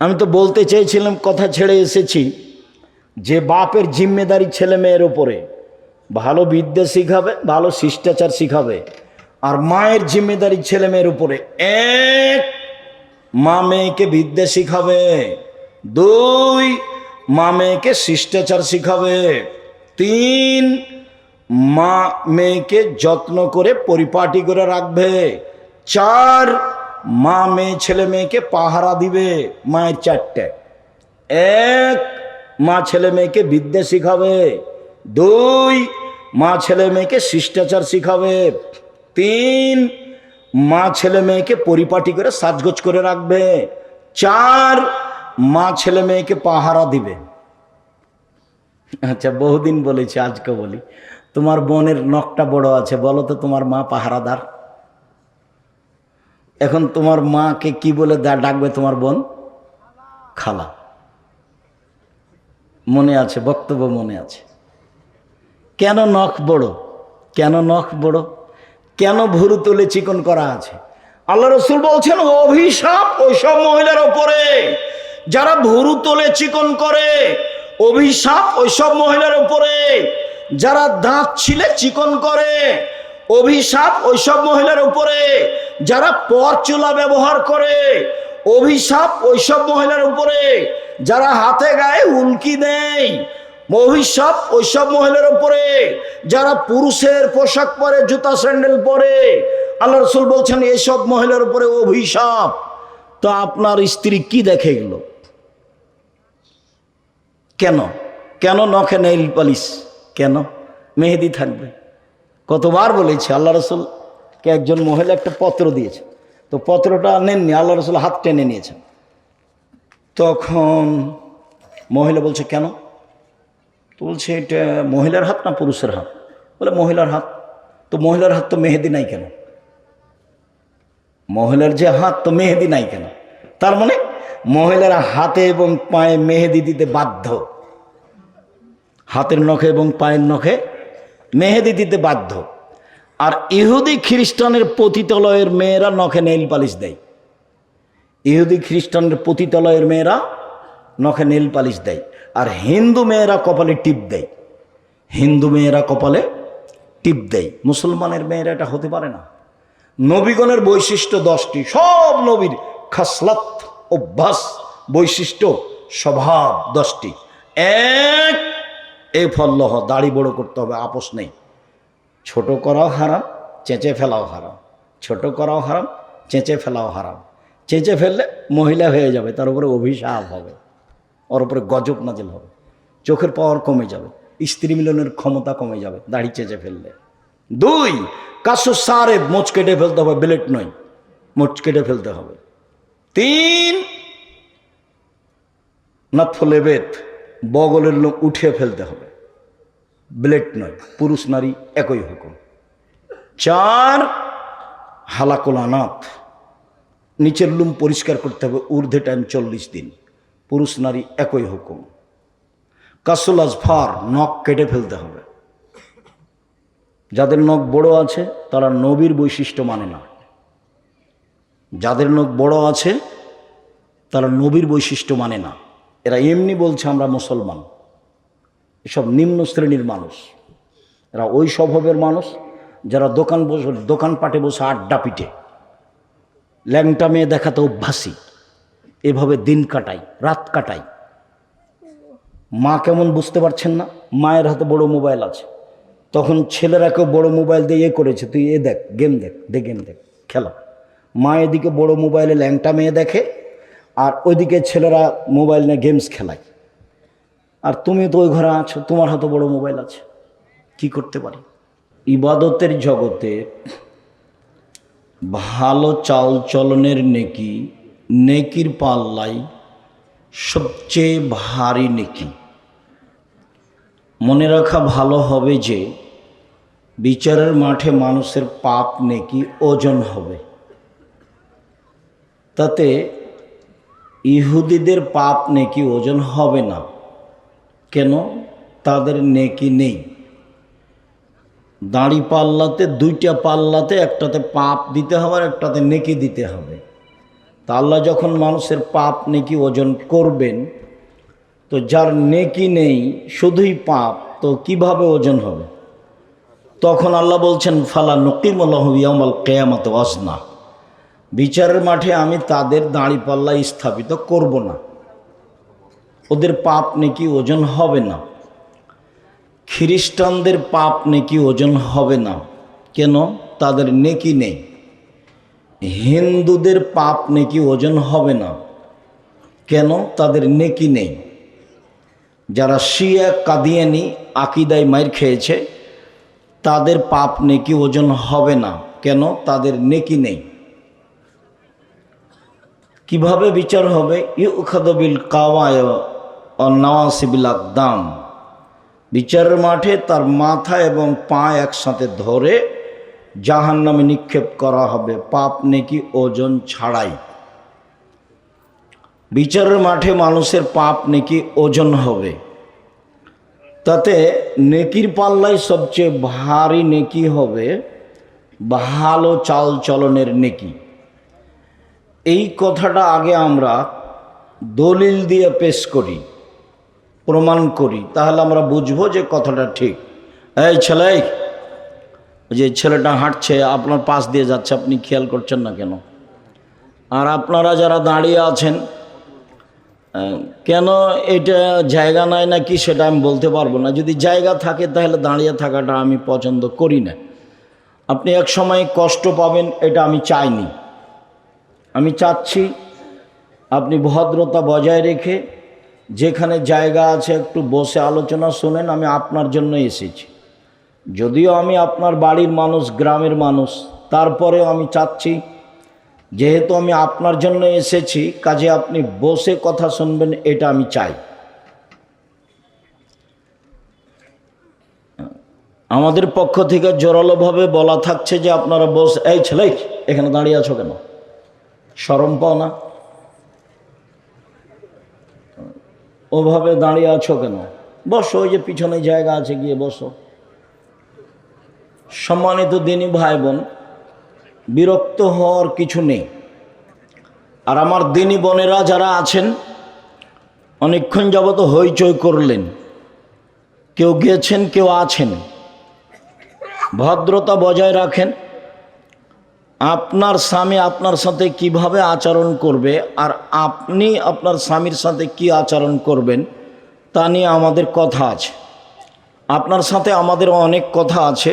আমি তো বলতে চেয়েছিলাম, কথা ছেড়ে এসেছি, যে বাপের জিম্মেদারি ছেলে মেয়ের উপরে ভালো বিদ্যা শিখাবে, ভালো শিষ্টাচার শিখাবে। আর মায়ের জিম্মেদারি ছেলে মেয়ের উপরে, এক, মা মেয়েকে বিদ্যা শিখাবে, দুই, মা মেয়েকে শিষ্টাচার শিখাবে, তিন, মা মেয়েকে যত্ন করে পরিপাটি করে রাখবে, চার, মা মেয়ে ছেলে মেয়েকে পাহারা দিবে। মায়ের চারটে, এক, মা ছেলে মেয়েকে বিদ্যা শিখাবে, দুই, মা ছেলে মেয়েকে শিষ্টাচার শিখাবে, তিন, মা ছেলে মেয়েকে পরিপাটি করে সাজগোজ করে রাখবে, চার, মা ছেলে মেয়েকে পাহারা দিবে। আচ্ছা, বহুদিন বলেছি, আজকে বলি, তোমার বোনের নখটা বড় আছে, বলো তো তোমার মা পাহারাদার? এখন তোমার মাকে কি বলে ডাকবে তোমার বোন? খালা। মনে আছে, বক্তব্য মনে আছে। কেন নখ বড়? কেন নখ বড়? কেন ভুরু তুলে চিকন করা আছে? আল্লাহ রসুল বলছেন, অভিশাপ ওইসব মহিলার উপরে যারা ভুরু তোলে চিকন করে, অভিশাপ ওইসব মহিলার উপরে যারা দাঁত ছিলে চিকন করে, অভিশাপ ওইসব মহিলার উপরে যারা পরচুলা ব্যবহার করে, অভিশাপ ওইসব মহিলার উপরে যারা হাতে গায়ে উল্কি দেয়, অভিশাপ ওইসব মহিলার উপরে যারা পুরুষের পোশাক পরে, জুতা স্যান্ডেল পরে। আল্লাহ রসুল বলছেন এইসব মহিলার উপরে অভিশাপ। তো আপনার স্ত্রী কি দেখে গেল? কেন কেন নখে নেইল পালিশ? কেন মেহেদি থাকবে? কতবার বলেছি, আল্লাহ রসুলকে একজন মহিলা একটা পত্র দিয়েছে, তো পত্রটা নেননি, আল্লাহ রসুল হাত টেনে নিয়েছেন। তখন মহিলা বলছে কেন? তো বলছে এটা মহিলার হাত না পুরুষের হাত? বলে মহিলার হাত। তো মহিলার হাত তো মেহেদি নাই কেন? মহিলার যে হাত, তো মেহেদি নাই কেন? তার মানে মহিলারা হাতে এবং পায়ে মেহেদি দিতে বাধ্য, হাতের নখে এবং পায়ের নখে মেহেদি দিতে বাধ্য। আর ইহুদি খ্রিস্টানের পতিতালয়ের মেয়েরা নখে নেইল পালিশ দেয়। ইহুদি খ্রিস্টানের পতিতালয়ের মেয়েরা নখে নেইল পালিশ দেয়। আর হিন্দু মেয়েরা কপালে টিপ দেয়। হিন্দু মেয়েরা কপালে টিপ দেয়। মুসলমানের মেয়েরা এটা হতে পারে না। নবীগণের বৈশিষ্ট্য 10টি, সব নবীর খাসলাত, অভ্যাস, বৈশিষ্ট্য, স্বভাব 10টি। এক, এ ফল্লহ, দাড়ি বড় করতে হবে, আপোষ নেই। ছোট করাও হারাম, চেঁচে ফেলাও হারাম। ছোট করাও হারাম, চেঁচে ফেলাও হারাম। চেঁচে ফেললে মহিলা হয়ে যাবে, তার উপরে অভিশাপ হবে, ওর উপরে গজব নাজিল হবে, চোখের পাওয়ার কমে যাবে, স্ত্রী মিলনের ক্ষমতা কমে যাবে দাড়ি চেঁচে ফেললে। দুই, কাশু সারে, মোচ কেটে ফেলতে হবে, ব্লেড নয়, মোচ কেটে ফেলতে হবে। তিন, নাথলে বেত, বগলের লোম উঠিয়ে ফেলতে হবে, ব্লেড নয়, পুরুষ নারী একই হুকুম। চার, হালাকুল আনাত, নিচের লুম পরিষ্কার করতে হবে, ঊর্ধ্বে টাইম 40 দিন, পুরুষ নারী একই হুকুম। কাসুল আজফার, নখ কেটে ফেলতে হবে। যাদের নখ বড় আছে তারা নবীর বৈশিষ্ট্য মানে না। যাদের নখ বড় আছে তারা নবীর বৈশিষ্ট্য মানে না। এরা এমনি বলছে আমরা মুসলমান, এসব নিম্ন শ্রেণীর মানুষ। এরা ওই স্বভাবের মানুষ যারা দোকানপাটে বসে আড্ডা পিটে, ল্যাংটা মেয়ে দেখাতে অভ্যাসী, এভাবে দিন কাটাই, রাত কাটাই। মা কেমন বুঝতে পারছেন না? মায়ের হাতে বড় মোবাইল আছে, তখন ছেলেরাকেও বড় মোবাইল দিয়ে করেছে, তুই এ দেখ, গেম দেখ, গেম দেখ, খেলা। মা এদিকে বড় মোবাইলে ল্যাংটা মেয়ে দেখে, আর ওইদিকে ছেলেরা মোবাইল নিয়ে গেমস খেলায়। আর তুমি তো ওই ঘরে আছো, তোমার হাতে বড় মোবাইল আছে, কি করতে পারি? ইবাদতের জগতে ভালো চাল চলনের নেকি, নেকির পাল্লাই সবচেয়ে ভারী নেকি। মনে রাখা ভালো হবে যে বিচারের মাঠে মানুষের পাপ নেকি ওজন হবে। তাতে ইহুদিদের পাপ নেকি ওজন হবে না। কেন? তাদের নেকি নেই। দাঁড়ি পাল্লাতে, দুইটা পাল্লাতে, একটাতে পাপ দিতে হবে আর একটাতে নেকি দিতে হবে। তা আল্লাহ যখন মানুষের পাপ নেকি ওজন করবেন, তো যার নেকি নেই শুধুই পাপ, তো কিভাবে ওজন হবে? তখন আল্লাহ বলছেন ফালা নকিমুল্লাহু ইয়াউমাল কিয়ামাতি ওয়াজনা, বিচারের মাঠে আমি তাদের দাঁড়িপাল্লা স্থাপিত করব না, ওদের পাপ নেকি ওজন হবে না। খ্রিস্টানদের পাপ নেকি ওজন হবে না, কেন? তাদের নেকি নেই। হিন্দুদের পাপ নেকি ওজন হবে না, কেন? তাদের নেকি নেই। যারা শিয়া কাদিয়ানি আকিদায় মাইর খেয়েছে, তাদের পাপ নেকি ওজন হবে না, কেন? তাদের নেকি নেই। কিভাবে বিচার হবে? ইউখাযু বিল কাওয়ায় ওয়ান নাওয়াসিবিল আকদাম, বিচারের মাঠে তার মাথা এবং পা একসাথে ধরে জাহান্নামে নিক্ষেপ করা হবে, পাপ নেকি ওজন ছাড়াই। বিচারের মাঠে মানুষের পাপ নেকি ওজন হবে। তাতে নেকির পাল্লায় সবচেয়ে ভারী নেকি হবে ভালো চাল চলনের নেকি। এই কথাটা আগে আমরা দলিল দিয়ে পেশ করি, প্রমাণ করি, তাহলে আমরা বুঝবো যে কথাটা ঠিক। এই ছেলে, যে ছেলেটা হাঁটছে আপনার পাশ দিয়ে যাচ্ছে, আপনি খেয়াল করছেন না কেন? আর আপনারা যারা দাঁড়িয়ে আছেন, কেন এটা জায়গা নাই না কি সেটা আমি বলতে পারবো না। যদি জায়গা থাকে তাহলে দাঁড়িয়ে থাকাটা আমি পছন্দ করি না। আপনি এক সময় কষ্ট পাবেন, এটা আমি চাইনি। আমি চাচ্ছি আপনি ভদ্রতা বজায় রেখে যেখানে জায়গা আছে একটু বসে আলোচনা শোনেন। আমি আপনার জন্য এসেছি, যদিও আমি আপনার বাড়ির মানুষ, গ্রামের মানুষ, তারপরেও আমি চাচ্ছি যেহেতু আমি আপনার জন্য এসেছি, কাজে আপনি বসে কথা শুনবেন, এটা আমি চাই। আমাদের পক্ষ থেকে জোরালোভাবে বলা থাকছে যে আপনারা বসে। এই ছেলে, এখানে দাঁড়িয়ে আছো কেন? শরম পাও না? ওভাবে দাঁড়িয়ে আছো কেন? বসো, ওই যে পিছনে জায়গা আছে, গিয়ে বসো। সম্মানিত দিনী ভাই বোন, বিরক্ত হওয়ার কিছু নেই। আর আমার দিনী বোনেরা যারা আছেন, অনেকক্ষণ যাবত হইচই করলেন, কেউ গেছেন কেউ আছেন, ভদ্রতা বজায় রাখেন। আপনার স্বামী আপনার সাথে কিভাবে আচরণ করবে আর আপনি আপনার স্বামীর সাথে কি আচরণ করবেন তা নিয়ে আমাদের কথা আছে। আপনার সাথে আমাদের অনেক কথা আছে।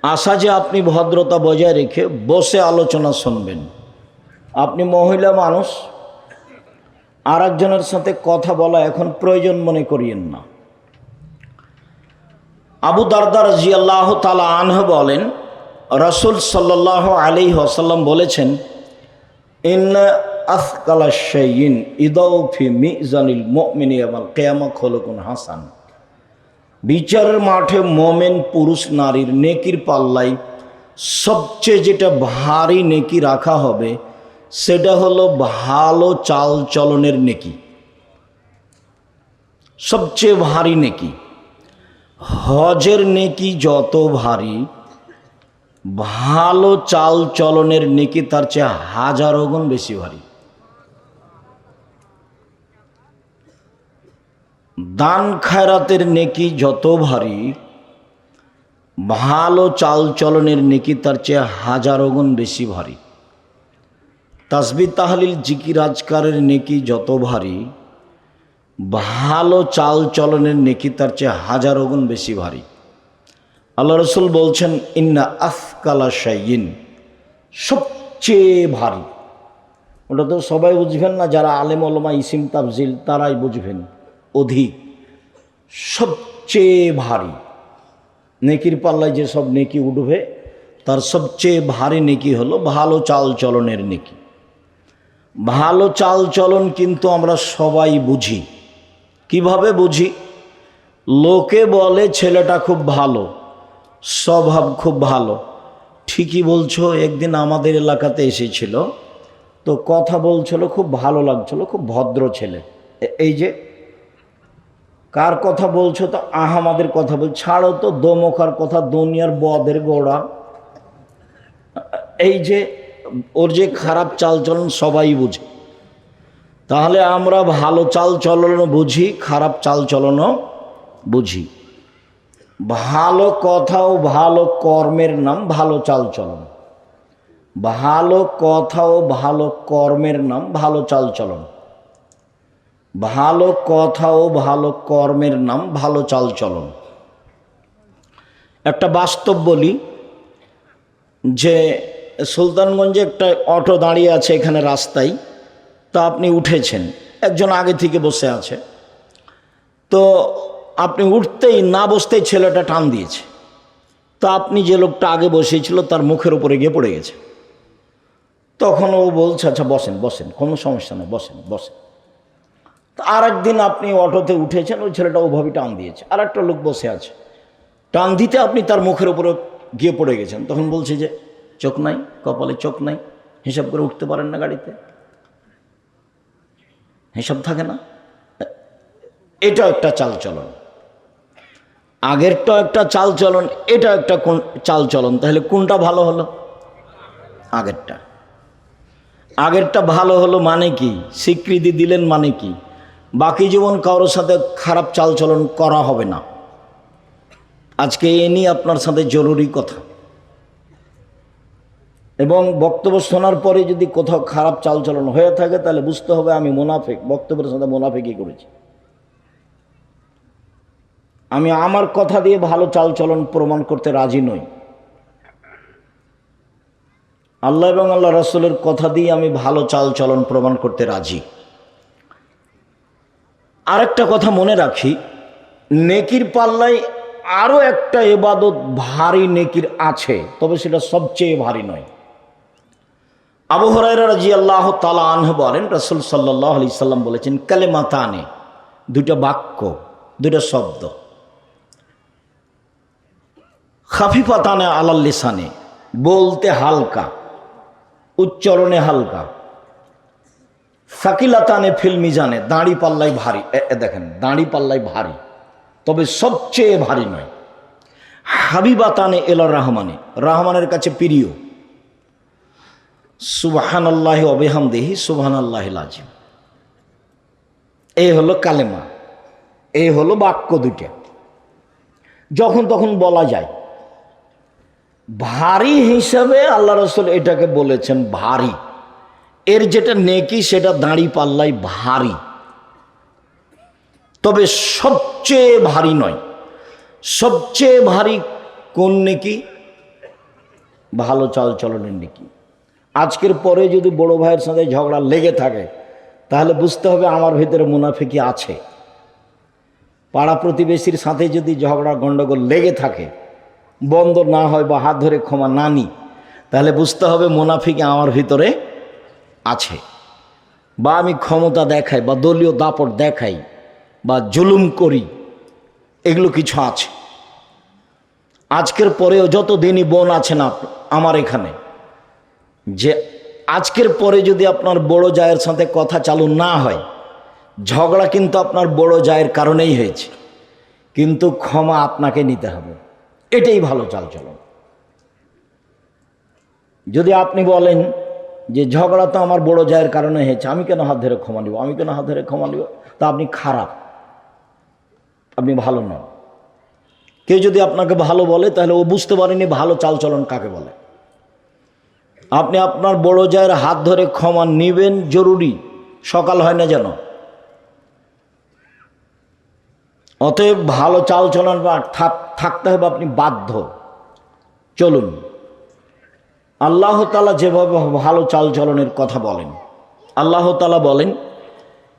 আশা যে আপনি ভদ্রতা বজায় রেখে বসে আলোচনা শুনবেন। আপনি মহিলা মানুষ, আর একজনের সাথে কথা বলা এখন প্রয়োজন মনে করিয়েন না। আবু দারদা রাদিয়াল্লাহু তাআলা আনহু বলেন, রাসূল সাল্লাল্লাহু আলাইহি ওয়াসাল্লাম বলেছেন, ইন্না আথকালা শাইইন ইদাউ ফি মিজানিল মুমিনি ইয়াউমাল কিয়ামা খুলুকুন হাসান। বিচারের মাঠে মোমেন পুরুষ নারীর নেকির পাল্লায় সবচেয়ে যেটা ভারী নেকি রাখা হবে সেটা হলো ভালো চাল চলনের নেকি। সবচেয়ে ভারী নেকি। হজের নেকি যত ভারী, ভালো চাল চলনের নেকি তার চেয়ে হাজারো গুণ বেশি ভারী। দান খায়রাতের নেকি যত ভারী, ভালো চাল চলনের নেকি তার চেয়ে হাজারো গুণ বেশি ভারী। তাসবিহ তাহলিল জিকির আজকারের নেকি যত ভারী, ভালো চাল চলনের নেকি তার চেয়ে হাজারো গুণ বেশি ভারী। আল্লাহ রসুল বলছেন, ইন্না আফকালা শাইইন, সবচেয়ে ভারী। ওটা তো সবাই বুঝবেন না, যারা আলেম ওলামা ইসিম তাফজিল তারাই বুঝবেন অধিক। সবচেয়ে ভারী নেকির পাল্লায় যেসব নেকি উঠবে তার সবচেয়ে ভারী নেকি হলো ভালো চাল চলনের নেকি। ভালো চাল চলন কিন্তু আমরা সবাই বুঝি। কিভাবে বুঝি? লোকে বলে ছেলেটা খুব ভালো, স্বভাব খুব ভালো। ঠিকই বলছো। একদিন আমাদের এলাকাতে এসেছিল, তো কথা বলছিল, খুব ভালো লাগছিল, খুব ভদ্র ছেলে। এই যে কার কথা বলছো? তো আহমাদের কথা বল। ছাড়ো তো দোমকার কথা, দুনিয়ার বদের গোড়া। এই যে ওর যে খারাপ চালচলন সবাই বুঝে, তাহলে আমরা ভালো চালচলনও বুঝি, খারাপ চালচলনও বুঝি। ভালো কথা ও ভালো কর্মের নাম ভালো চালচলন। ভালো কথা ও ভালো কর্মের নাম ভালো চালচলন। ভালো কথা ও ভালো কর্মের নাম ভালো চালচলন। একটা বাস্তব বলি, যে সুলতানগঞ্জে একটা অটো দাঁড়িয়ে আছে এখানে রাস্তায়, তো আপনি উঠেছেন, একজন আগে থেকে বসে আছে, তো আপনি উঠতেই না বসতেই ছেলেটা টান দিয়েছে, তো আপনি যে লোকটা আগে বসেছিল তার মুখের উপরে গিয়ে পড়ে গেছে। তখন ও বলছে আচ্ছা বসেন বসেন, কোনো সমস্যা নেই, বসেন বসেন। আর একদিন আপনি অটোতে উঠেছেন, ওই ছেলেটা ওভাবে টান দিয়েছে, আর একটা লোক বসে আছে, টান দিতে আপনি তার মুখের উপরে গিয়ে পড়ে গেছেন। তখন বলছে যে চোখ নাই, কপালে চোখ নাই, হিসাব করে উঠতে পারেন না, গাড়িতে হিসাব থাকে না। এটা একটা চালচলন, আগেরটা একটা চালচলন, এটা একটা চালচলন। তাহলে কোনটা ভালো হলো? আগেরটা। আগেরটা ভালো হলো মানে কি? স্বীকৃতি দিলেন মানে কি? বাকি জীবন কারোর সাথে খারাপ চালচলন করা হবে না। আজকে এ নিয়ে আপনার সাথে জরুরি কথা। এবং বক্তব্য শোনার পরে যদি কোথাও খারাপ চালচলন হয়ে থাকে তাহলে বুঝতে হবে আমি মুনাফিক, বক্তব্যের সাথে মুনাফিকই করেছি। আমি আমার কথা দিয়ে ভালো চালচলন প্রমাণ করতে রাজি নই। আল্লাহ এবং আল্লাহ রাসূলের কথা দিয়ে আমি ভালো চালচলন প্রমাণ করতে রাজি। আরেকটা কথা মনে রাখি, নেকির পাল্লায় আরও একটা ইবাদত ভারী নেকির আছে, তবে সেটা সবচেয়ে ভারী নয়। আবু হুরায়রা রাদিয়াল্লাহু তাআলা আনহু বলেন, রাসূল সাল্লাল্লাহু আলাইহি সাল্লাম বলেছেন, কালেমাতানে, দুইটা বাক্য, দুইটা শব্দ, খাফিফাতানে আলাল লিসানে, বলতে হালকা, উচ্চারণে হালকা, সাকিলাতানে ফিল মিজানে, দাঁড়ি পাল্লাই ভারী। দেখেন, দাঁড়ি পাল্লাই ভারী, তবে সবচেয়ে ভারী নয়। হাবিবাতানে এলা রহমানে, রহমানের কাছে প্রিয়। সুবহানাল্লাহি ওয়া বিহামদিহি সুবহানাল্লাহিল আযীম। এই হলো কালেমা, এই হলো বাক্য দুইটা, যখন তখন বলা যায়। ভারী হিসাবে আল্লাহ রাসূল এটাকে বলেছেন ভারী। এর যেটা নেকি সেটা দাঁড়ি পাল্লাই ভারী, তবে সবচেয়ে ভারী নয়। সবচেয়ে ভারী কোন নেকি? ভালো চালচলনের নেকি। আজকের পরে যদি বড় ভাইয়ের সাথে ঝগড়া লেগে থাকে তাহলে বুঝতে হবে আমার ভিতরে মুনাফিকি আছে। পাড়া প্রতিবেশীর সাথে যদি ঝগড়া গণ্ডগোল লেগে থাকে, বন্ধ না হয় বা হাত ধরে ক্ষমা না নিই, তাহলে বুঝতে হবে মুনাফিকি আমার ভিতরে আছে। বা আমি ক্ষমতা দেখাই, বা দলীয় দাপট দেখাই, বা জুলুম করি, এগুলো কিছু আছে। আজকের পরেও যত দিনই বোন আছেন আমার এখানে, যে আজকের পরে যদি আপনার বড় জায়ের সাথে কথা চালু না হয়, ঝগড়া কিন্তু আপনার বড় জায়ের কারণেই হয়েছে, কিন্তু ক্ষমা আপনাকে নিতে হবে। এটাই ভালো চালচলন। যদি আপনি বলেন যে ঝগড়া তো আমার বড় জায়ের কারণে হয়েছে, আমি কেন হাত ধরে ক্ষমা নিব, আমি কেন হাত ধরে ক্ষমা নিব, তা আপনি খারাপ, আপনি ভালো নন। কেউ যদি আপনাকে ভালো বলে তাহলে ও বুঝতে পারেনি ভালো চালচলন কাকে বলে। আপনি আপনার বড় জায়ের হাত ধরে ক্ষমা নিবেন, জরুরি, সকাল হয় না যেন। অতএব ভালো চালচলন থাকতে হবে, আপনি বাধ্য। চলুন, আল্লাহ তাআলা যেভাবে ভালো চালচলনের কথা বলেন, আল্লাহ তাআলা বলেন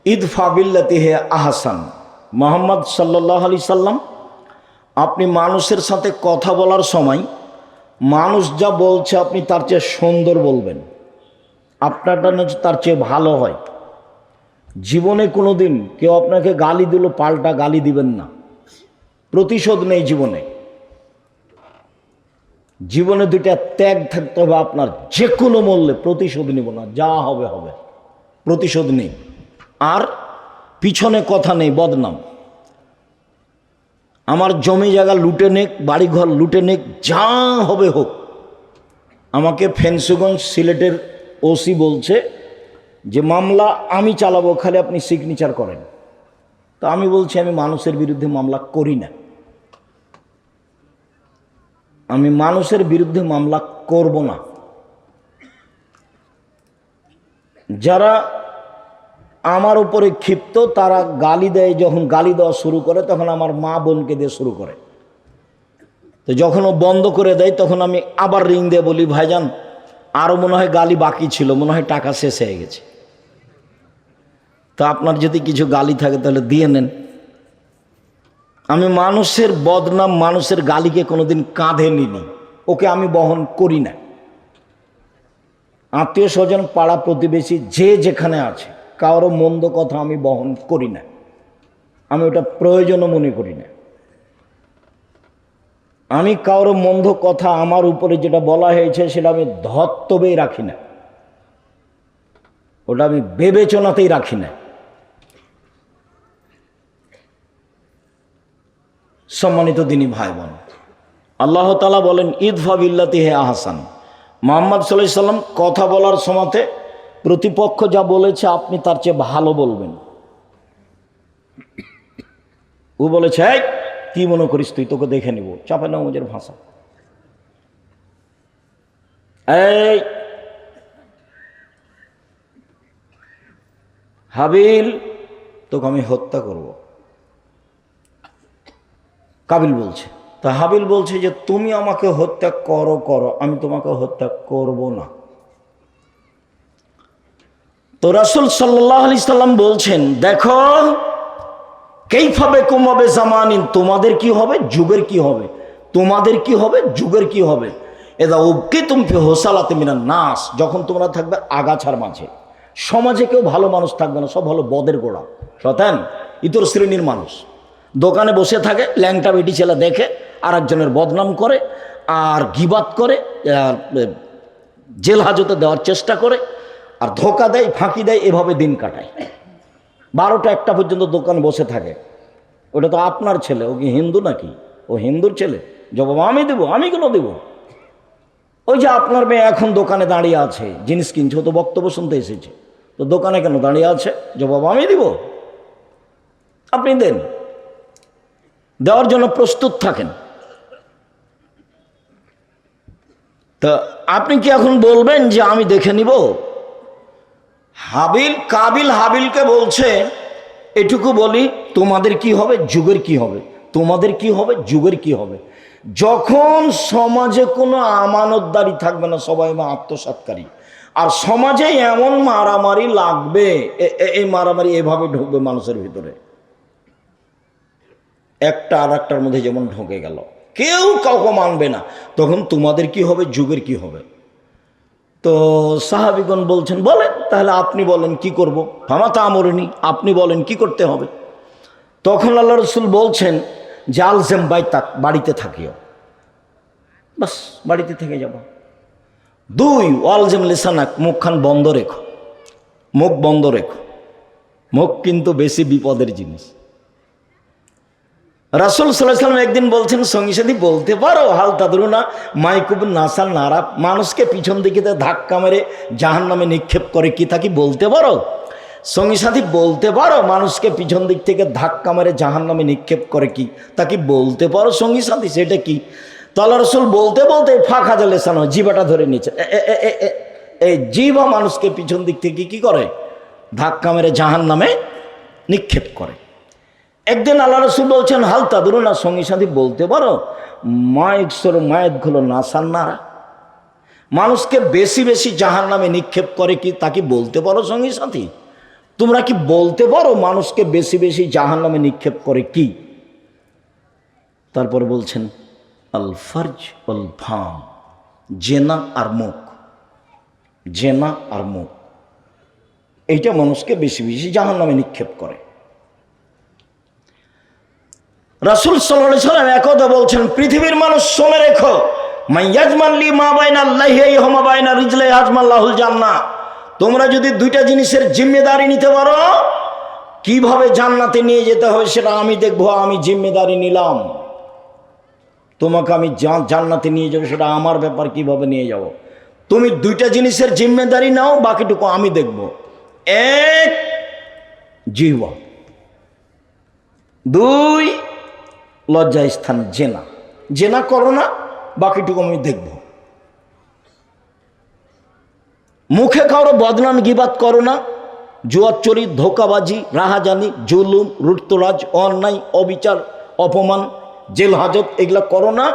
ইদফা বিল্লাতি হে আহসান। মুহাম্মদ সাল্লাল্লাহু আলাইহি সাল্লাম, আপনি মানুষের সাথে কথা বলার সময় মানুষ যা বলছে আপনি তার চেয়ে সুন্দর বলবেন, আপনারটা তার চেয়ে ভালো হয়। জীবনে কোনো দিন কেউ আপনাকে গালি দিল পাল্টা গালি দিবেন না, প্রতিশোধ নেই জীবনে। জীবনে দুইটা ত্যাগ থাকতে হবে আপনার, যে কোনো মূল্যে প্রতিশোধ নিব না, যা হবে হবে, প্রতিশোধ নেই। আর পিছনে কথা নেই, বদনাম। আমার জমি জায়গা লুটে নেক, বাড়িঘর লুটে নেক, যা হবে হোক, আমাকে ফেন্সুগঞ্জ সিলেটের ওসি বলছে যে মামলা আমি চালাবো, খালি আপনি সিগনেচার করেন। তো আমি বলছি আমি মানুষের বিরুদ্ধে মামলা করি না, আমি মানুষের বিরুদ্ধে মামলা করব না। যারা আমার উপরে ক্ষিপ্ত তারা গালি দেয়, যখন গালি দেওয়া শুরু করে তখন আমার মা বোনকে দিয়ে শুরু করে। তো যখন ও বন্ধ করে দেয় তখন আমি আবার রিং দিয়ে বলি, ভাইজান আরও মনে হয় গালি বাকি ছিল, মনে হয় টাকা শেষ হয়ে গেছে, তা আপনার যদি কিছু গালি থাকে তাহলে দিয়ে নেন। আমি মানুষের বদনাম, মানুষের গালিকে কোনোদিন কাঁধে নিনি, ওকে আমি বহন করি না। আত্মীয় স্বজন, পাড়া প্রতিবেশী যে যেখানে আছে, কারো মন্দ কথা আমি বহন করি না, আমি ওটা প্রয়োজনও মনে করি না। আমি কারো মন্দ কথা আমার উপরে যেটা বলা হয়েছে সেটা আমি ধর্তব্যেই রাখি না, ওটা আমি বিবেচনাতেই রাখি না। সম্মানিত দিনী ভাই বোন, আল্লাহ তাআলা বলেন ইদফা বিল্লাতি হে আহসান। মুহাম্মদ সাল্লাল্লাহু আলাইহি সাল্লাম কথা বলার সময়তে প্রতিপক্ষ যা বলেছে আপনি তার চেয়ে ভালো বলবেন। ও বলেছে এই কি মনে করিস তুই, তোকে দেখে নিব, চাপে নামাজের ভাষা। এই হাবিল, তোকে আমি হত্যা করব। কাবিল বলছে, তা হাবিল বলছে যে তুমি আমাকে হত্যা করো করো, আমি তোমাকে হত্যা করব না। তো রাসূল সাল্লাল্লাহু আলাইহি সাল্লাম বলছেন, দেখো কাইফা বিকুম ওয়া বিজামানিন, তোমাদের কি হবে, যুগের কি হবে, তোমাদের কি হবে, যুগের কি হবে। এদা উবকিতুম ফি হুসালাতি মিনান নাস, যখন তোমরা থাকবে আগাছার মাঝে, সমাজে কেউ ভালো মানুষ থাকবে না, সব হলো বদের গোড়া, শয়তান ইতর শ্রেণীর মানুষ। দোকানে বসে থাকে, ল্যাংটা বেটি ছেলে দেখে আর একজনের বদনাম করে আর গিবাত করে, জেল হাজতে দেওয়ার চেষ্টা করে আর ধোকা দেয়, ফাঁকি দেয়, এভাবে দিন কাটায়। 12টা 1টা পর্যন্ত দোকান বসে থাকে। ওটা তো আপনার ছেলে, ও কি হিন্দু নাকি? ও হিন্দুর ছেলে, জবাব আমি দেবো, আমি কেন দেবো? ওই যে আপনার মেয়ে এখন দোকানে দাঁড়িয়ে আছে, জিনিস কিনছে, ও তো বক্তব্য শুনতে এসেছে, তো দোকানে কেন দাঁড়িয়ে আছে, জবাব আমি দিব, আপনি দেন, দেওয়ার জন্য প্রস্তুত থাকেন। তা আপনি কি এখন বলবেন যে আমি দেখে নিব? কাবিল হাবিলকে বলছে এটুকু বলি, তোমাদের কি হবে, যুগের কি হবে, তোমাদের কি হবে, যুগের কি হবে। যখন সমাজে কোনো আমানতদারি থাকবে না, সবাই আত্মসাৎকারী, আর সমাজে এমন মারামারি লাগবে, এই মারামারি এভাবে ঢুকবে মানুষের ভিতরে, একটা আর একটার মধ্যে যেমন ঢুকে গেল, কেউ কাউকে মানবে না, তখন তোমাদের কি হবে, যুগের কি হবে। তো সাহাবীগণ বলছেন, বলেন তাহলে আপনি বলেন কি করব, ফামাতা আমরনি, আপনি বলেন কি করতে হবে। তখন আল্লাহ রাসূল বলছেন যে আলজেম বাইতাক, বাড়িতে থাকিও, বাস বাড়িতে থেকে যাব। 2 ওয়ালজেম লিসানাক, মুখখান বন্ধ রেখো, মুখ বন্ধ রেখো, মুখ কিন্তু বেশি বিপদের জিনিস। রাসূল সাল্লাল্লাহু আলাইহি ওয়াসাল্লাম একদিন বলছেন, সঙ্গী সাথী বলতে পারো হাল তাদরুনা মাইকুবুন নাসাল নারা, মানুষকে পিছন দিকে ধাক্কা মেরে জাহান্নামে নিক্ষেপ করে কি, তা কি বলতে পারো? সঙ্গী সাথী বলতে পারো মানুষকে পিছন দিক থেকে ধাক্কা মেরে জাহান্নামে নিক্ষেপ করে কি, তা কি বলতে পারো সঙ্গী সাথী, সেটা কি? তো আল্লাহ রাসূল বলতে বলতে ফাঁক হাজা লেসানো, জিবাটা ধরে নিচ্ছে। এই জিবা মানুষকে পিছন দিক থেকে কি করে, ধাক্কা মেরে জাহান্নামে নিক্ষেপ করে। একদিন আল্লাহ রাসূল বলছেন, হাল তাদরুনা, সঙ্গী সাথী বলতে পারো মায়ের গুলো নাসান নারা, মানুষকে বেশি বেশি জাহান্নামে নিক্ষেপ করে কি, তা কি বলতে পারো সঙ্গী সাথী? তোমরা কি বলতে পারো মানুষকে বেশি বেশি জাহান্নামে নিক্ষেপ করে কি? তারপরে বলছেন আল ফারজ ওয়াল ফাম, জেনা আর মুখ, জেনা আর মুখ, এইটা মানুষকে বেশি বেশি জাহান্নামে নিক্ষেপ করে। রাসূল সাল্লাল্লাহু আলাইহি ওয়াসাল্লাম একদা বলছেন, পৃথিবীর মানুষ শুনে রেখো, মাইয়াজমান লি মা বাইনা আল্লাহি ওয়া মা বাইনা রিজলি আজমাল্লাহুল জান্নাহ, তোমরা যদি 2টা জিনিসের জিম্মেদারি নিতে পারো, কিভাবে জান্নাতে নিয়ে যেতে হবে সেটা আমি দেখবো, আমি জিম্মেদারি নিলাম, তোমাকে আমি জান্নাতে নিয়ে যাবো, সেটা আমার ব্যাপার, কিভাবে নিয়ে যাব। তুমি দুইটা জিনিসের জিম্মেদারি নাও, বাকিটুকু আমি দেখব। এক, জিহ্বা। দুই, লজ্জা স্থান জেনা। জেনা করো না, বাকিটুকু আমি দেখব। মুখে কারো বদনাম গিবাত করো না, জুয়াচুরি, ধোকাবাজি, রাহাজানি, জুলুম, লুটতরাজ, অন্যায়, অবিচার, অপমান, জেল হাজত এগুলা করো না।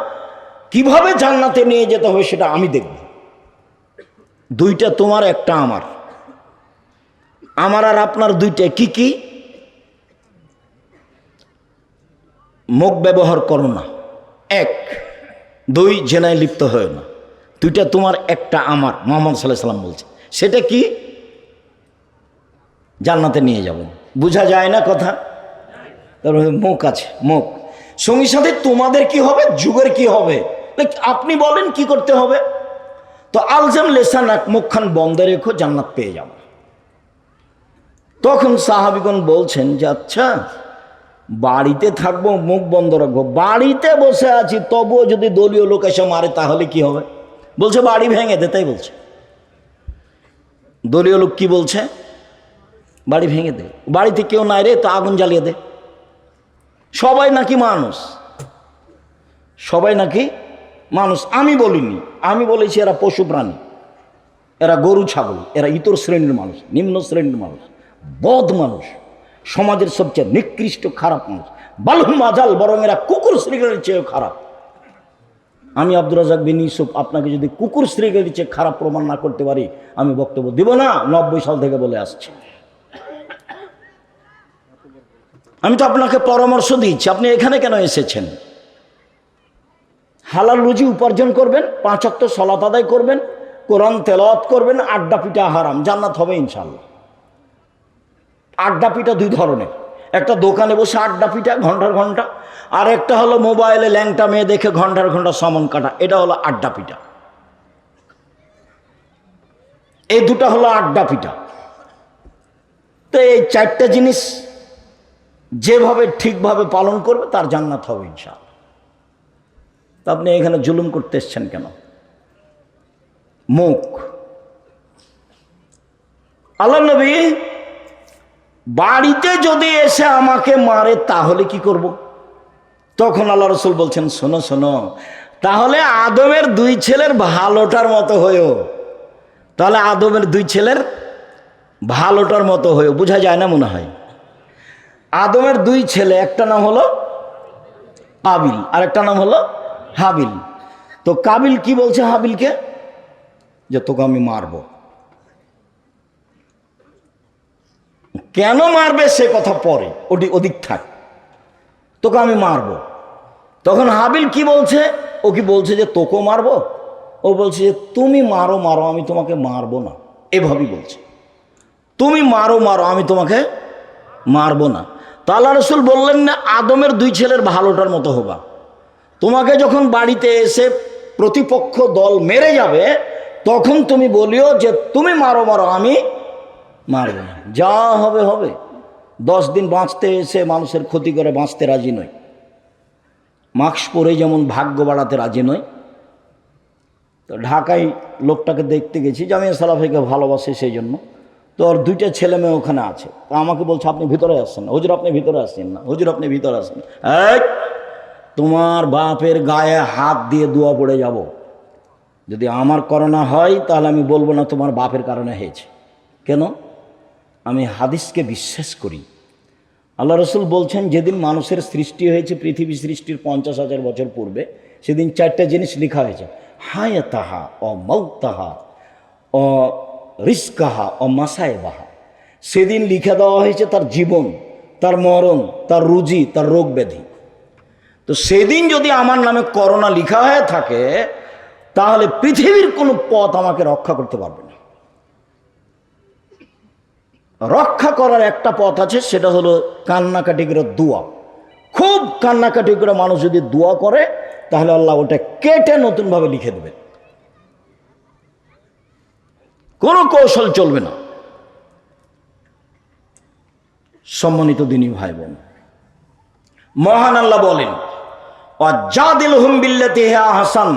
কিভাবে জান্নাতে নিয়ে যেতে হবে সেটা আমি দেখব। দুইটা তোমার, একটা আমার। আমার আর আপনার দুইটা কি কি? মুখ ব্যবহার করো না, এক। দুই, জেনায় লিপ্ত হয় না। দুইটা তোমার, একটা আমার। মুহাম্মদ সাল্লাল্লাহু আলাইহি ওয়াসাল্লাম বলছে, সেটা কি? জান্নাতে নিয়ে যাব। বোঝা যায় না কথা? তারপরে মুখ আছে, মুখ। সঙ্গী সাথে তোমাদের কি হবে, যুগের কি হবে, আপনি বলেন কি করতে হবে? তো আলজাম লেসানাক, মুখখান বন্ধ রেখো, জান্নাত পেয়ে যাবো। তখন সাহাবীগণ বলছেন যে আচ্ছা, বাড়িতে থাকবো, মুখ বন্ধ রাখবো, বাড়িতে বসে আছি তবুও যদি দলীয় লোক এসে মারে তাহলে কি হবে? বলছে বাড়ি ভেঙে দে। তাই বলছে। দলীয় লোক কি বলছে? বাড়ি ভেঙে দে। বাড়িতে কেউ নাই রে, তো আগুন জ্বালিয়ে দে। সবাই নাকি মানুষ, সবাই নাকি মানুষ। আমি বলিনি, আমি বলেছি এরা পশু প্রাণী, এরা গরু ছাগল, এরা ইতর শ্রেণীর মানুষ, নিম্ন শ্রেণীর মানুষ, বদ মানুষ, সমাজের সবচেয়ে নিকৃষ্ট খারাপ মানুষ। বালহুম আজাল, বরং এরা কুকুর শ্রীগালের চেয়েও খারাপ। আমি আব্দুর রাজ্জাক বিন ইউসুফ আপনাকে যদি কুকুর শ্রীগালের চেয়ে খারাপ প্রমাণ না করতে পারি, আমি বক্তব্য দিব না। 90 সাল থেকে বলে আসছি। আমি তো আপনাকে পরামর্শ দিচ্ছি, আপনি এখানে কেন এসেছেন? হালাল রুজি উপার্জন করবেন, 5 ওয়াক্ত সালাত আদায় করবেন, কোরআন তেলাওয়াত করবেন, আড্ডা পিটা হারাম, জান্নাত হবে ইনশাআল্লাহ। আড্ডা পিটা দুই ধরনের, একটা দোকানে বসে আড্ডা পিটা ঘন্টার ঘন্টা, আর একটা হলো মোবাইলে ল্যাংটা মেয়ে দেখে ঘন্টার ঘন্টা সমন কাটা, এটা হলো আড্ডা পিটা। এই দুটা হলো আড্ডা পিটা। তো এই 4টা জিনিস যেভাবে ঠিকভাবে পালন করবে তার জান্নাত হবে ইনশাআল্লাহ। তা আপনি এখানে জুলুম করতে এসছেন কেন? মুখ। আল্লাহ নবী বাড়িতে যদি এসে আমাকে মারে তাহলে কি করব? তখন আল্লাহ রসুল বলছেন, শোনো শোনো, তাহলে আদমের 2 ছেলের ভালোটার মতো হয়েও, তাহলে আদমের 2 ছেলের ভালোটার মতো হয়েও। বোঝা যায় না মনে হয়? আদমের 2 ছেলে, একটা নাম হলো কাবিল আর একটা নাম হলো হাবিল। তো কাবিল কি বলছে হাবিলকে? যে তোকে আমি মারব। কেন মারবে সে কথা পরে, ওদিক থাক, তোকে আমি মারব। তখন হাবিল কি বলছে? ও কি বলছে যে তোকেও মারবো? ও বলছে যে তুমি মারো মারো, আমি তোমাকে মারবো না। এভাবেই বলছে, তুমি মারো মারো, আমি তোমাকে মারবো না। তা আল্লাহ রসুল বললেন না আদমের 2 ছেলের ভালোটার মতো হবা। তোমাকে যখন বাড়িতে এসে প্রতিপক্ষ দল মেরে যাবে, তখন তুমি বলিও যে তুমি মারো মারো, আমি মারব না। যা হবে হবে। 10 দিন বাঁচতে এসে মানুষের ক্ষতি করে বাঁচতে রাজি নয়। মাস্ক পরে যেমন ভাগ্য বাড়াতে রাজি নয়। তো ঢাকায় লোকটাকে দেখতে গেছি, জামিয়া সালাফিকে ভালোবাসে, সেই জন্য। তো ওর 2টা ছেলে মেয়ে ওখানে আছে। তো আমাকে বলছে আপনি ভিতরে আসছেন না। হুজুর আপনি ভিতরে আসছেন না, হুজুর আপনি ভিতরে আসছেন। এই, তোমার বাপের গায়ে হাত দিয়ে দোয়া পড়ে যাব। যদি আমার করোনা হয় তাহলে আমি বলবো না তোমার বাপের কারণে হয়েছে। কেন? আমি হাদিসকে বিশ্বাস করি। আল্লাহ রসুল বলছেন যেদিন মানুষের সৃষ্টি হয়েছে পৃথিবী সৃষ্টির 50,000 বছর পূর্বে, সেদিন 4টা জিনিস লেখা হয়েছে, হায়াতাহা ও মাউতাহা ও রিস্কাহা ও মাসায়েবাহা। সেদিন লিখে দেওয়া হয়েছে তার জীবন, তার মরণ, তার রুজি, তার রোগ ব্যাধি। তো সেদিন যদি আমার নামে করোনা লিখা হয়ে থাকে, তাহলে পৃথিবীর কোনো পথ আমাকে রক্ষা করতে পারবে না। রক্ষা করার একটা পথ আছে, সেটা হলো কান্নাকাটি করে দোয়া। খুব কান্নাকাটি করে মানুষ যদি দোয়া করে, তাহলে আল্লাহ ওটা কেটে নতুনভাবে লিখে দেবে। কোনো কৌশল চলবে না। সম্মানিত দিনী ভাই বোন, মহান আল্লাহ বলেন, ওয়াজাদিলহুম বিল্লাতি হিয়া আহসান,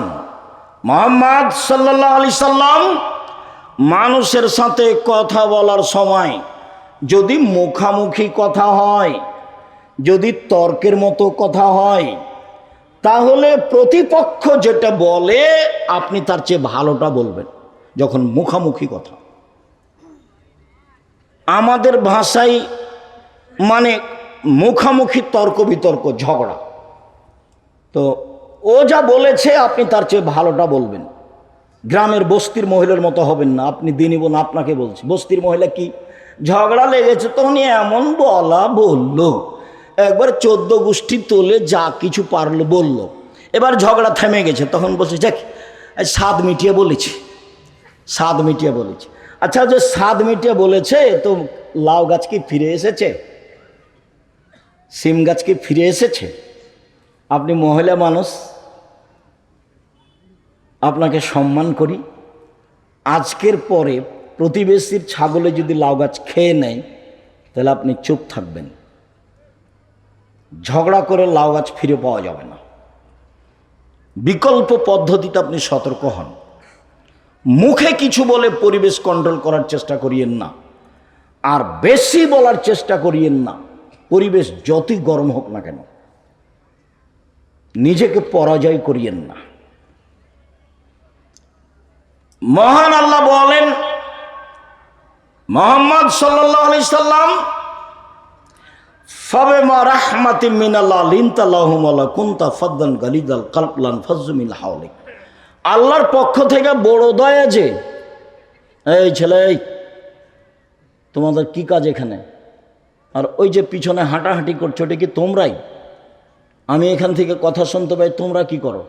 মুহাম্মদ সাল্লাল্লাহু আলাইহি সাল্লাম মানুষের সাথে কথা বলার সময় যদি মুখামুখি কথা হয়, যদি তর্কের মতো কথা হয়, তাহলে প্রতিপক্ষ যেটা বলে আপনি তার চেয়ে ভালোটা বলবেন। যখন মুখামুখি কথা, আমাদের ভাষায় মানে মুখামুখি তর্ক বিতর্ক ঝগড়া, তো ও যা বলেছে আপনি তার চেয়ে ভালোটা বলবেন। গ্রামের বস্তির মহিলার মতো হবেন না। আপনি দিনই বোন আপনাকে বলছি, বস্তির মহিলা কি ঝগড়া লেগেছে তখন এমন বলা বললো, একবার 14 গোষ্ঠী তোলে যা কিছু পারলো বলল, এবার ঝগড়া থেমে গেছে, তখন বলছে যাক স্বাদ মিটিয়ে বলেছি, স্বাদ মিটিয়ে বলেছি। আচ্ছা, যে স্বাদ মিটিয়ে বলেছে তো লাউ গাছ কি ফিরে এসেছে? সিম গাছ কি ফিরে এসেছে? আপনি মহিলা মানুষ, আপনাকে সম্মান করি, আজকের পরে প্রতিবেশীর ছাগলে যদি লাউ গাছ খেয়ে নেয় তাহলে আপনি চুপ থাকবেন। ঝগড়া করে লাউ গাছ ফিরে পাওয়া যাবে না। বিকল্প পদ্ধতিতে আপনি সতর্ক হন। মুখে কিছু বলে পরিবেশ কন্ট্রোল করার চেষ্টা করিয়েন না, আর বেশি বলার চেষ্টা করিয়েন না। পরিবেশ যতই গরম হোক না কেন, নিজেকে পরাজয় করিয়েন না। মহান আল্লাহ বলেন, মুহাম্মদ সাল্লাল্লাহু আলাইহি সাল্লাম ফাবিমা রাহমাতিম মিনাল্লাহ লিনতা লাহুম ওয়া কুনতা ফাদদান গালিদাল কলব লান ফাজ্জু মিন হাওলিক। আল্লাহর পক্ষ থেকে বড় দয়া যে, এই ছেলে তোমাদের কি কাজ এখানে? আর ওই যে পিছনে হাঁটাহাঁটি করছো এটা কি তোমরাই? আমি এখান থেকে কথা শুনতে পাই, তোমরা কি করো?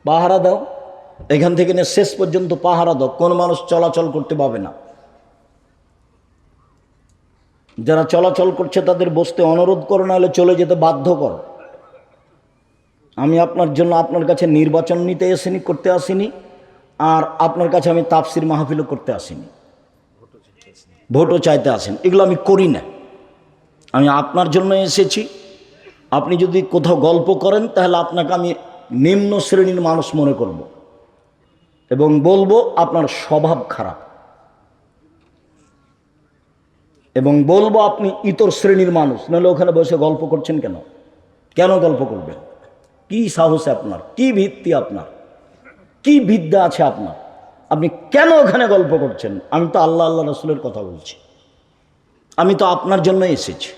পাহারা দাও। এখান থেকে নিয়ে শেষ পর্যন্ত পাহারা দাও, কোন মানুষ চলাচল করতে পাবে না। যারা চলাচল করছে তাদের বসতে অনুরোধ করো, না হলে চলে যেতে বাধ্য করো। আমি আপনার জন্য আপনার কাছে নির্বাচন নিতে আসিনি, করতে আসিনি, আর আপনার কাছে আমি তাফসির মাহফিলও করতে আসিনি, ভোটও চাইতে আসেন, এগুলো আমি করি না। আমি আপনার জন্য এসেছি। আপনি যদি কোথাও গল্প করেন তাহলে আপনাকে আমি নিম্ন শ্রেণীর মানুষ মনে করব এবং বলবো আপনার স্বভাব খারাপ, এবং বলবো আপনি ইতর শ্রেণীর মানুষ, নাহলে ওখানে বসে গল্প করছেন কেন? কেন গল্প করবেন? কি সাহস আপনার? কি ভিত্তি আপনার? কি বিদ্যা আছে আপনার? আপনি কেন ওখানে গল্প করছেন? আমি তো আল্লাহ আল্লাহ রাসূলের কথা বলছি, আমি তো আপনার জন্য এসেছি।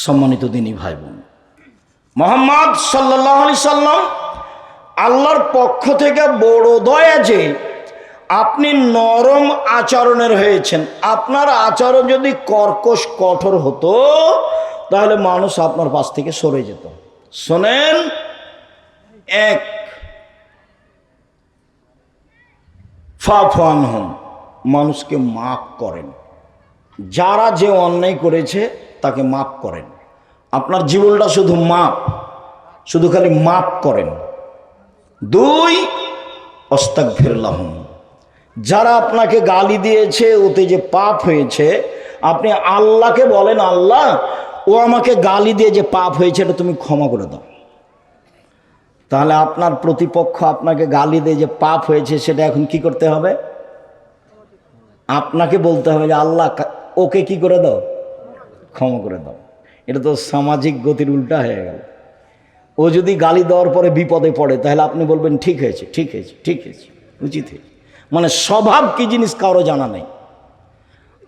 সম্মানিত দিনী ভাই বোন, মুহাম্মদ সাল্লাল্লাহু আলাইহি সাল্লাম আল্লাহর পক্ষ থেকে বড় দয়া যে আপনি নরম আচরণের হয়েছেন। আপনার আচরণ যদি কর্কশ কঠোর হতো তাহলে মানুষ আপনার পাশ থেকে সরে যেত। শোনেন, এক, ফাফু আনহুম, মানুষকে মাফ করেন। যারা যে অন্যায় করেছে তাকে মাফ করেন। আপনার জীবনটা শুধু মাপ, শুধু খালি মাপ করেন। দুই, আস্তাগফির লাহুম, যারা আপনাকে গালি দিয়েছে ওতে যে পাপ হয়েছে আপনি আল্লাহকে বলেন, আল্লাহ ও আমাকে গালি দিয়ে যে পাপ হয়েছে এটা তুমি ক্ষমা করে দাও। তাহলে আপনার প্রতিপক্ষ আপনাকে গালি দিয়ে যে পাপ হয়েছে সেটা এখন কি করতে হবে? আপনাকে বলতে হবে যে আল্লাহ ওকে কি করে দাও, ক্ষমা করে দাও। এটা তো সামাজিক গতির উল্টা হয়ে গেল। ও যদি গালি দেওয়ার পরে বিপদে পড়ে তাহলে আপনি বলবেন ঠিক হয়েছে, ঠিক হয়েছে, ঠিক হয়েছে, উচিত হয়েছে। মানে স্বভাব কি জিনিস কারো জানা নেই।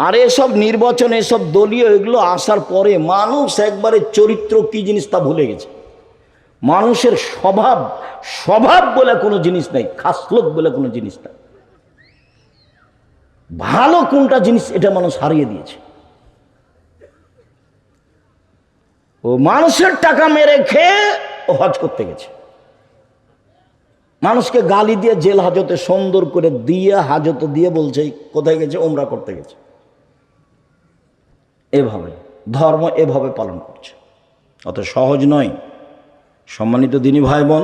আর এসব নির্বাচন, এসব দলীয় এগুলো আসার পরে মানুষ একবারে চরিত্র কি জিনিস তা ভুলে গেছে। মানুষের স্বভাব, স্বভাব বলে কোনো জিনিস নেই, খাসলত বলে কোনো জিনিস নেই। ভালো কোনটা জিনিস এটা মানুষ হারিয়ে দিয়েছে। ও মানুষের টাকা মেরে খেয়ে ও হজ করতে গেছে, মানুষকে গালি দিয়ে জেল হাজতে সুন্দর করে দিয়ে হাজতে দিয়ে বলছে কোথায় গেছে, ওমরা করতে গেছে। এভাবে ধর্ম এভাবে পালন করছে, অত সহজ নয়। সম্মানিত দিনী ভাই বোন,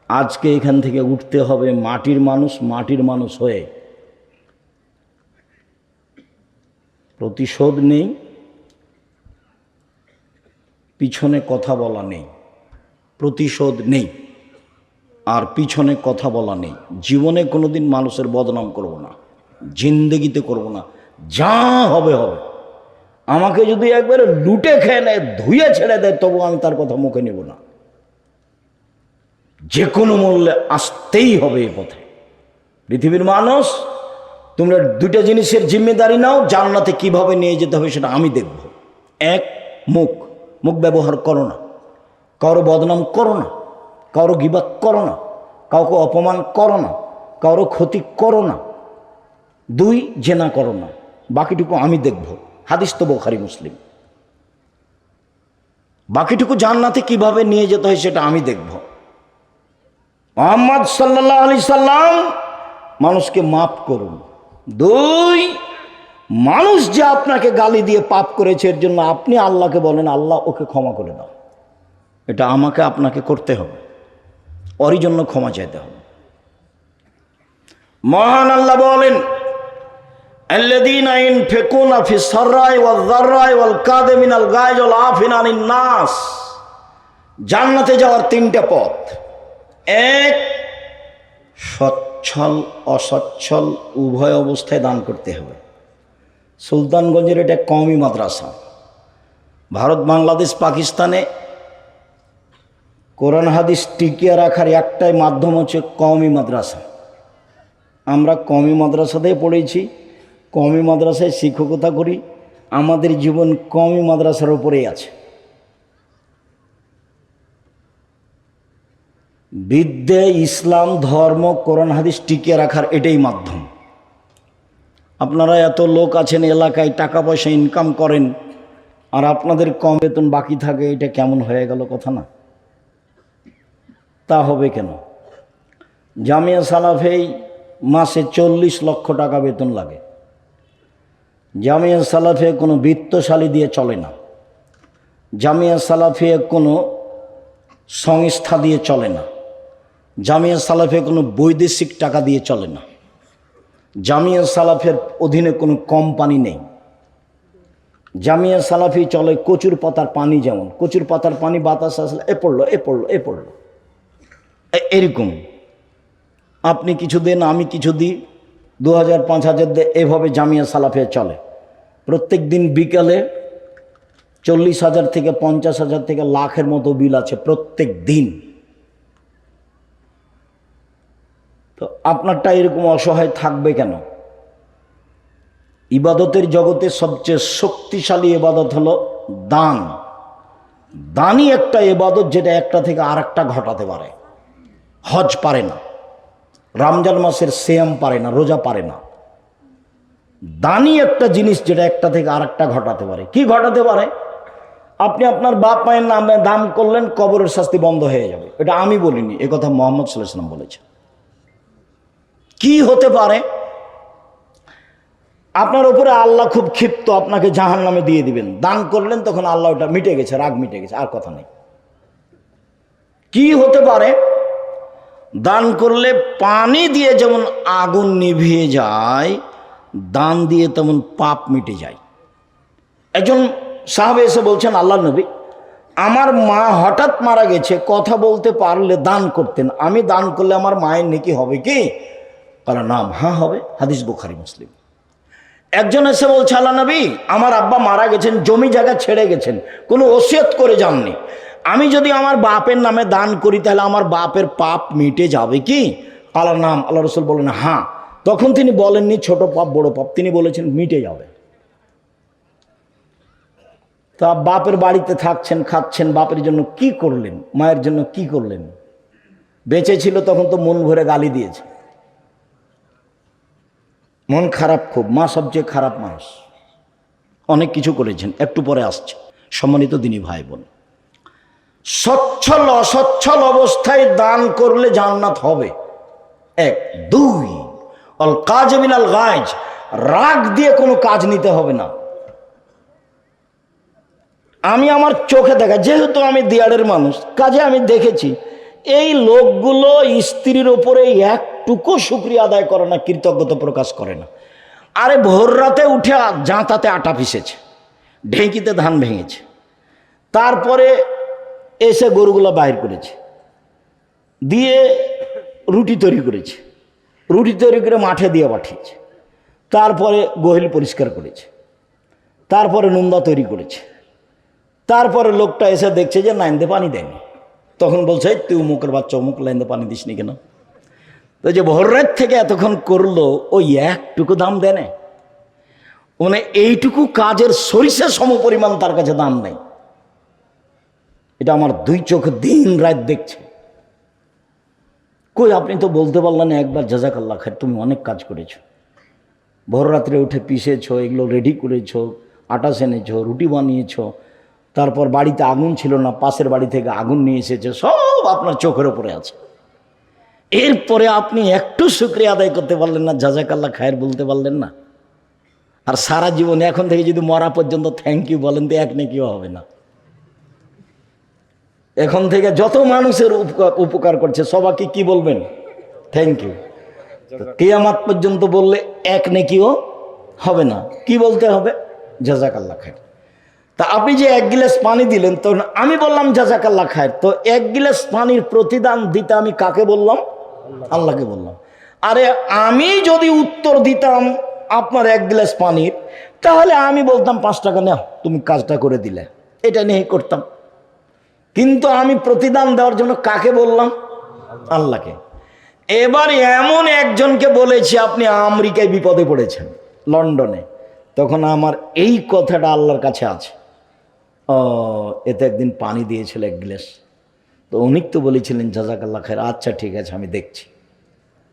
আজকে এখান থেকে উঠতে হবে মাটির মানুষ, মাটির মানুষ হয়ে। প্রতিশোধ নেই, পিছনে কথা বলা নেই, প্রতিশোধ নেই, আর পিছনে কথা বলা নেই। জীবনে কোনোদিন মানুষের বদনাম করব না, জিন্দেগিতে করব না, যা হবে হবে। আমাকে যদি একবারে লুটে খেয়ে নেয়, ধুয়ে ছেড়ে দেয়, তবু আমি তার কথা মুখে নেব না। যে কোনো মূল্যে আসতেই হবে এ পথে। পৃথিবীর মানুষ, তোমরা দুইটা জিনিসের জিম্মেদারি নাও, জান্নাতে কিভাবে নিয়ে যেতে হবে সেটা আমি দেখব। এক, মুখ ব্যবহার করো না, কারো বদনাম করো না, কারো গীবাত করো না, কাউকে অপমান করো না, কারো ক্ষতি করো না। দুই, জেনা করো না। বাকিটুকু আমি দেখব। হাদিস তো বুখারী মুসলিম। বাকিটুকু জান্নাতে কিভাবে নিয়ে যেতে হয় সেটা আমি দেখব। মুহাম্মদ সাল্লাল্লাহু আলাইহি সাল্লাম মানুষকে মাফ করুন। দুই, মানুষ যে আপনাকে গালি দিয়ে পাপ করেছে, এর জন্য আপনি আল্লাহকে বলেন, আল্লাহ ওকে ক্ষমা করে দাও। এটা আমাকে আপনাকে করতে হবে, ওরই জন্য ক্ষমা চাইতে হবে। মহান আল্লাহ বলেন, আল্লাযীনা ইনফিকুনা ফিস সাররাই ওয়াজ যাররাই ওয়াল কাযিমিনাল গায়জ ওয়াল আফিনা আনিন নাস। জান্নাতে যাওয়ার তিনটা পথ। এক, সচ্ছল অসচ্ছল উভয় অবস্থায় দান করতে হবে। সুলতানগঞ্জের এটা কওমি মাদ্রাসা। ভারত, বাংলাদেশ, পাকিস্তানে কোরআন হাদিস টিকিয়ে রাখার একটাই মাধ্যম হচ্ছে কওমি মাদ্রাসা। আমরা কওমি মাদ্রাসাতেই পড়েছি, কওমি মাদ্রাসায় শিক্ষকতা করি, আমাদের জীবন কওমি মাদ্রাসার উপরেই আছে। বিদ্যে, ইসলাম ধর্ম, কোরআন হাদিস টিকিয়ে রাখার এটাই মাধ্যম। আপনারা এত লোক আছেন এলাকায়, টাকা পয়সা ইনকাম করেন, আর আপনাদের কম বেতন বাকি থাকে, এটা কেমন হয়ে গেল কথা না? তা হবে কেন? জামিয়া সালাফেই মাসে 40 লক্ষ টাকা বেতন লাগে। জামিয়া সালাফে কোনো বিত্তশালী দিয়ে চলে না। জামিয়া সালাফে কোনো সংস্থা দিয়ে চলে না। জামিয়া সালাফে কোনো বৈদেশিক টাকা দিয়ে চলে না। জামিয়া সালাফের অধীনে কোনো কোম্পানি নেই। জামিয়া সালাফি চলে কচুর পাতার পানি, যেমন কচুর পাতার পানি বাতাস আসলে এ পড়লো এ পড়লো এ পড়লো, এরকম। আপনি কিছু দেন, আমি কিছু দিই, 2000 5000 দে, এভাবে জামিয়া সালাফিয়া চলে। প্রত্যেক দিন বিকালে 40,000 থেকে 50,000 থেকে লাখের মতো বিল আছে প্রত্যেক দিন। তো আপনারটা এরকম অসহায় থাকবে কেন? ইবাদতের জগতে সবচেয়ে শক্তিশালী ইবাদত হলো দান। দানই একটা ইবাদত যেটা একটা থেকে আর একটা ঘটাতে পারে। হজ পারে না, রমজান মাসের সিয়াম পারে না, রোজা পারে না। দানই একটা জিনিস যেটা একটা থেকে আর একটা ঘটাতে পারে। কি ঘটাতে পারে? আপনি আপনার বাপ মায়ের নামে দান করলেন, কবরের শাস্তি বন্ধ হয়ে যাবে। এটা আমি বলিনি, এ কথা মুহাম্মদ সাল্লাল্লাহু আলাইহি ওয়াসাল্লাম বলেছে। কি হতে পারে? আপনার উপরে আল্লাহ খুব ক্ষিপ্ত, আপনাকে জাহান্নামে দিয়ে দিবেন। দান করলেন, তখন আল্লাহ ওটা মিটে গেছে, রাগ মিটে গেছে, আর কথা নেই। কি হতে পারে? দান করলে পানি দিয়ে যেমন আগুন নিভিয়ে যায়, দান দিয়ে তেমন পাপ মিটে যায়। একজন সাহাবে এসে বলছেন, আল্লাহর নবী, আমার মা হঠাৎ মারা গেছে, কথা বলতে পারলে দান করতেন, আমি দান করলে আমার মায়ের নেকি হবে কি? বলে, নাম, হ্যাঁ হবে। হাদিস বুখারী মুসলিম। একজন এসে বলছে, আল্লাহ নবী, আমার আব্বা মারা গেছেন, জমি জায়গা ছেড়ে গেছেন, কোনো ওসিয়ত করে যাননি, আমি যদি আমার বাপের নামে দান করি তাহলে আমার বাপের পাপ মিটে যাবে কি? আল্লাহর নাম, আল্লাহ রসুল বলেন হ্যাঁ। তখন তিনি বলেননি ছোট পাপ বড় পাপ, তিনি বলেছেন মিটে যাবে। তা বাপের বাড়িতে থাকছেন, খাচ্ছেন, বাপের জন্য কি করলেন, মায়ের জন্য কি করলেন? বেঁচে ছিল তখন তো মন ভরে গালি দিয়েছে, মন খারাপ খুব, মা সবচেয়ে খারাপ মানুষ, অনেক কিছু করেছেন, একটু পরে আসছে। সম্মানিত দিনী ভাই বোন, সচ্ছল অসচ্ছল অবস্থায় দান করলে জান্নাত হবে। এক। দুই, অল কাজ মিনাল গায়জ, রাগ দিয়ে কোনো কাজ নিতে হবে না। আমি আমার চোখে দেখা, যেহেতু আমি দিয়াড়ের মানুষ, কাজে আমি দেখেছি এই লোকগুলো স্ত্রীর ওপরে একটুকু শুকরিয়া আদায় করে না, কৃতজ্ঞতা প্রকাশ করে না। আরে ভোর রাতে উঠে জাঁতাতে আটা পিষেছে, ঢেঁকিতে ধান ভেঙেছে, তারপরে এসে গরুগুলো বাহির করেছে, দিয়ে রুটি তৈরি করেছে, রুটি তৈরি করে মাঠে দিয়ে পাঠিয়েছে, তারপরে গোহিল পরিষ্কার করেছে, তারপরে নুন্দা তৈরি করেছে, তারপরে লোকটা এসে দেখছে যে লাইনতে পানি দেয়নি। তখন বলছে তুই মুখের বাচ্চা অমুক লাইনতে পানি দিসনি কেন? তো যে ভোর রাত থেকে এতক্ষণ করলো ওই একটুকু দাম দেয় না, মানে এইটুকু কাজের সরিষা সম পরিমাণ তার কাছে দাম নেই। এটা আমার দুই চোখ দিন রাত দেখছে। কই আপনি তো বলতে পারলেন একবার জাযাকাল্লাহ খায়ের, তুমি অনেক কাজ করেছো, ভোর রাত্রে উঠে পিষেছো, এগুলো রেডি করেছো, আটা সেনেছো, রুটি বানিয়েছো, তারপর বাড়িতে আগুন ছিল না, পাশের বাড়ি থেকে আগুন নিয়ে এসেছে, সব আপনার চোখের ওপরে আছে। এরপরে আপনি একটু শুকরিয়া আদায় করতে পারলেন না, জাযাকাল্লাহ খায়ের বলতে পারলেন না? আর সারা জীবন এখন থেকে যদি মরা পর্যন্ত থ্যাংক ইউ বলেন তো এক নেকিও হবে না। এখন থেকে যত মানুষের উপকার করছে সবাইকে কি বলবেন? Thank you. কিয়ামত পর্যন্ত বললে এক নেকিও হবে না। কি বলতে হবে? জাযাকাল্লাহ খায়ের। তা আপনি যে এক গিলাস পানি দিলেন, তো আমি বললাম জাযাকাল্লাহ খায়ের, তো এক গিলাস পানির প্রতিদান দিতে আমি কাকে বললাম? আল্লাহকে বললাম। আরে আমি যদি উত্তর দিতাম আপনার এক গ্লাস পানির, তাহলে আমি বলতাম 5 টাকা নাও, তুমি কাজটা করে দিলে, এটা নিয়ে করতাম। কিন্তু আমি প্রতিদান দেওয়ার জন্য কাকে বললাম? আল্লাহকে। এবার এমন একজনকে বলেছি আপনি আমেরিকায় বিপদে পড়েছেন, লন্ডনে, তখন আমার এই কথাটা আল্লাহর কাছে আছে, ও এতে একদিন পানি দিয়েছিল এক গ্লাস, তো উনি তো বলেছিলেন জাযাকাল্লাহ খায়ের, আচ্ছা ঠিক আছে আমি দেখছি।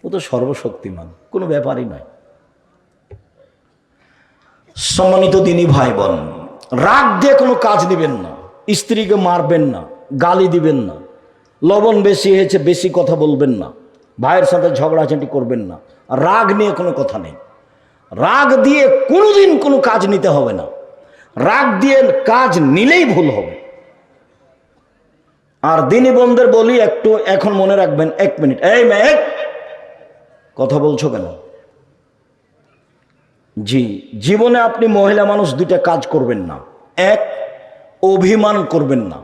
ও তো সর্বশক্তিমান, কোনো ব্যাপারই নয়। সম্মানিত দিনী ভাই বোন, রাগ দিয়ে কোনো কাজ দিবেন না, স্ত্রীকে মারবেন না, গালি দিবেন না, লবণ বেশি হয়েছে বেশি কথা বলবেন না, ভাইয়ের সাথে ঝগড়াঝাঁটি করবেন না। রাগ নিয়ে কোনো কথা নেই। রাগ দিয়ে কোনোদিন কোনো কাজ নিতে হবে না। রাগ দিয়ে কাজ নিলেই ভুল হবে। আর দিনী বোনদের বলি একটু এখন মনে রাখবেন, 1 মিনিট, এই মেয়ে কথা বলছো কেন? জি, জীবনে আপনি মহিলা মানুষ 2টা কাজ করবেন না। 1, অভিমান করবেন না।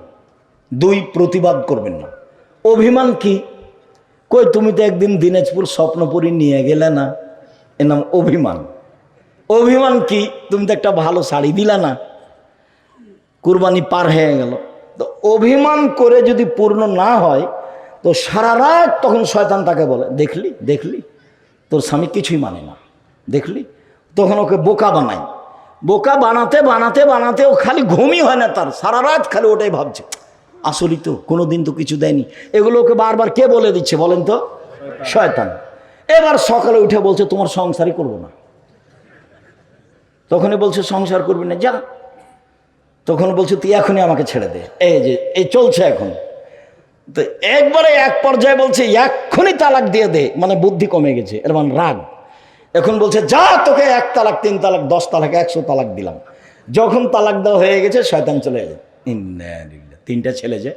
2, প্রতিবাদ করবেন না। অভিমান কি? কই তুমি তো একদিন দিনাজপুর স্বপ্নপুরী নিয়ে গেলে না, এর নাম অভিমান। অভিমান কি? তুমি তো একটা ভালো শাড়ি দিলা না, কুরবানি পার হয়ে গেল। তো অভিমান করে যদি পূর্ণ না হয় তো সারা রাত তখন শয়তান তাকে বলে, দেখলি দেখলি তোর স্বামী কিছুই মানে না, দেখলি। তখন ওকে বোকা বানাই। বোকা বানাতে বানাতে বানাতে ও খালি ঘুমই হয় না তার, সারা রাত খালি ওটাই ভাবছে, আসলেই তো কোনো দিন তো কিছু দেয়নি। এগুলো ওকে বারবার কে বলে দিচ্ছে বলেন তো? শয়তান। এবার সকালে উঠে বলছে তোমার সংসারই করবো না। তখনই বলছে সংসার করবি না, যা। তখন বলছে তুই এখনই আমাকে ছেড়ে দে, এই যে এই চলছে এখন। তো একবারে এক পর্যায়ে বলছে এক্ষুনি তালাক দিয়ে দে, মানে বুদ্ধি কমে গেছে, এর মানে রাগ। এখন বলছে যা, তোকে 1 তালাক 3 তালাক 10 তালাক 100 তালাক দিলাম। যখন তালাক দেওয়া হয়ে গেছে শয়তান চলে যায়। 3টা ছেলে, যে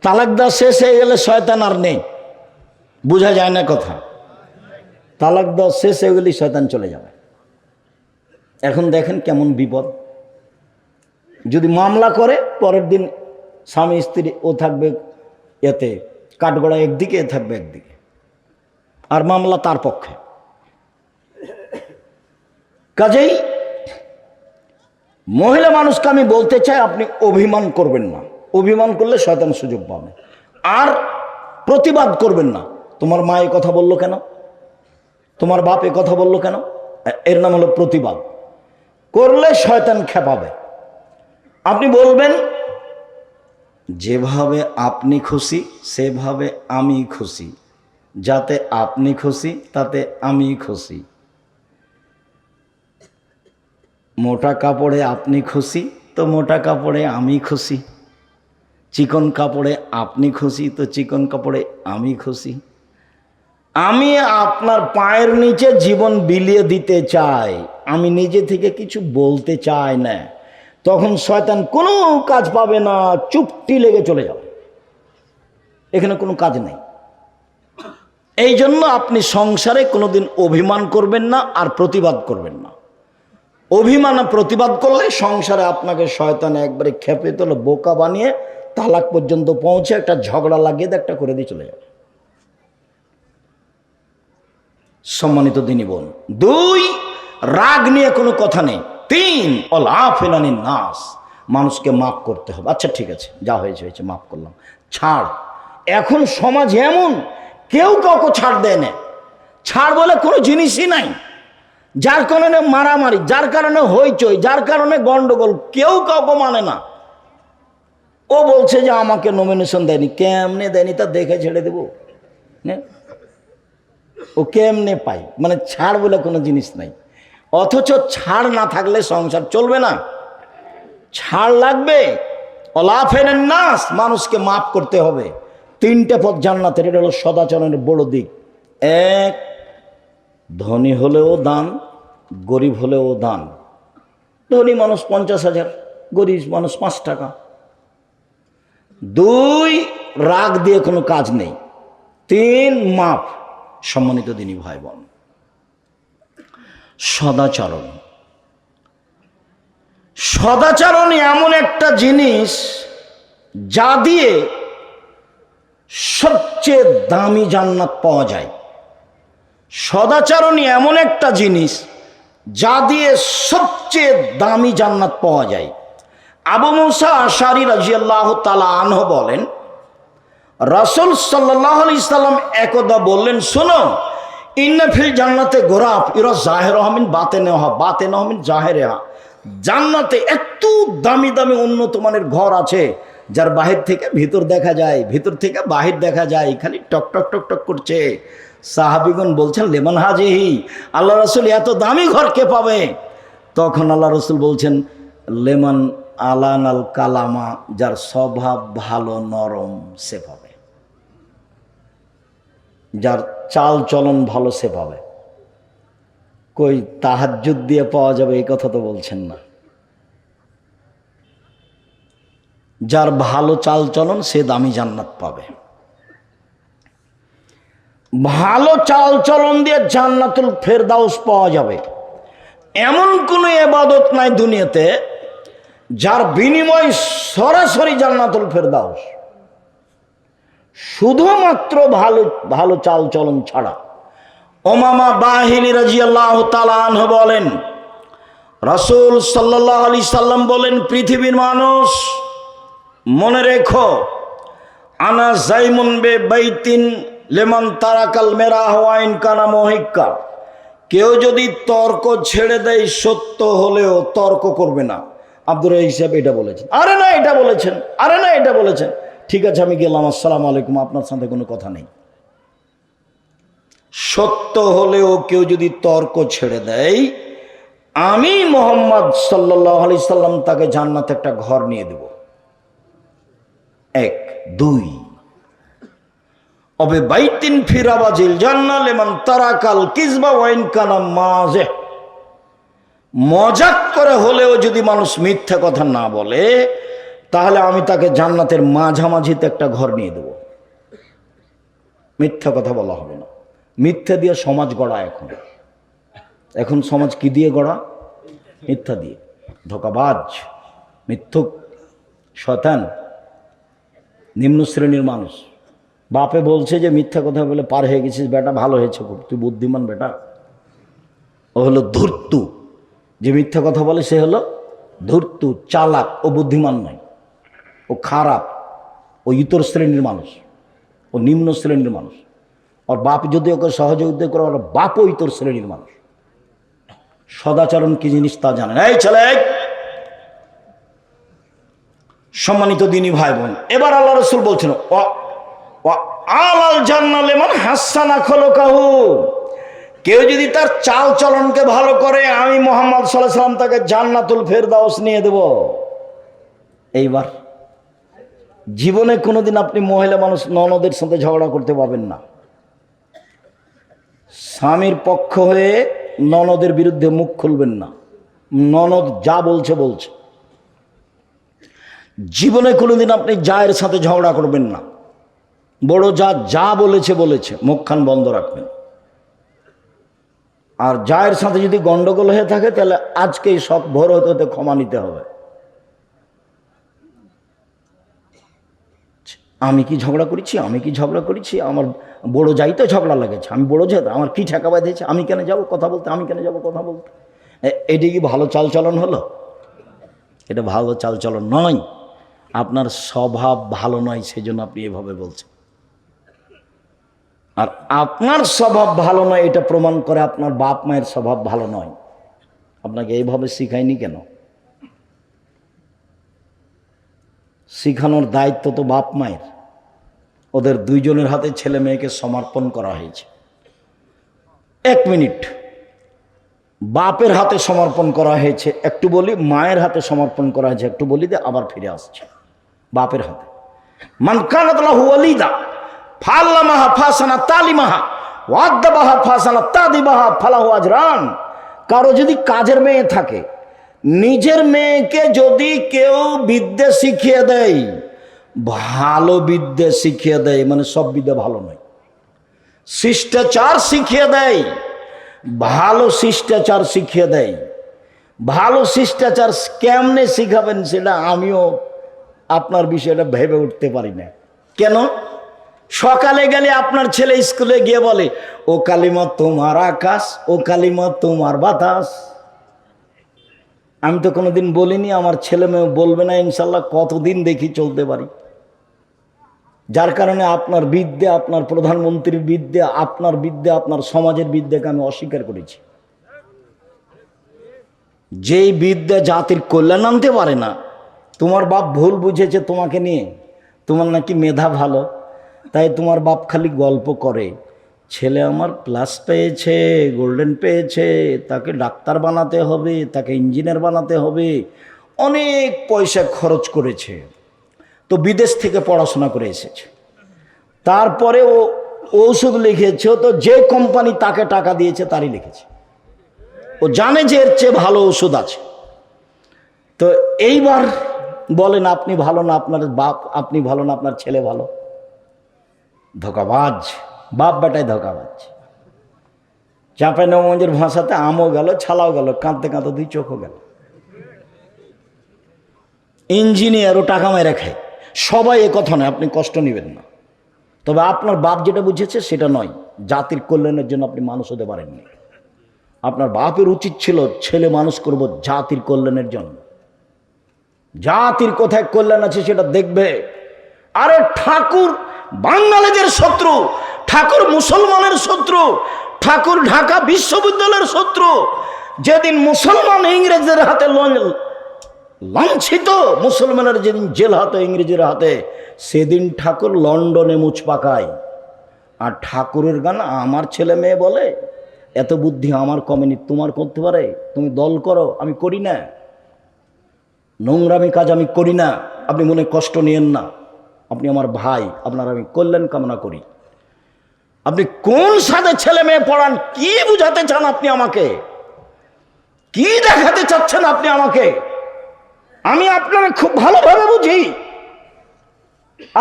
তালাক দেওয়া শেষ হয়ে গেলে শয়তান আর নেই, বোঝা যায় না কথা। তালাক দেওয়া শেষ হয়ে গেলেই শয়তান চলে যাবে। এখন দেখেন কেমন বিপদ। যদি মামলা করে পরের দিন স্বামী স্ত্রী ও থাকবে এতে কাঠগড়া একদিকে, এ থাকবে একদিকে, আর মামলা তার পক্ষে। কাজেই মহিলা মানুষকে আমি বলতে চাই আপনি অভিমান করবেন না। অভিমান করলে শয়তান সুযোগ পাবে। আর প্রতিবাদ করবেন না। তোমার মা এই কথা বললো কেন, তোমার বাপ এ কথা বললো কেন, এর নাম হলো প্রতিবাদ। করলে শয়তান খেপাবে। আপনি বলবেন যেভাবে আপনি খুশি সেভাবে আমি খুশি, যাতে আপনি খুশি তাতে আমি খুশি। মোটা কাপড়ে আপনি খুশি তো মোটা কাপড়ে আমি খুশি, চিকন কাপড়ে আপনি খুশি তো চিকন কাপড়ে আমি খুশি। আমি আপনার পায়ের নিচে জীবন বিলিয়ে দিতে চাই, আমি নিজে থেকে কিছু বলতে চাই না। তখন শয়তান কোনো কাজ পাবে না, চুপটি লেগে চলে যাবে, এখানে কোনো কাজ নেই। এই জন্য আপনি সংসারে কোনোদিন অভিমান করবেন না আর প্রতিবাদ করবেন না। অভিমান প্রতিবাদ করলে সংসারে আপনাকে শয়তান একবারে খেপে তোলে, বোকা বানিয়ে তালাক পর্যন্ত পৌঁছে একটা ঝগড়া লাগিয়ে একটা করে দিয়ে চলে যাবে। সম্মানিত দিনী বোন, 2, রাগ নিয়ে কোনো কথা নেই। 3, অলাফেনানি নাস, মানুষকে মাফ করতে হবে। আচ্ছা ঠিক আছে, যা হয়েছে হয়েছে, মাফ করলাম, ছাড়। এখন সমাজ এমন, কেউ কাউকে ছাড় দেয় না। ছাড় বলে কোনো জিনিসই নাই, যার কারণে মারামারি, যার কারণে হইচই, যার কারণে গন্ডগোল, কেউ কাউকে মানে না। ও বলছে যে আমাকে নমিনেশন দেয়নি, কেমনে দেয়নি তা দেখে ছেড়ে দেবো, ও কেমনে পাই, মানে ছাড় বলে কোনো জিনিস নাই। অথচ ছাড় না থাকলে সংসার চলবে না, ছাড় লাগবে। অলাফেনান নাস, মানুষকে মাফ করতে হবে। 3টে পথ জান্নাতের, এটা হলো সদাচরণের বড় দিক। 1, ধনী হলেও দান, গরিব হলেও দান। ধনী মানুষ 50,000, গরিব মানুষ 5 টাকা। 2, রাগ দিয়ে কোনো কাজ নেই। 3, মাফ। সম্মানিত দিনী ভাই বোন, সদাচরণ, সদাচরণ এমন একটা জিনিস যা দিয়ে সবচেয়ে দামি জান্নাত পাওয়া যায়। সদাচরণ এমন একটা জিনিস যা দিয়ে সবচেয়ে দামি জান্নাত পাওয়া যায়। আবু মুসা আশআরী রাদিয়াল্লাহু তাআলা আনহু বলেন, রাসূল সাল্লাল্লাহু আলাইহি সাল্লাম একদা বললেন, শোনো, ইন্না ফিল জান্নাতে গোরাফ ইরা জাহিরুহা মিন বাতিনিহা বাতিনুহা মিন জাহিরিহা। জান্নাতে এত দামি দামি উন্নত মানের ঘর আছে, যার বাহির থেকে ভিতর দেখা যায়, ভিতর থেকে বাহির দেখা যায়, খালি টক টক টক টক করছে। সাহাবীগণ বলছেন, লেমান হাজিহি, আল্লাহ রাসূল এত দামি ঘর কে পাবে? তখন আল্লাহ রাসূল বলছেন, লেমান আলানাল কালামা, যার স্বভাব ভালো নরম সে পাবে, যার চাল চলন ভালো সে পাবে। কই তাহাজ্জুদ দিয়ে পাওয়া যাবে এই কথা তো বলছেন না। যার ভালো চাল চলন সে দামি জান্নাত পাবে। ভালো চাল চলন দিয়ে জান্নাতুল ফেরদাউস পাওয়া যাবে। এমন কোনো ইবাদত নাই দুনিয়াতে যার বিনিময় সরাসরি জান্নাতুল ফেরদাউস, শুধুমাত্র ভালো ভালো চাল চলন ছাড়া। উমামা বাহিনী রাদিয়াল্লাহু তাআলা আনহু বলেন, রাসূল সাল্লাল্লাহু আলাইহি সাল্লাম বলেন, পৃথিবীর মানুষ মনে রেখো, আনা জাইমুন বে বাইতিন লেমান তারাকাল মেরাহ ওয়া ইন কানা মুহিক্কা। কেউ যদি তর্ক ছেড়ে দেয়, সত্য হলেও তর্ক করবে না। আব্দুর রাজ্জাক সাহেব এটা বলেছেন, আরে না এটা বলেছেন, আরে না এটা বলেছেন, ঠিক আছে আমি গেলাম, আসসালামু আলাইকুম, আপনার সাথে কোনো কথা নেই। সত্য হলেও কেউ যদি তর্ক ছেড়ে দেয়, আমি মুহাম্মদ সাল্লাল্লাহু আলাইহি সাল্লাম তাকে জান্নাতে একটা ঘর নিয়ে দেব। 1, 2, অবে বাইতিন ফিরাবাজিল জান্নাহ লিমান তারাকাল কিযবা ওয়া ইন কানা মাযিহ। মজাক করে হলেও যদি মানুষ মিথ্যা কথা না বলে, তাহলে আমি তাকে জান্নাতের মাঝামাঝিতে একটা ঘর নিয়ে দেব। মিথ্যা কথা বলা হবে না। মিথ্যা দিয়ে সমাজ গড়া, এখন সমাজ কি দিয়ে গড়া? মিথ্যা দিয়ে। ধোঁকাবাজ, মিথ্যুক, শয়তান, নিম্ন শ্রেণীর মানুষ। বাপে বলছে যে মিথ্যা কথা বলে পার হয়ে গেছিস বেটা, ভালো হয়েছে খুব, তুই বুদ্ধিমান বেটা। ও হলো ধূর্তু, যে মিথ্যা কথা বলে সে হলো ধূর্তু, চালাক, ও বুদ্ধিমান নয়, ও খারাপ, ও ইতর শ্রেণীর মানুষ, ও নিম্ন শ্রেণীর মানুষ। ওর বাপ যদি ওকে সহযোগিতা করে, ওর বাপও ইতর শ্রেণীর মানুষ। সদাচরণ কি জিনিস তা জানেন। এই ছেলে, সম্মানিত দিনী ভাই বোন, এবার আল্লাহ রাসূল বলছেন, আলাল জান্নাহ লিমান হাসানা খলকাহু। কেউ যদি তার চাল চলনকে ভালো করে, আমি মুহাম্মদ সাল্লাল্লাহু আলাইহি ওয়াসাল্লাম তাকে জান্নাতুল ফেরদাউস নিয়ে দেব। এইবার জীবনে কোনোদিন আপনি মহিলা মানুষ ননদের সাথে ঝগড়া করতে পারবেন না। স্বামীর পক্ষ হয়ে ননদের বিরুদ্ধে মুখ খুলবেন না। ননদ যা বলছে বলছে। জীবনে কোনোদিন আপনি জায়ের সাথে ঝগড়া করবেন না। বড় যা যা বলেছে বলেছে, মুখখান বন্ধ রাখবেন। আর যায়ের সাথে যদি গন্ডগোল হয়ে থাকে তাহলে আজকেই সব ভোর হতে হতে ক্ষমা নিতে হবে। আমি কি ঝগড়া করেছি, আমি কি ঝগড়া করেছি? আমার বড় যাইতে ঝগড়া লেগেছে, আমি বড় যাই, আমার কি ঠেকা বাঁধেছে, আমি কেন যাব কথা বলতে, আমি কেন যাব কথা বলতে? এটি কি ভালো চালচলন হলো? এটা ভালো চালচলন নয়। আপনার স্বভাব ভালো নয়, সেই জন্য আপনি এভাবে বলছেন। আর আপনার স্বভাব ভালো নয় এটা প্রমাণ করে আপনার বাপ মায়ের স্বভাব ভালো নয়। আপনাকে এইভাবে শিখায়নি কেন? শিখানোর দায়িত্ব তো বাপ মায়ের। ওদের দুইজনের হাতে ছেলে মেয়েকে সমর্পণ করা হয়েছে। 1 মিনিট, বাপের হাতে সমর্পণ করা হয়েছে একটু বলি, মায়ের হাতে সমর্পণ করা হয়েছে একটু বলি, দিয়ে আবার ফিরে আসছে বাপের হাতে। মান কানাত লাহু ওয়ালিদা ফাল্লামাহা ফাসানা তালিমাহা ওয়াদ্দাবাহা ফাসানা তাদিবাহা ফালাহু আজরান। কারো যদি কাজের মেয়ে থাকে, নিজের মেয়েকে যদি কেউ বিদ্যে শিখিয়ে দেয়, ভালো বিদ্যে শিখিয়ে দেয়, মানে সব বিদ্যা ভালো নয়, শিষ্টাচার শিখিয়ে দেয়, ভালো শিষ্টাচার শিখিয়ে দেয়। ভালো শিষ্টাচার কেমনে শিখাবেন সেটা আমিও আপনার বিষয়টা ভেবে উঠতে পারি না। কেন? সকালে গেলে আপনার ছেলে স্কুলে গিয়ে বলে, ও কালিমা তোমার আকাশ, ও কালিমা তোমার বাতাস। আমি তো কোনোদিন বলিনি, আমার ছেলে মেয়ে বলবে না ইনশাল্লাহ, কতদিন দেখি চলতে পারি। যার কারণে আপনার বিদ্যা, আপনার প্রধানমন্ত্রীর বিদ্যা, আপনার বিদ্যা, আপনার সমাজের বিদ্যাকে আমি অস্বীকার করেছি। যেই বিদ্যা জাতির কল্যাণ আনতে পারে না। তোমার বাপ ভুল বুঝেছে তোমাকে নিয়ে, তোমার নাকি মেধা ভালো, তাই তোমার বাপ খালি গল্প করে, ছেলে আমার প্লাস পেয়েছে, গোল্ডেন পেয়েছে, তাকে ডাক্তার বানাতে হবে, তাকে ইঞ্জিনিয়ার বানাতে হবে, অনেক পয়সা খরচ করেছে, তো বিদেশ থেকে পড়াশোনা করে এসেছে, তারপরে ও ওষুধ লিখেছে, তো যে কোম্পানি তাকে টাকা দিয়েছে তারই লিখেছে। ও জানে যে এর চেয়ে ভালো ওষুধ আছে। তো এইবার বলেন আপনি ভালো না, আপনার বাপ, আপনি ভালো না, আপনার ছেলে ভালো? ধোকাবাজ, বাপ বেটায় ধোকাবাজ। চাঁপাইনবাবগঞ্জের ভাষাতে আমও গেল, ছালাও গেল, কাঁদতে কাঁদতে 2 চোখও গেল। ইঞ্জিনিয়ারও টাকা মেরে খায়, সবাই এ কথা নয়, আপনি কষ্ট নেবেন না। তবে আপনার বাপ যেটা বুঝেছে সেটা নয়, জাতির কল্যাণের জন্য আপনি মানুষ হতে পারেননি। আপনার বাপের উচিত ছিল ছেলে মানুষ করব জাতির কল্যাণের জন্য। জাতির কোথায় কল্যাণ আছে সেটা দেখবে। আরে ঠাকুর বাঙালিদের শত্রু, ঠাকুর মুসলমানের শত্রু, ঠাকুর ঢাকা বিশ্ববিদ্যালয়ের শত্রু। যেদিন মুসলমান ইংরেজদের হাতে লাঞ্ছিত, মুসলমানের যেদিন জেল হাতে ইংরেজের হাতে, সেদিন ঠাকুর লন্ডনে মুছ পাকায়। আর ঠাকুরের গান আমার ছেলে মেয়ে বলে, এত বুদ্ধি আমার কমেনি, তোমার করতে পারে? তুমি দল করো, আমি করি না। নোংরামি কাজ আমি করি না, আপনি মনে কষ্ট নিয়েন না। আপনি আমার ভাই, আপনার আমি কল্যাণ কামনা করি। আপনি কোন সাথে ছেলে মেয়ে পড়ান, কি বুঝাতে চান আপনি আমাকে, কি দেখাতে চাচ্ছেন আপনি আমাকে? আমি আপনারা খুব ভালোভাবে বুঝি।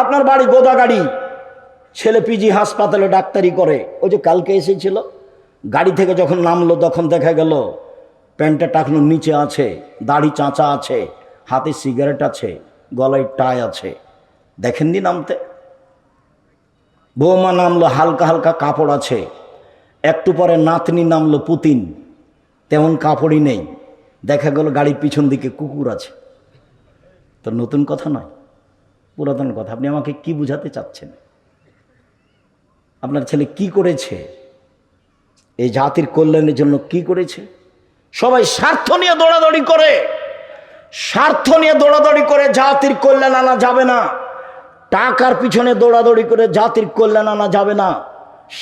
আপনার বাড়ি গোদাগাড়ি, ছেলে পিজি হাসপাতালে ডাক্তারি করে। ওই যে কালকে এসেছিল, গাড়ি থেকে যখন নামলো তখন দেখা গেল প্যান্টটা টাকনোর নিচে আছে, দাড়ি চাঁচা আছে, হাতে সিগারেট আছে, গলায় টাই আছে। দেখেননি নামতে? বৌমা নামলো, হালকা হালকা কাপড় আছে। একটু পরে নাতনি নামলো, পুতিন, তেমন কাপড়ই নেই। দেখা গেল গাড়ির পিছন দিকে কুকুর আছে। তো নতুন কথা নয়, পুরাতন কথা। আপনি আমাকে কি বুঝাতে চাচ্ছেন? আপনার ছেলে কি করেছে এই জাতির কল্যাণের জন্য? কি করেছে? সবাই স্বার্থ নিয়ে দৌড়াদৌড়ি করে, স্বার্থ নিয়ে দৌড়াদৌড়ি করে জাতির কল্যাণ আনা যাবে না। টাকার পিছনে দৌড়াদৌড়ি করে জাতির কল্যাণ আনা যাবে না।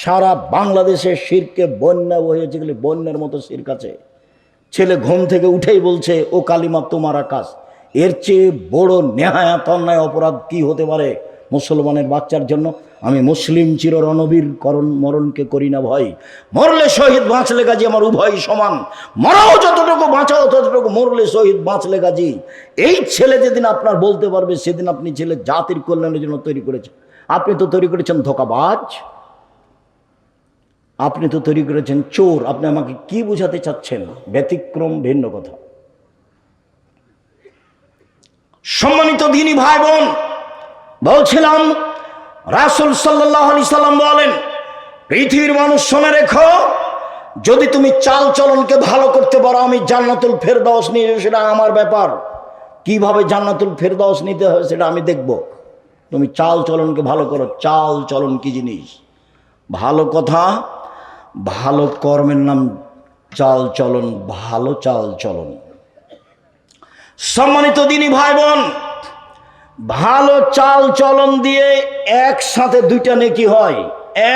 সারা বাংলাদেশে শিরকে বন্যা বহেছে, গেলে বন্যার মতো শিরক আছে। ছেলে ঘুম থেকে উঠেই বলছে, ও কালিমা তোমার আকাশ। এর চেয়ে বড় নেহায়াত অন্যায় অপরাধ কি হতে পারে মুসলমানের বাচ্চার জন্য? আমি মুসলিম চির রণবীর মরণকে করি না ভয়, মরলে শহীদ বাঁচলে গাজী আমার উভয় সমান, মরাও যতটুকু বাঁচাও ততটুকু, মরলে শহীদ বাঁচলে গাজী। এই ছেলে যেদিন আপনার বলতে পারবে, সেদিন আপনি ছেলে জাতির কল্যাণের জন্য তৈরি করেছেন। আপনি তো তৈরি করেছেন ধোঁকাবাজ। আপনি তো তৈরি করেছেন চোর, আপনি আমাকে কি বোঝাতে চাচ্ছেন? ব্যতিক্রম, ভিন্ন কথা। সম্মানিত দিনী ভাই বোন, বলছিলাম রাসূল সাল্লাল্লাহু আলাইহি সাল্লাম বলেন, পৃথিবীর মানুষ শুনে রেখো, যদি তুমি চাল চলনকে ভালো করতে পারো, আমি জান্নাতুল ফেরদাউস নিয়ে, সেটা আমার ব্যাপার। কিভাবে জান্নাতুল ফেরদাউস নিতে হয় সেটা আমি দেখব। তুমি চাল চলনকে ভালো করো। চাল চলন কি জিনিস? ভালো কথা, ভালো কর্মের নাম চাল চলন, ভালো চাল চলন। সম্মানিত দিনী ভাই বোন, ভালো চাল চলন দিয়ে একসাথে দুইটা নেকি হয়,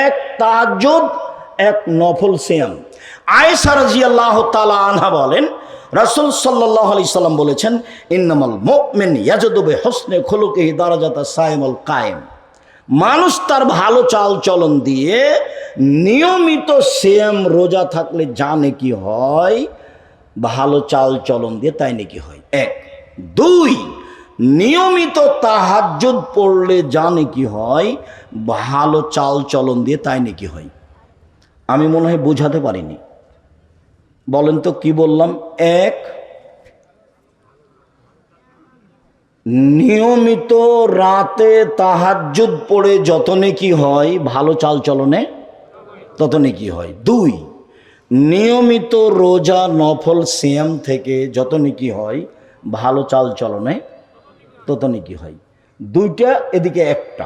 এক তাহাজ্জুদ, এক নফল সিয়াম। আয়েশা রাদিয়াল্লাহু তাআলা আনহা বলেন, রাসূল সাল্লাল্লাহু আলাইহি সাল্লাম বলেছেন, ইন্নামাল মুমিন ইয়াজদু বিহুসনি খুলুকিহি দারাজাতা সাইমুল কায়েম। মানুষ তার ভালো চাল চলন দিয়ে নিয়মিত সিয়াম রোজা থাকলে যা নেকি হয়, ভালো চাল চলন দিয়ে তাই নেকি হয়। এক। দুই, নিয়মিত তাহাজ্জুদ পড়লে যা নেকি হয়, ভালো চাল চলন দিয়ে তাই নেকি হয়। আমি মনে হয় বোঝাতে পারিনি, বলেন তো কি বললাম? এক, নিয়মিত রাতে তাহাজ্জুদ পড়ে যত নেকি হয়, ভালো চাল চলনে তত নেকি হয়। দুই, নিয়মিত রোজা নফল সিয়াম থেকে যত নেকি হয়, ভালো চাল চলনে তত নেকি হয়। দুইটা, এদিকে একটা,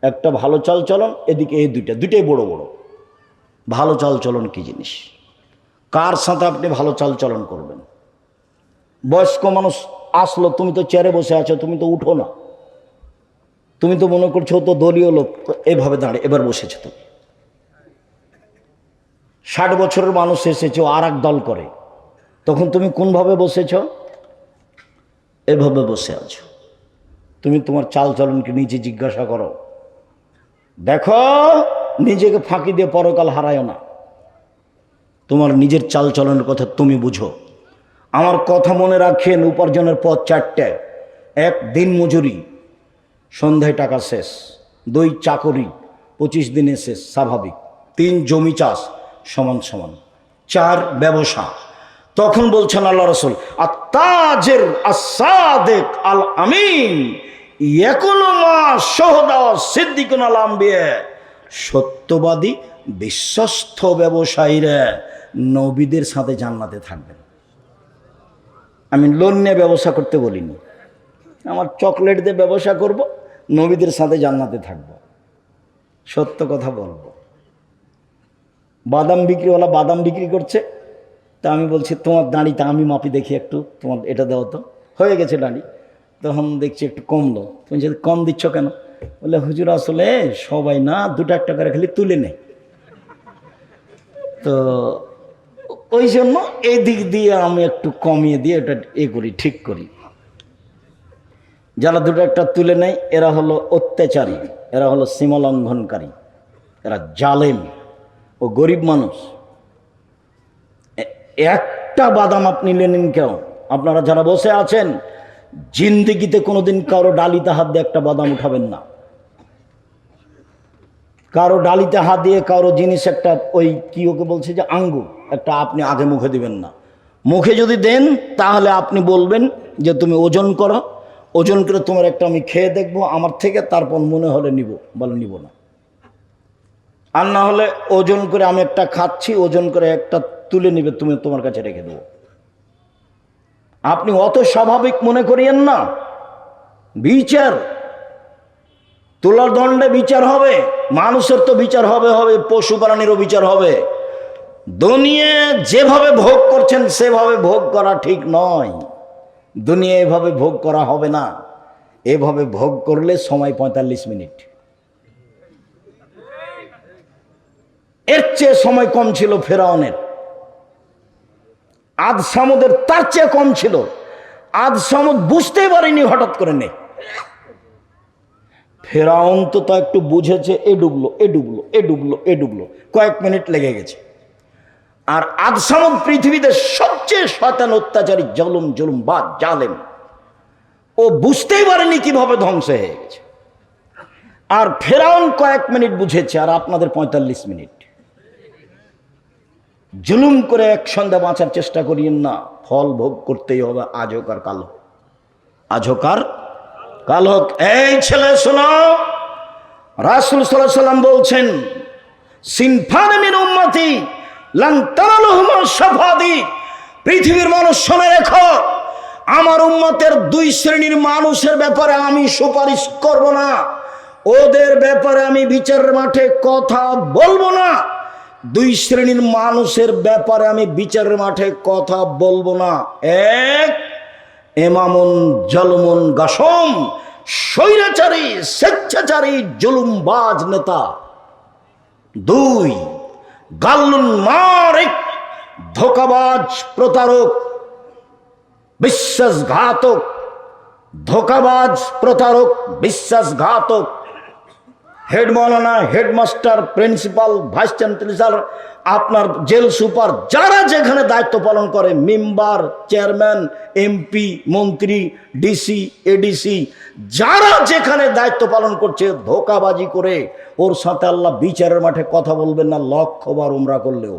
একটা ভালো চাল চলন, এদিকে এই দুইটা, দুইটাই বড় বড়। ভালো চাল চলন কি জিনিস? কার সাথে আপনি ভালো চাল চলন করবেন? বয়স্ক মানুষ আসলো, তুমি তো চেয়ারে বসে আছো, তুমি তো উঠো না, তুমি তো মনে করছো তো দলীয় লোক, এভাবে দাঁড়িয়ে এবার বসেছো তুমি। 60 বছরের মানুষ এসেছে, আর এক দল করে, তখন তুমি কোনভাবে বসেছ? এভাবে বসে আছো। তুমি তোমার চাল চলনকে নিজে জিজ্ঞাসা করো, দেখো নিজেকে ফাঁকি দিয়ে পরকাল হারায় না। তোমার নিজের চাল চলনের কথা তুমি বুঝো। আমার কথা মনে রাখেন, উপার্জনের পথ চারটে। এক, দিন মজুরি, সন্ধ্যায় টাকা শেষ। দুই, চাকরি, 25 দিনে শেষ, স্বাভাবিক। তিন, জমি চাষ, সমান সমান। চার, ব্যবসা। তখন বলছেন আল্লাহ রাসূল, আত-তাজির আস-সাদিক আল আমিন ইয়াকুলু মা শুহাদা সিদ্দিকুন আল আম্বিয়া। সত্যবাদী বিশ্বস্ত ব্যবসায়ীরা নবীদের সাথে জান্নাতে থাকবেন। আমি লোন নিয়ে ব্যবসা করতে বলিনি, আমার চকলেট দিয়ে ব্যবসা করব, নবীদের সাথে জান্নাতে থাকব, সত্য কথা বলবো। বাদাম বিক্রিওয়ালা বাদাম বিক্রি করছে, তা আমি বলছি তোমার দাঁড়িটা আমি মাপি দেখি একটু, তোমার এটা দেওয়া তো হয়ে গেছে দাঁড়ি। তখন দেখছি একটু কমলো। তুমি যদি কম দিচ্ছ কেন? বলে হুজুর আসলে সবাই না 2 টাকা করে খালি তুলে নেয়, তো ওই জন্য এই দিক দিয়ে আমি একটু কমিয়ে দিয়ে এটা করি, ঠিক করি। যারা 2 টাকা তুলে নেয় এরা হলো অত্যাচারী, এরা হলো সীমা লঙ্ঘনকারী, এরা জালেম ও গরিব মানুষ। একটা বাদাম আপনি নেন কেন? আপনারা যারা বসে আছেন, জিন্দেগিতে কোনোদিন কারো ডালিতে হাত দিয়ে একটা বাদাম উঠাবেন না। কারো ডালিতে হাত দিয়ে কারো জিনিস একটা, ওই কি ওকে বলছে যে আঙ্গুর, একটা আপনি আগে মুখে দিবেন না। মুখে যদি দেন তাহলে আপনি বলবেন যে তুমি ওজন করো, ওজন করে তোমার একটা আমি খেয়ে দেখবো আমার থেকে, তারপর মনে হলে নিব, বলে নিব না। আর না হলে ওজন করে আমি একটা খাচ্ছি, ওজন করে একটা তুলে নিবে, তুমি তোমার কাছে রেখে দেবো। আপনি অত স্বাভাবিক মনে করিয়েন না। বিচার, তোলার দণ্ডে বিচার হবে, মানুষের তো বিচার হবে, পশু প্রাণীরও বিচার হবে। দুনিয়া যেভাবে ভোগ করছেন সেভাবে ভোগ করা ঠিক নয়। দুনিয়া এভাবে ভোগ করা হবে না। এভাবে ভোগ করলে সময় 45 মিনিট, এর চেয়ে সময় কম ছিল ফেরাউনের। আদ সামুদের তার চেয়ে কম ছিল। আদ সামুদ বুঝতেই পারেনি, হঠাৎ করে নেই। ফেরাউন তো তা একটু বুঝেছে, এ ডুবলো, এ ডুবলো, এ ডুবলো, এ ডুবলো, কয়েক মিনিট লেগে গেছে। আর আদ সামুদ পৃথিবীতে সবচেয়ে শয়তান, অত্যাচারী, জুলুম বা জালেম। ও বুঝতেই পারেনি কিভাবে ধ্বংস হয়ে গেছে। আর ফেরাউন কয়েক মিনিট বুঝেছে, আর আপনাদের 45 মিনিট। জুলুম করে এক সন্ধ্যা বাঁচার চেষ্টা করিয়েন না, ফল ভোগ করতেই হবে, আজ হোক আর কাল হোক, আজ হোক আর কাল হোক। এই ছেলে শোনো, রাসূল সাল্লাল্লাহু আলাইহি ওয়াসাল্লাম বলছেন, সিনফান মিন উম্মতি লান তানালুহুম শাফাআতি, পৃথিবীর মানুষ শুনে রেখো, আমার উম্মতের দুই শ্রেণীর মানুষের ব্যাপারে আমি সুপারিশ করব না, ওদের ব্যাপারে আমি বিচারের মাঠে কথা বলবো না। দুই শ্রেণীর মানুষের ব্যাপারে আমি বিচারের মাঠে কথা বলবো না। এক, ইমামুন জালুমুন গাসম, স্বৈরাচারী স্বেচ্ছাচারী জুলুমবাজ নেতা। দুই, গাল্লুন মারিক, ধোঁকাবাজ প্রতারক বিশ্বাসঘাতক, ধোঁকাবাজ প্রতারক বিশ্বাসঘাতক। হেড মাওলানা, হেডমাস্টার, প্রিন্সিপাল, ভাইস চ্যান্সেলর, আপনার জেল সুপার, যারা যেখানে দায়িত্ব পালন করে, মেম্বার, চেয়ারম্যান, এমপি, মন্ত্রী, ডিসি, এডিসি, যারা যেখানে দায়িত্ব পালন করছে, ধোঁকাবাজি করে ওর সাথে আল্লাহ বিচারের মাঠে কথা বলবেন না, লক্ষবার উমরা করলেও।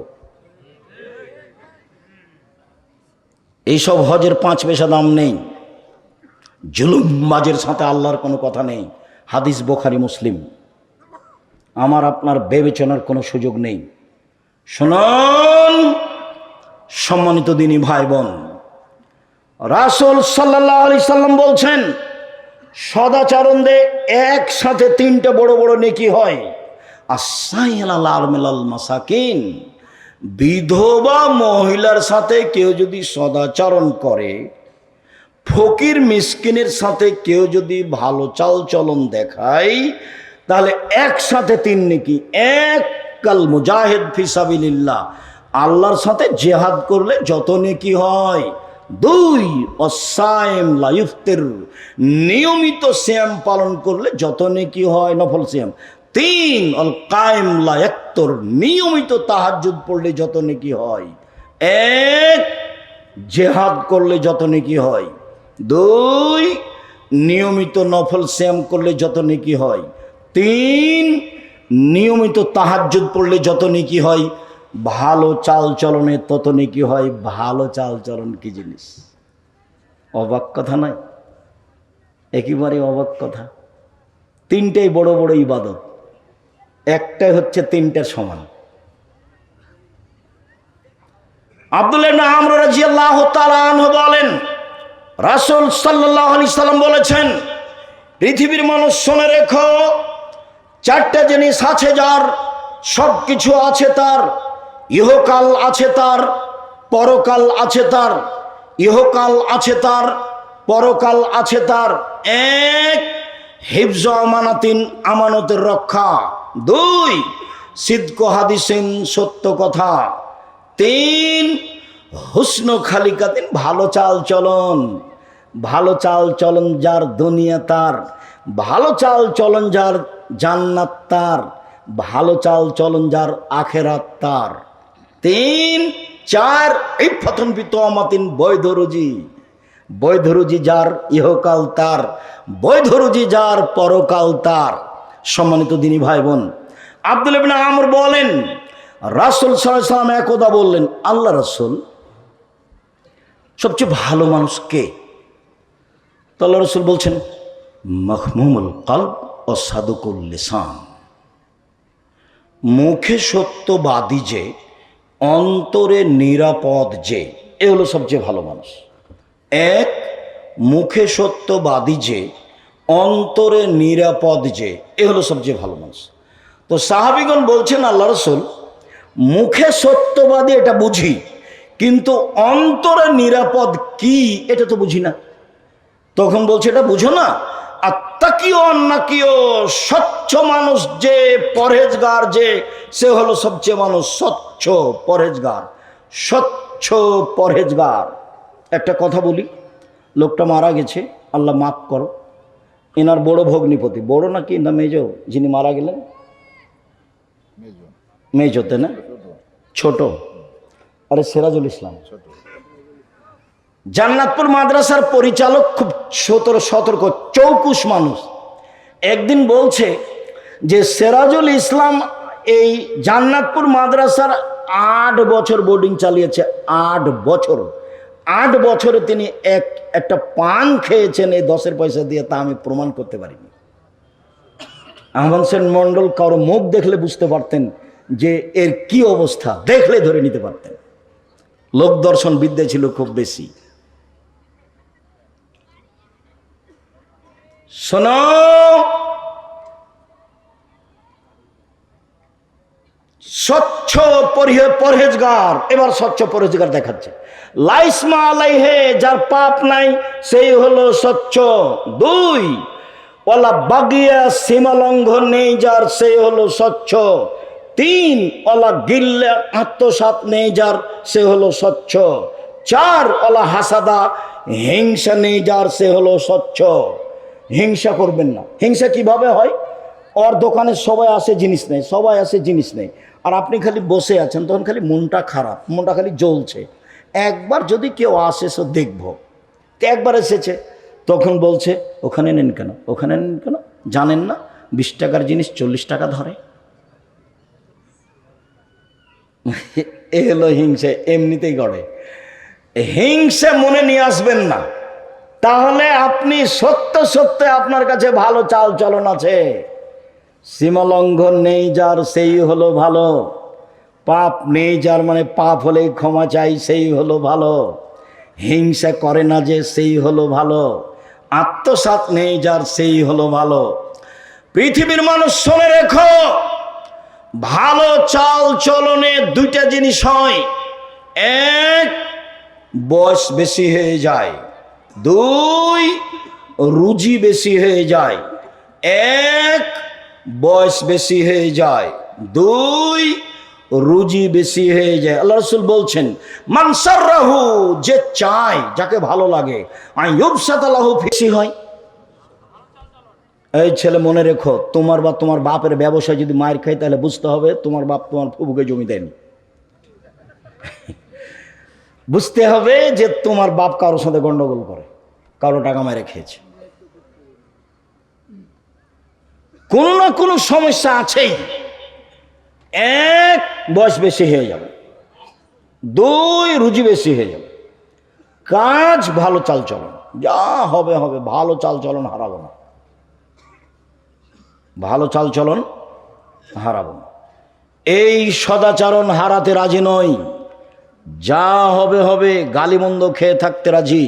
এইসব হজের 5 পয়সা দাম নেই, জুলুমবাজের সাথে আল্লাহর কোনো কথা নেই। হাদিস বুখারী মুসলিম। আমার আপনার বিবেচনার কোনো সুযোগ নেই। শুনুন সম্মানিত দিনী ভাই বোন, রাসূল সাল্লাল্লাহু আলাইহি সাল্লাম বলছেন, সদাচরণদের একসাথে 3টা বড় বড় নেকি হয়। আসাইল আল মিলাল মাসাকিন, বিধবা মহিলার সাথে কেউ যদি সদাচরণ করে, ফকির মিসকিনের সাথে কেউ যদি ভালো চাল চলন দেখায়, তাহলে একসাথে 3 নেকি। এক, কাল মুজাহিদ ফি সাবিলিল্লাহ, আল্লাহর সাথে জিহাদ করলে যত নেকি হয়। 2, অসাইম লা ইফতির, নিয়মিত সিয়াম পালন করলে যত নেকি হয়, নফল সিয়াম। 3, অল কায়েম লা ইয়াক্তুর, নিয়মিত তাহাজ্জুদ পড়লে যত নেকি হয়। 1, জিহাদ করলে যত নেকি হয়। 2, নিয়মিত নফল সিয়াম করলে যত নেকি হয়। 3, নিয়মিত তাহাজ্জুদ পড়লে যত নেকি হয়। ভালো চাল চলনে তত নেকি হয়। ভালো চাল চলন কি জিনিস? অবাক কথা নয়, একেবারে অবাক কথা। 3টাই বড় বড় ইবাদত, একটাই হচ্ছে 3টার সমান। আব্দুল্লাহ ইবনে আমর রাদিয়াল্লাহু তাআলা আনহু বলেন, রাসূল সাল্লাল্লাহু আলাইহি সাল্লাম বলেছেন, পৃথিবীর মানুষ শুনে রেখো, 4টা জিনিস আছে যার, সব কিছু আছে তার। ইহকাল আছে তার, পরকাল আছে তার। ইহকাল আছে তার, পরকাল আছে তার। 1, হিফজ আমানাতিন, আমানতের রক্ষা। 2, সিদক হাদিসিন, সত্য কথা। 3, হুসন খালিকাতিন, ভালো চাল চলন। ভালো চাল চলন যার, দুনিয়া তার। ভালো চাল চলন যার, জান্নাত তার। ভালো চাল চলন যার, আখেরাত তার। 3, 4, ইফাতুন বিতমাতিন, বৈধ রুজি। বৈধ রুজি যার, ইহকাল তার। বৈধ রুজি যার, পরকাল তার। সম্মানিত দিনী ভাই বোন, আব্দুল্লাহ ইবনে আমর বলেন, রাসূল সাল্লাল্লাহু আলাইহি ওয়াসাল্লাম একদা বললেন, আল্লাহ রাসূল, সবচেয়ে ভালো মানুষ কে? তো আল্লাহ রাসূল বলছেন, মাহমুমুল কলব ও সাদুকুল লিসান, মুখে সত্যবাদী যে, অন্তরে নিরাপদ যে, এ হলো সবচেয়ে ভালো মানুষ। 1, মুখে সত্যবাদী যে, অন্তরে নিরাপদ যে, এ হলো সবচেয়ে ভালো মানুষ। তো সাহাবীগণ বলছেন, আল্লাহ রাসূল, মুখে সত্যবাদী এটা বুঝি, কিন্তু অন্তরে নিরাপদ কি এটা তো বুঝি না। তখন বলছে, এটা বুঝো না? আত্তাকিও অন্নাকিও, স্বচ্ছ মানুষ যে, পরহেজগার যে, সে হলো সবচেয়ে মানুষ স্বচ্ছ পরহেজগার। স্বচ্ছ পরহেজগার। একটা কথা বলি, লোকটা মারা গেছে, আল্লাহ মাফ করো, এনার বড় ভগ্নিপতি, বড় নাকি না মেজো, যিনি মারা গেলেন? মেজোতে না, ছোট। আরে সিরাজুল ইসলাম, জান্নাতপুর মাদ্রাসার পরিচালক, খুব সতর্ক চৌকুশ মানুষ। একদিন বলছে যে সিরাজুল ইসলাম এই জান্নাতপুর মাদ্রাসার 8 বছর বোর্ডিং চালিয়েছে, 8 বছর। 8 বছরে তিনি একটা পান খেয়েছেন এই 10-এর পয়সা দিয়ে, তা আমি প্রমাণ করতে পারিনি। আহমদ হোসেন মন্ডল কারো মুখ দেখলে বুঝতে পারতেন যে এর কি অবস্থা, দেখলে ধরে নিতে পারতেন। লোক দর্শন বিদ্যা ছিল খুব বেশি। শোনো, স্বচ্ছ পরহেজগার, এবার স্বচ্ছ পরহেজগার দেখাচ্ছে। লাইসমা আলাইহে, যার পাপ নাই সেই হলো স্বচ্ছ। 2, ওয়ালা বাগিয়া, সীমা লঙ্ঘন নেই যার, সেই হলো স্বচ্ছ। 3, ওয়ালা গিল্লা, আত্মসাৎ নেই যার, সে হলো স্বচ্ছ। 4, ওয়ালা হাসাদা, হিংসা নেই যার, সে হলো স্বচ্ছ। হিংসা করবেন না। হিংসা কিভাবে হয়? ওর দোকানে সবাই আসে, জিনিস নেই, সবাই আসে, জিনিস নেই, আর আপনি খালি বসে আছেন, তখন খালি মনটা খারাপ, মনটা খালি জ্বলছে। একবার যদি কেউ আসে সে দেখবো, একবার এসেছে, তখন বলছে ওখানে নেন কেন, ওখানে নেন কেন, জানেন না 20 টাকার জিনিস 40 টাকা ধরে। এ হলো হিংসা, এমনিতেই গড়ে। হিংসা মনে নিয়ে আসবেন না, তাহলে আপনি সত্য সত্য আপনার কাছে ভালো চাল চলন আছে। সীমা লঙ্ঘন নেই যার, সেই হলো ভালো। পাপ নেই যার, মানে পাপ হলে ক্ষমা চাই, সেই হলো ভালো। হিংসা করে না যে, সেই হলো ভালো। আত্মসাৎ নেই যার, সেই হলো ভালো। পৃথিবীর মানুষ শুনে রেখো, ভালো চাল চলনে 2টা জিনিস হয়। 1, বয়স বেশি হয়ে যায়। 2, রুজি বেশি হয়ে যায়। 1, বয়স বেশি হয়ে যায়। 2, রুজি বেশি হয়ে যায়। আল্লাহ রাসূল বলছেন, মান সাররাহু, যে চায়, যাকে ভালো লাগে, আইয়ুবসাতালাহু, বেশি হয়। এই ছেলে মনে রেখো, তোমার বা তোমার বাপের ব্যবসায় যদি মার খায়, তাহলে বুঝতে হবে তোমার বাপ তোমার ফুফুকে জমি দেয়নি। বুঝতে হবে যে তোমার বাপ কারোর সাথে গন্ডগোল করে, কারো টাকা মেরে খেয়েছে, কোনো না কোনো সমস্যা আছেই। 1, বয়স বেশি হয়ে যাবে। 2, রুজি বেশি হয়ে যাবে। কাজ ভালো চাল চলন, যা হবে হবে, ভালো চাল চলন হারাবো না, ভালো চাল চলন হারাবো না। এই সদাচরণ হারাতে রাজি নই, যা হবে হবে, গালিমন্দ খেয়ে থাকতে রাজি।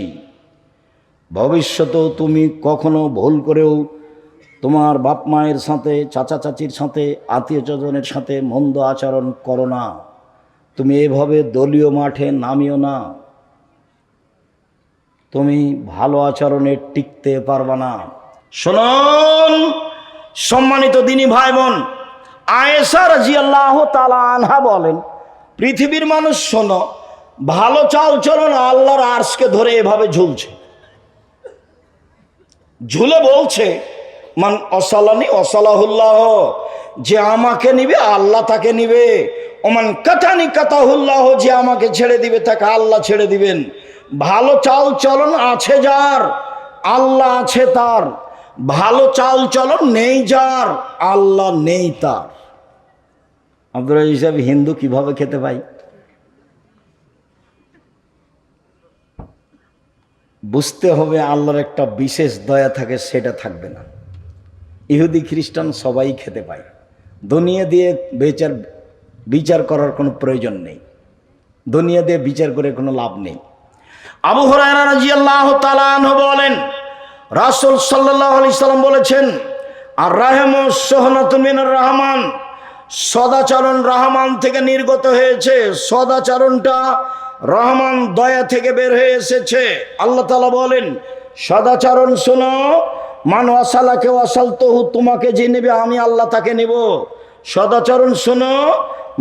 ভবিষ্যতেও তুমি কখনো ভুল করেও তোমার বাপ মায়ের সাথে, চাচা চাচির সাথে, আত্মীয় স্বজনের সাথে মন্দ আচরণ করো না। তুমি এভাবে দলীয় মাঠে নামিও না, তুমি ভালো আচরণে টিকতে পারবা না। শুনুন সম্মানিত দিনী ভাই বোন, আয়েশা রাদিয়াল্লাহু তাআলা আনহা বলেন, পৃথিবীর মানুষ শোনো, ভালো চাল চলন আল্লাহর আরশকে ধরে এভাবে ঝুলছে, ঝুলে বলছে, মান অসালানি অসালাহুল্লাহ, যে আমাকে নিবে আল্লাহ তাকে নিবে। ওমান কাতানি কাতাহুল্লাহ, যে আমাকে ছেড়ে দিবে তাকে আল্লাহ ছেড়ে দিবেন। ভালো চাল চলন আছে যার, আল্লাহ আছে তার। ভালো চাল চলন নেই যার, আল্লাহ নেই তার। আমরা হিসাবে হিন্দু কিভাবে খেতে পাই? বুঝতে হবে আল্লাহর একটা বিশেষ দয়া থাকে, সেটা থাকবে না। ইহুদি খ্রিস্টান সবাই খেতে পায়, দুনিয়া দিয়ে বিচার করার কোনো প্রয়োজন নেই, দুনিয়া দিয়ে বিচার করে কোনো লাভ নেই। আবু হুরায়রা রাদিয়াল্লাহু তাআলা আনহু বলেন, রাসূল সাল্লাল্লাহু আলাইহি সাল্লাম বলেছেন, আর রাহমু সুহনাতুন মিনার রহমান, সদাচরণ রহমান থেকে নির্গত হয়েছে। সদাচরণটা রহমান দয়া থেকে বের হয়ে এসেছে। আল্লাহ তাআলা বলেন, সদাচরণ শোনো, মান ওয়াসালাকে ওয়াসালতুহু, তোমাকে যে নেবে আমি আল্লাহ তাকে নেব। সদাচরণ শোনো,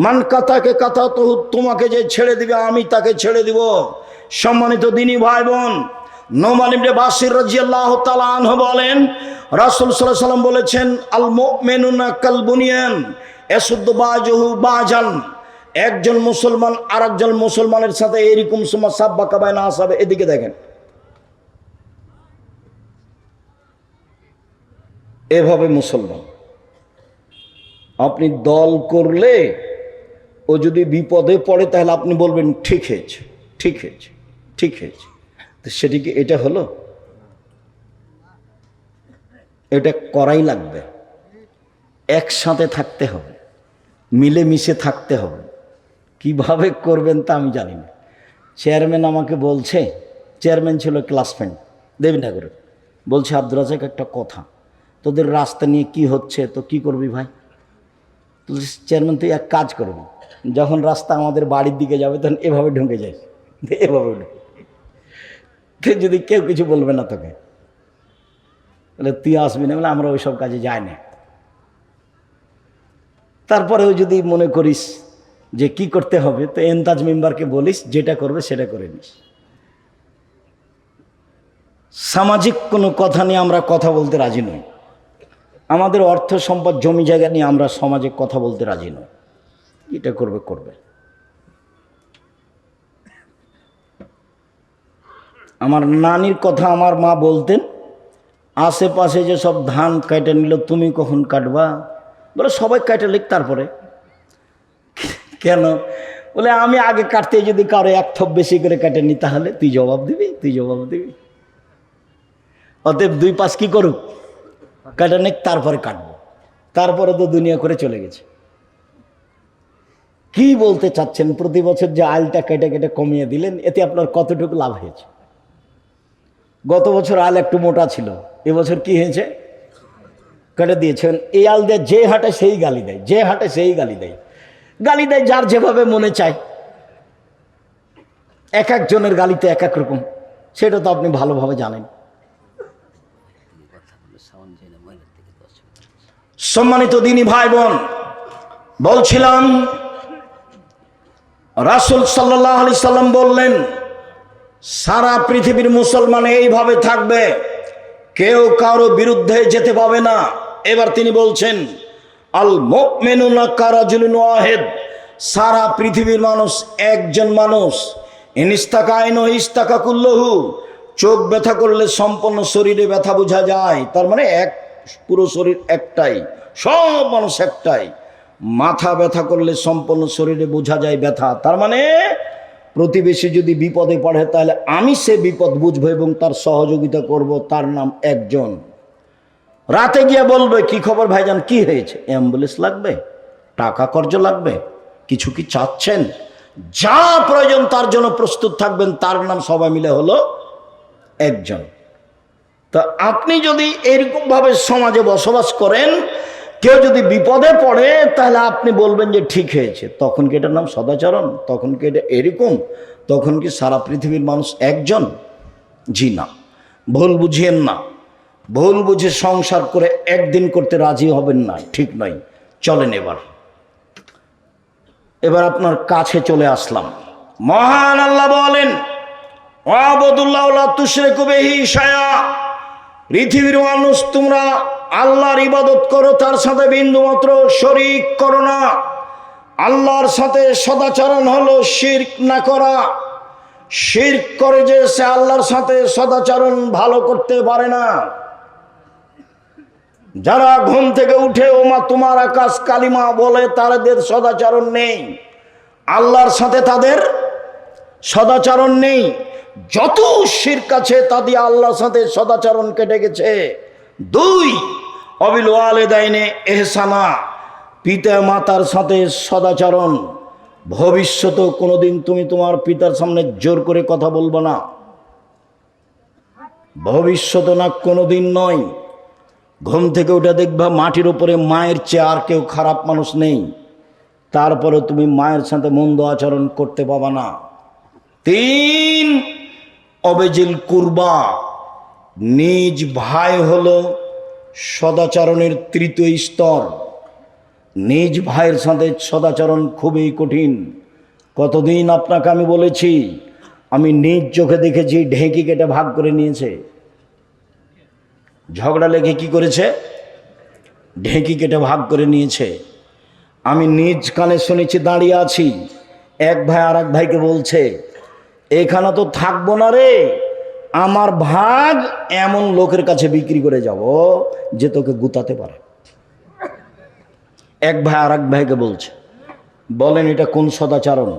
মান কাতাকে কাতাতুহু, তোমাকে যে ছেড়ে দিবে আমি তাকে ছেড়ে দিব। সম্মানিত দিনী ভাই বোন, নোমান ইবনে বাশির রাদিয়াল্লাহু তাআলা আনহু বলেন, রাসূল সাল্লাল্লাহু আলাইহি ওয়াসাল্লাম বলেছেন, আল মুমিনুনা কাল বুনিয়ান ইয়াসুদ্দু বাযুহু বাযান, একজন মুসলমান আরেকজন মুসলমানের সাথে এরকম সুমা সাব্বাকা বাইনা আসাবে। এদিকে দেখেন, এভাবে মুসলমান। আপনি দল করলে ও যদি বিপদে পড়ে তাহলে আপনি বলবেন ঠিক হয়েছে, ঠিক হয়েছে, ঠিক হয়েছে। তো সেটি কি এটা হলো? এটা করাই লাগবে, একসাথে থাকতে হবে, মিলেমিশে থাকতে হবে। কিভাবে করবেন তা আমি জানি না। চেয়ারম্যান আমাকে বলছে, চেয়ারম্যান ছিল ক্লাসমেট দেবী ঠাকুরের, বলছে আব্দুর রাজাক একটা কথা, তোদের রাস্তা নিয়ে কি হচ্ছে, তো কি করবি ভাই? তো চেয়ারম্যান তুই এক কাজ করবি, যখন রাস্তা আমাদের বাড়ির দিকে যাবে তখন এভাবে ঢুকে যাই, এভাবে যদি কেউ কিছু বলবে না তোকে, তাহলে তুই আসবি না, বলে আমরা ওইসব কাজে যাই না। তারপরেও যদি মনে করিস যে কি করতে হবে, তো এন্তাজ মেম্বারকে বলিস যেটা করবে সেটা করে নিস। সামাজিক কোনো কথা নিয়ে আমরা কথা বলতে রাজি নই। আমাদের অর্থ সম্পদ জমি জায়গা নিয়ে আমরা সমাজে কথা বলতে রাজি নই। এটা করবে করবে। আমার নানির কথা আমার মা বলতেন, আশেপাশে যে সব ধান কেটে নিল তুমি কখন কাটবা? বলে সবাই কেটে লিখ তারপরে। কেন? বলে আমি আগে কাটতে যদি কারো এক থপ বেশি করে কেটে নি তাহলে তুই জবাব দিবি, তুই জবাব দিবি। অতএব দুই পাশ কি করুক, কেটে নিক তারপরে কাটবো। তারপরে তো দুনিয়া করে চলে গেছে। কি বলতে চাচ্ছেন? প্রতি বছর যে আলটা কেটে কেটে কমিয়ে দিলেন, এতে আপনার কতটুকু লাভ হয়েছে? গত বছর আল একটু মোটা ছিল, এবছর কি হয়েছে? কেটে দিয়েছেন। এই আল দিয়ে যে হাঁটে সেই গালি দেয়, যে হাঁটে সেই গালি দেয়। গালি দেয় যার যেভাবে মনে চায়। এক একজনের গালিতে এক এক রকম, সেটা তো আপনি ভালোভাবে জানেন। সম্মানিত দিনী ভাই বোন, বলছিলাম রাসূল সাল্লাল্লাহু আলাইহি সাল্লাম বললেন সারা পৃথিবীর মুসলমান এইভাবে থাকবে, কেউ কারো বিরুদ্ধে যেতে পাবে না। এবার তিনি বলছেন আল মুমিনুনা কারাজুলিন ওয়াহিদ, সারা পৃথিবীর মানুষ একজন মানুষ। ইনিস্তাকাইনু ইস্তাকা কুল্লুহু, চোখ ব্যথা করলে সম্পূর্ণ শরীরে ব্যথা বোঝা যায়, তার মানে এক পুরো শরীর একটাই, সব মানুষ একটাই। মাথা ব্যথা করলে সম্পূর্ণ শরীরে বোঝা যায় ব্যথা, তার মানে প্রতিবেশী যদি বিপদে পড়ে তাহলে আমি সে বিপদ বুঝবো এবং তার সহযোগিতা করব, তার নাম একজন। রাতে গিয়ে বলবে কি খবর ভাইজান, কি হয়েছে? অ্যাম্বুলেন্স লাগবে, টাকা কর্জ লাগবে, কিছু কি চাচ্ছেন? যা প্রয়োজন তার জন্য প্রস্তুত থাকবেন, তার নাম সবাই মিলে হলো একজন। তা আপনি যদি এরকম ভাবে সমাজে বসবাস করেন, কেউ যদি বিপদে পড়ে তাহলে আপনি বলবেন যে ঠিক হয়েছে, তখন কি এটার নাম সদাচরণ? তখন কি এটা এরকম? তখন কি সারা পৃথিবীর মানুষ একজন? জি না, ভুল বুঝিয়েন না। ভুল বুঝে সংসার করে একদিন করতে রাজি হবেন না, ঠিক নয়। চলেন এবার আপনার কাছে চলে আসলাম। মহান আল্লাহ বলেন ওয়াবুদুল্লাহ লা তুশরিকু বিহি শাইআ, পৃথিবীর মানুষ তোমরা আল্লাহর ইবাদত করো, তার সাথে বিন্দুমাত্র শরীক করো না। আল্লাহর সাথে সদাচরণ হলো শিরক না করা। শিরক করে যে সে আল্লাহর সাথে সদাচরণ ভালো করতে পারে না। যারা ঘুম থেকে উঠে ওমা তোমার আকাশ কালিমা বলে, তাদের সদাচরণ নেই, আল্লাহর সাথে তাদের সদাচরণ নেই। যত শিরক আছে তা দিয়ে আল্লাহর সাথে সদাচরণ কেটে গেছে। দুই, অবিল ওয়ালিদাইনে ইহসানা, পিতা মাতার সাথে সদাচরণ। ভবিষ্যতে কোনোদিন তুমি তোমার পিতার সামনে জোর করে কথা বলবে না, ভবিষ্যতে না, কোনোদিন নয়। ঘুম থেকে উঠে দেখবা মাটির উপরে মায়ের চেয়ে আর কেউ খারাপ মানুষ নেই, তারপরে তুমি মায়ের সাথে মন্দ আচরণ করতে পাবা না। তিন, অবেজিল কুরবা, নিজ ভাই হলো সদাচরণের তৃতীয় স্তর। নিজ ভাইয়ের সাথে সদাচরণ খুবই কঠিন। কতদিন আপনাকে আমি বলেছি, আমি নিজ চোখে দেখেছি ঢেঁকি কেটে ভাগ করে নিয়েছে। ঝগড়া লেগে কি করেছে? ঢেঁকি কেটে ভাগ করে নিয়েছে। আমি নিজ কানে শুনেছি, দাঁড়িয়ে আছি, এক ভাই আর এক ভাইকে বলছে এখানে তো থাকবো না রে, আমার ভাগ এমন লোকের কাছে বিক্রি করে যাব যে তোকে গুতাতে পারে। এক ভাই আর এক ভাইকে বলছে, বলেন এটা কোন সদাচরণ?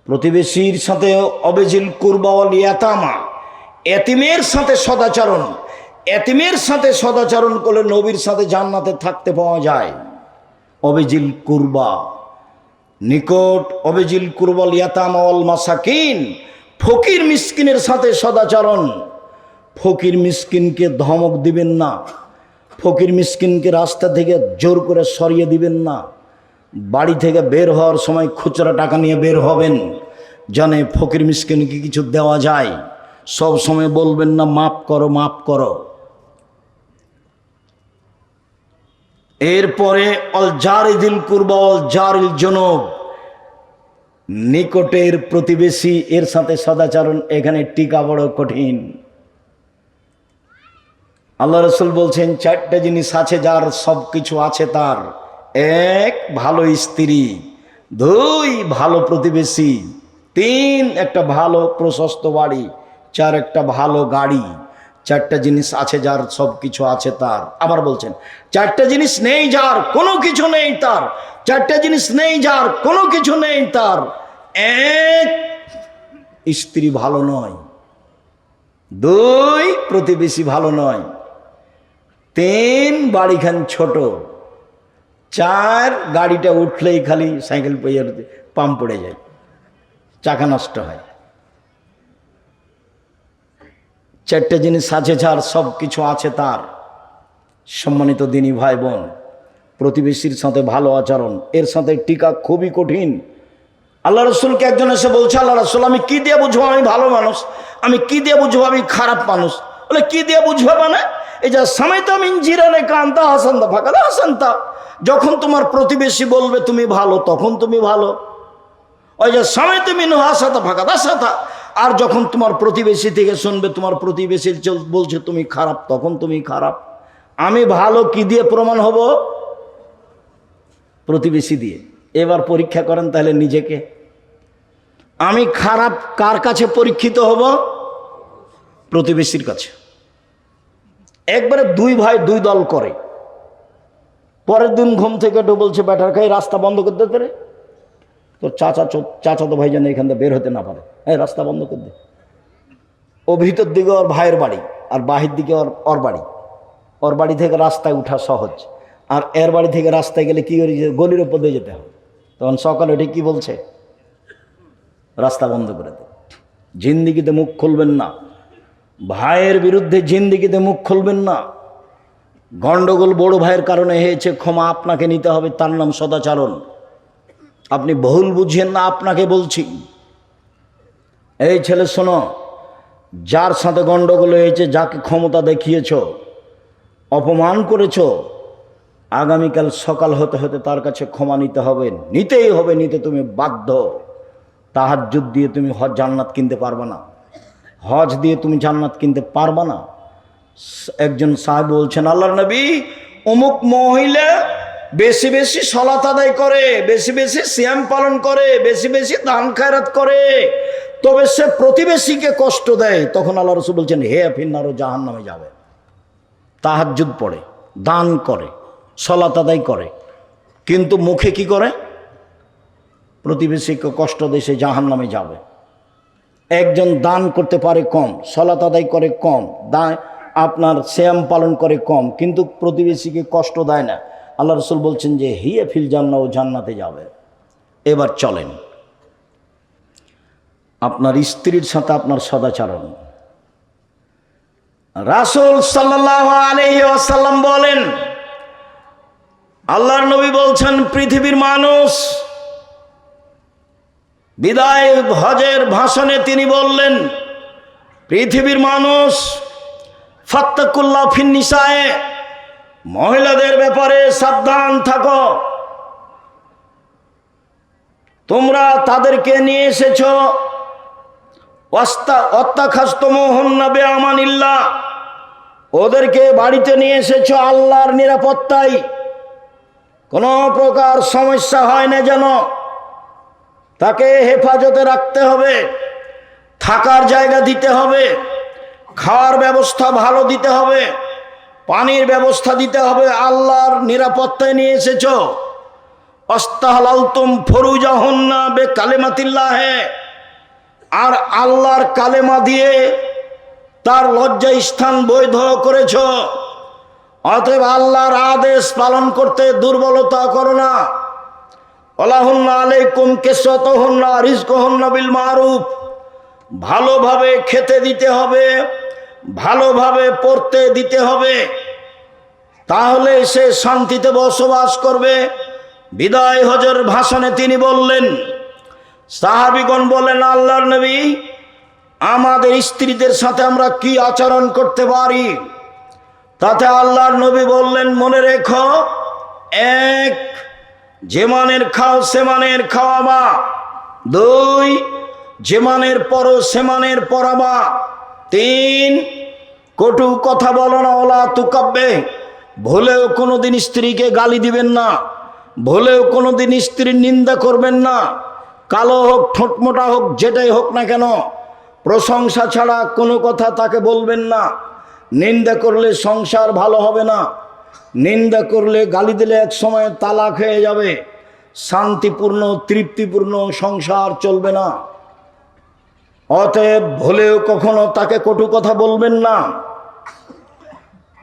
প্রতিবেশীর সাথে অবেজিল কুরবা ওয়াল ইয়াতামা, এতিমের সাথে সদাচরণ। এতিমের সাথে সদাচরণ করলে নবীর সাথে জান্নাতে থাকতে পাওয়া যায়। অবেজিল কুরবা, নিকট, অবেজিল কুরবা ওয়াল ইয়াতামা ওয়াল মাসাকিন, ফকির মিসকিনের সাথে সদাচরণ। ফকির মিসকিনকে ধমক দিবেন না, ফকির মিসকিনকে রাস্তা থেকে জোর করে সরিয়ে দিবেন না। বাড়ি থেকে বের হওয়ার সময় খুচরা টাকা নিয়ে বের হবেন, জানে ফকির মিসকিনকে কিছু দেওয়া যায়। সব সময় বলবেন না মাফ করো মাফ করো। এরপরে অল জারিদিল কুরবা অল জারিল জুনুব, নিকটের প্রতিবেশী এর সাথে সদাচরণ। এখানে টিকা বড় কঠিন। আল্লাহ রসুল বলছেন চারটা জিনিস আছে যার সব কিছু আছে তার। এক, ভালো স্ত্রী। দুই, ভালো প্রতিবেশী। তিন, একটা ভালো প্রশস্ত বাড়ি। চার, একটা ভালো গাড়ি। চারটা জিনিস আছে যার সব কিছু আছে তার। আবার বলছেন চারটা জিনিস নেই যার কোনো কিছু নেই তার। চারটা জিনিস নেই যার কোনো কিছু নেই তার। এক, স্ত্রী ভালো নয়। দুই, প্রতিবেশী ভালো নয়। তিন, বাড়িখান ছোট। চার, গাড়িটা উঠলেই খালি সাইকেল পাম্প পড়ে যায়, চাকা নষ্ট হয়। চারটে জিনিস আছে যার সব কিছু আছে তার। সম্মানিত দিনী ভাই বোন, প্রতিবেশীর সাথে ভালো আচরণ, এর সাথে টিকা খুবই কঠিন। আল্লাহ রসুলকে একজন এসে বলছে, আল্লাহ রসুল আমি কি দিয়ে বুঝবো আমি ভালো মানুষ, আমি কি দিয়ে বুঝবো আমি খারাপ মানুষ? বলে কি দিয়ে বুঝবো মানে এই যে সামেতা মিন জিরানে কান্তা হাসান্তা ফাঁকা হাসান্তা, যখন তোমার প্রতিবেশী বলবে তুমি ভালো তখন তুমি ভালো। ওই যে সামেতা মিন হাসাতা ফাঁকা হাসাতা, আর যখন তোমার প্রতিবেশী থেকে শুনবে তোমার প্রতিবেশী বলছে তুমি খারাপ তখন তুমি খারাপ। আমি ভালো কি দিয়ে প্রমাণ হব? প্রতিবেশী দিয়ে। এবার পরীক্ষা করেন তাহলে নিজেকে। আমি খারাপ কার কাছে পরীক্ষিত হব? প্রতিবেশীর কাছে। একবারে দুই ভাই দুই দল করে। পরের দিন ঘুম থেকে একটু বলছে ব্যাটার খাই রাস্তা বন্ধ করে দিতে রে, তোর চাচা তো ভাই যেন এখান থেকে বের হতে না পারে, এই রাস্তা বন্ধ করে দে। ও ভিতর দিকে ওর ভাইয়ের বাড়ি আর বাহির দিকে ওর বাড়ি। ওর বাড়ি থেকে রাস্তায় উঠা সহজ, আর এর বাড়ি থেকে রাস্তায় গেলে কি করে গলির উপর দিয়ে যেতে হবে। তখন সকালে ওটা কি বলছে? রাস্তা বন্ধ করে দে। জিন্দিগিতে মুখ খুলবেন না, ভাইয়ের বিরুদ্ধে জিন্দিগিতে মুখ খুলবেন না। গন্ডগোল বড় ভাইয়ের কারণে হয়েছে, ক্ষমা আপনাকে নিতে হবে, তার নাম সদাচরণ। আপনি ভুল বুঝেন না, আপনাকে বলছি। এই ছেলে শোনো, যার সাথে গন্ডগোল হয়েছে, যাকে ক্ষমতা দেখিয়েছ, অপমান করেছ, আগামীকাল সকাল হতে হতে তার কাছে ক্ষমা নিতে হবে, নিতেই হবে, নিতে তুমি বাধ্য। তাহাজ্জুদ দিয়ে তুমি জান্নাত কিনতে পারবে না, হজ দিয়ে তুমি জান্নাত কিনতে পারবে না। একজন সাহেব বলছেন, আল্লাহর নবী অমুক মহিলা বেশি বেশি সালাত আদায় করে, বেশি বেশি সিয়াম পালন করে, বেশি বেশি দান খায়রাত করে, তবে সে প্রতিবেশীকে কষ্ট দেয়। তখন আল্লাহ রাসূল বলছেন, হে ফিন্নারো, জাহান্নামে যাবে। তাহাজ্জুদ পড়ে, দান করে, সালাত আদায় করে, কিন্তু মুখে কি করে? প্রতিবেশীকে কষ্ট দেয়, সে জাহান্নামে যাবে। একজন দান করতে পারে কম, সালাত আদায় করে কম, আপনার সিয়াম পালন করে কম, কিন্তু প্রতিবেশীকে কষ্ট দেয় না। আল্লাহ রাসূল বলছেন যে হিয়া ফিল জান্নাহ, ও জান্নাতে যাবে। এবার চলেন আপনার স্ত্রীর সাথে আপনার সদাচরণ। রাসূল সাল্লাল্লাহু আলাইহি ওয়াসাল্লাম বলেন, আল্লাহর নবী বলছেন পৃথিবীর মানুষ, বিদায় হজের ভাষণে তিনি বললেন, পৃথিবীর মানুষ ফাত্তাকুল্লাহ ফিন নিসায়ে, মহিলাদের ব্যাপারে সাবধান থাকো। তোমরা তাদেরকে নিয়ে এসেছ অত্তাখাজতুমুহুন্না বিআমানিল্লাহ, ওদেরকে বাড়িতে নিয়ে এসেছ আল্লাহর নিরাপত্তায়, কোনো প্রকার সমস্যা হয় না যেন। তাকে হেফাজতে রাখতে হবে, থাকার জায়গা দিতে হবে, খাওয়ার ব্যবস্থা ভালো দিতে হবে, পানির ব্যবস্থা দিতে হবে। আল্লাহর নিরাপত্তায় নিয়ে এসেছ, আস্তাহলালতুম ফুরুজাহুন্না বিকালিমাতিল্লাহ, আর আল্লাহর কালেমা দিয়ে তার লজ্জা স্থান বৈধ করেছ। অতএব আল্লাহর আদেশ পালন করতে দুর্বলতা করো না। ওয়ালাহুন্না আলাইকুম কিসওয়াতুহুন্না রিজকুহুন্না বিল মারুফ, ভালোভাবে খেতে দিতে হবে, ভালোভাবে পড়তে দিতে হবে, তাহলে সে শান্তিতে বসবাস করবে। বিদায় হজের ভাষণে তিনি বললেন, সাহাবীগণ বলেন, আল্লাহর নবী, আমাদের স্ত্রীদের সাথে আমরা কি আচরণ করতে পারি? তাতে আল্লাহর নবী বললেন, মনে রেখো, এক, যে মানের খাও সে মানের খাওয়াবা। দুই, যে মানের পরো সে মানের পরাবা। তিন, কটু কথা বলো না, ওলা তুকাব্বে, ভুলেও কোনোদিন স্ত্রীকে গালি দিবেন না, ভুলেও কোনোদিন স্ত্রীর নিন্দা করবেন না। কালো হোক ঠোঁটমোটা হোক যেটাই হোক না কেন, প্রশংসা ছাড়া কোনো কথা তাকে বলবেন না। নিন্দা করলে সংসার ভালো হবে না, নিন্দা করলে গালি দিলে এক সময় তালাক হয়ে যাবে, শান্তিপূর্ণ তৃপ্তিপূর্ণ সংসার চলবে না। অতএব ভুলেও কখনো তাকে কটু কথা বলবেন না,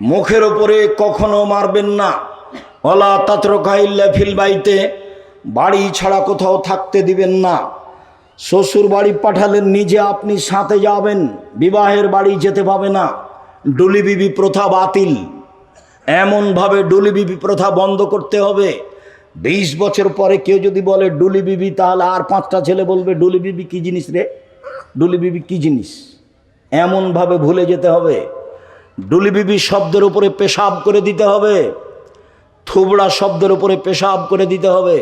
মুখের ওপরে কখনো মারবেন না। ওয়ালা তাতরুকা ইল্লা ফিল বাইতে, বাড়ি ছাড়া কোথাও থাকতে দিবেন না। শ্বশুর বাড়ি পাঠালেন, নিজে আপনি সাথে যাবেন, বিবাহের বাড়ি যেতে পাবে না। ডুলি বিবি প্রথা বাতিল, এমনভাবে ডুলি বিবি প্রথা বন্ধ করতে হবে। 20 বছর পরে কেউ যদি বলে ডুলি বিবি, তাহলে আর 5টা ছেলে বলবে ডুলি বিবি কি জিনিস রে, ডুলি বিবি কি জিনিস, এমনভাবে ভুলে যেতে হবে। ডুলি বিবি শব্দের উপরে পেশাব করে দিতে হবে, থুবড়া শব্দের উপরে পেশাব করে দিতে হবে।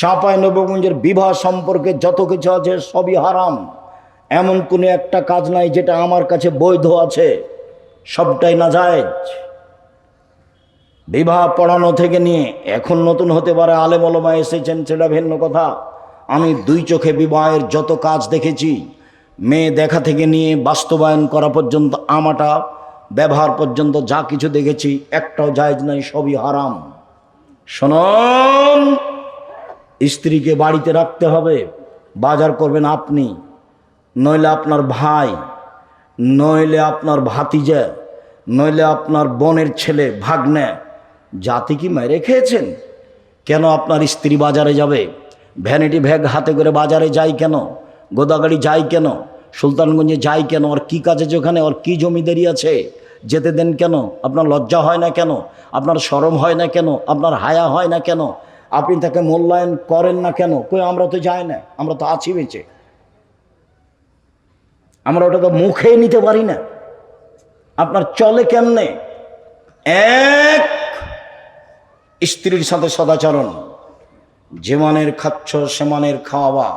চাঁপাইনবাবগঞ্জের বিবাহ সম্পর্কে যত কিছু আছে সবই হারাম, এমন কোনো একটা কাজ নাই যেটা আমার কাছে বৈধ আছে, সবটাই নাজায়েজ। বিবাহ পড়ানো থেকে নিয়ে, এখন নতুন হতে পারে আলেম ওলামা এসেছেন, সেটা ভিন্ন কথা। আমি 2 চোখে বিবাহের যত কাজ দেখেছি, মেয়ে দেখা থেকে নিয়ে বাস্তবায়ন করা পর্যন্ত, আমাটা ব্যবহার পর্যন্ত যা কিছু দেখেছি, একটাও জায়েজ নাই, সবই হারাম। শুনুন, স্ত্রীকে বাড়িতে রাখতে হবে, বাজার করবেন আপনি, নইলে আপনার ভাই, নইলে আপনার ভাতিজা, নইলে আপনার বোনের ছেলে ভাগ্নে। জাতি কি মেরে খেয়েছেন? কেন আপনার স্ত্রী বাজারে যাবে? ভ্যানিটি ব্যাগ হাতে করে বাজারে যায় কেন? গোদাগাড়ি যায় কেন? সুলতানগঞ্জে যায় কেন? ওর কী কাজ আছে ওখানে? ওর কী জমিদারি আছে? যেতে দেন কেন? আপনার লজ্জা হয় না কেন? আপনার শরম হয় না কেন? আপনার হায়া হয় না কেন? আপনি তাকে মূল্যায়ন করেন না কেন? কই আমরা তো যাই না, আমরা তো আছি বেঁচে, আমরা ওটা তো মুখে নিতে পারি না। আপনার চলে কেমনে? এক, স্ত্রীর সাথে সদাচরণ, যে মানের খাচ্ছ সে মানের খাওয়াবা।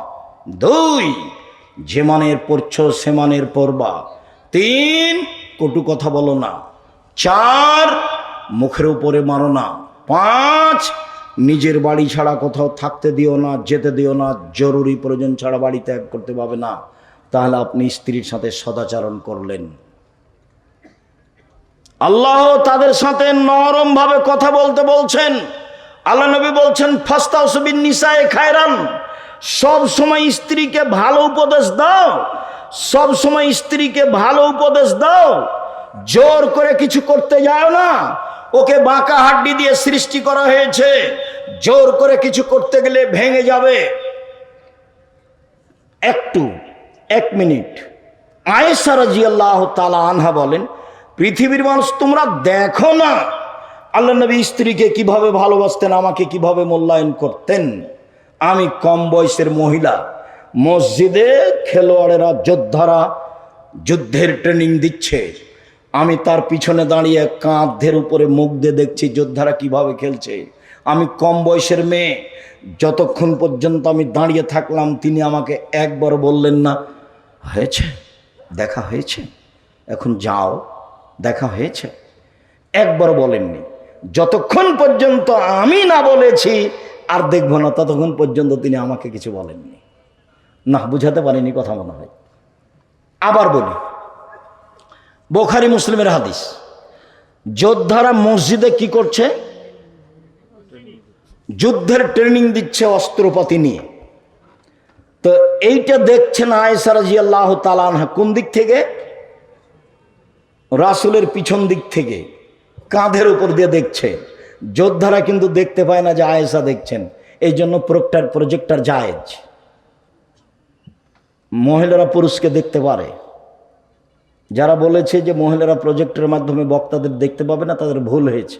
2, যে মানের পড়ছ সে মানের পড়বা। 3, কটু কথা বলো না। 4, মুখের উপরে মারো না। 5, নিজের বাড়ি ছাড়া কোথাও থাকতে দিও না, যেতে দিও না, জরুরি প্রয়োজন ছাড়া বাড়ি ত্যাগ করতে পাবে না। তাহলে আপনি স্ত্রীর সাথে সদাচরণ করলেন। আল্লাহ তাদের সাথে নরম ভাবে কথা বলতে বলছেন। আল্লাহ নবী বলছেন, ফাস্তাউসু বিন নিসায়ে খায়রান, সব সময় স্ত্রীকে ভালো উপদেশ দাও, সব সময় স্ত্রীকে ভালো উপদেশ দাও। জোর করে কিছু করতে যাও না, ওকে বাঁকা হাড্ডি দিয়ে সৃষ্টি করা হয়েছে, জোর করে কিছু করতে গেলে ভেঙে যাবে। 1 মিনিট। আয়েশা রাদিয়াল্লাহু তাআলা আনহা বলেন, পৃথিবীর মানুষ তোমরা দেখো না আল্লাহ নবী স্ত্রীকে কিভাবে ভালোবাসতেন, আমাকে কিভাবে মূল্যায়ন করতেন। আমি কম বয়সের মহিলা, মসজিদে খেলোয়াড়েরা, যোদ্ধারা যুদ্ধের ট্রেনিং দিচ্ছে, আমি তার পিছনে দাঁড়িয়ে কাঁধের উপরে মুখ দিয়ে দেখছি যোদ্ধারা কিভাবে খেলছে। আমি কম বয়সের মেয়ে, যতক্ষণ পর্যন্ত আমি দাঁড়িয়ে থাকলাম তিনি আমাকে একবার বললেন না, হয়েছে, দেখা হয়েছে, এখন যাও, দেখা হয়েছে, একবার বলেননি। যতক্ষণ পর্যন্ত আমি না বলেছি আর দেখবো না, ততক্ষণ পর্যন্ত তিনি আমাকে কিছু বলেননি। না, বুঝাতে পারিনি কথা মনে হয়। আবার বলি, বুখারী মুসলিমের হাদিস, যোদ্ধারা মসজিদে কি করছে? যুদ্ধের ট্রেনিং দিচ্ছে অস্ত্রপাতি নিয়ে। তো এইটা দেখছেন আয়েশা রাদিয়াল্লাহু তাআলা আনহা কোন দিক থেকে? রাসূলের পিছন দিক থেকে, কাঁধের উপর দিয়ে দেখছে। যোদ্ধারা কিন্তু দেখতে পায় না যে আয়েশা দেখছেন, এই জন্য প্রজেক্টর জায়েজ। মহিলারা পুরুষকে দেখতে পারে। যারা বলেছে যে মহিলারা প্রজেক্টরের মাধ্যমে বক্তাদের দেখতে পাবে না, তাদের ভুল হয়েছে।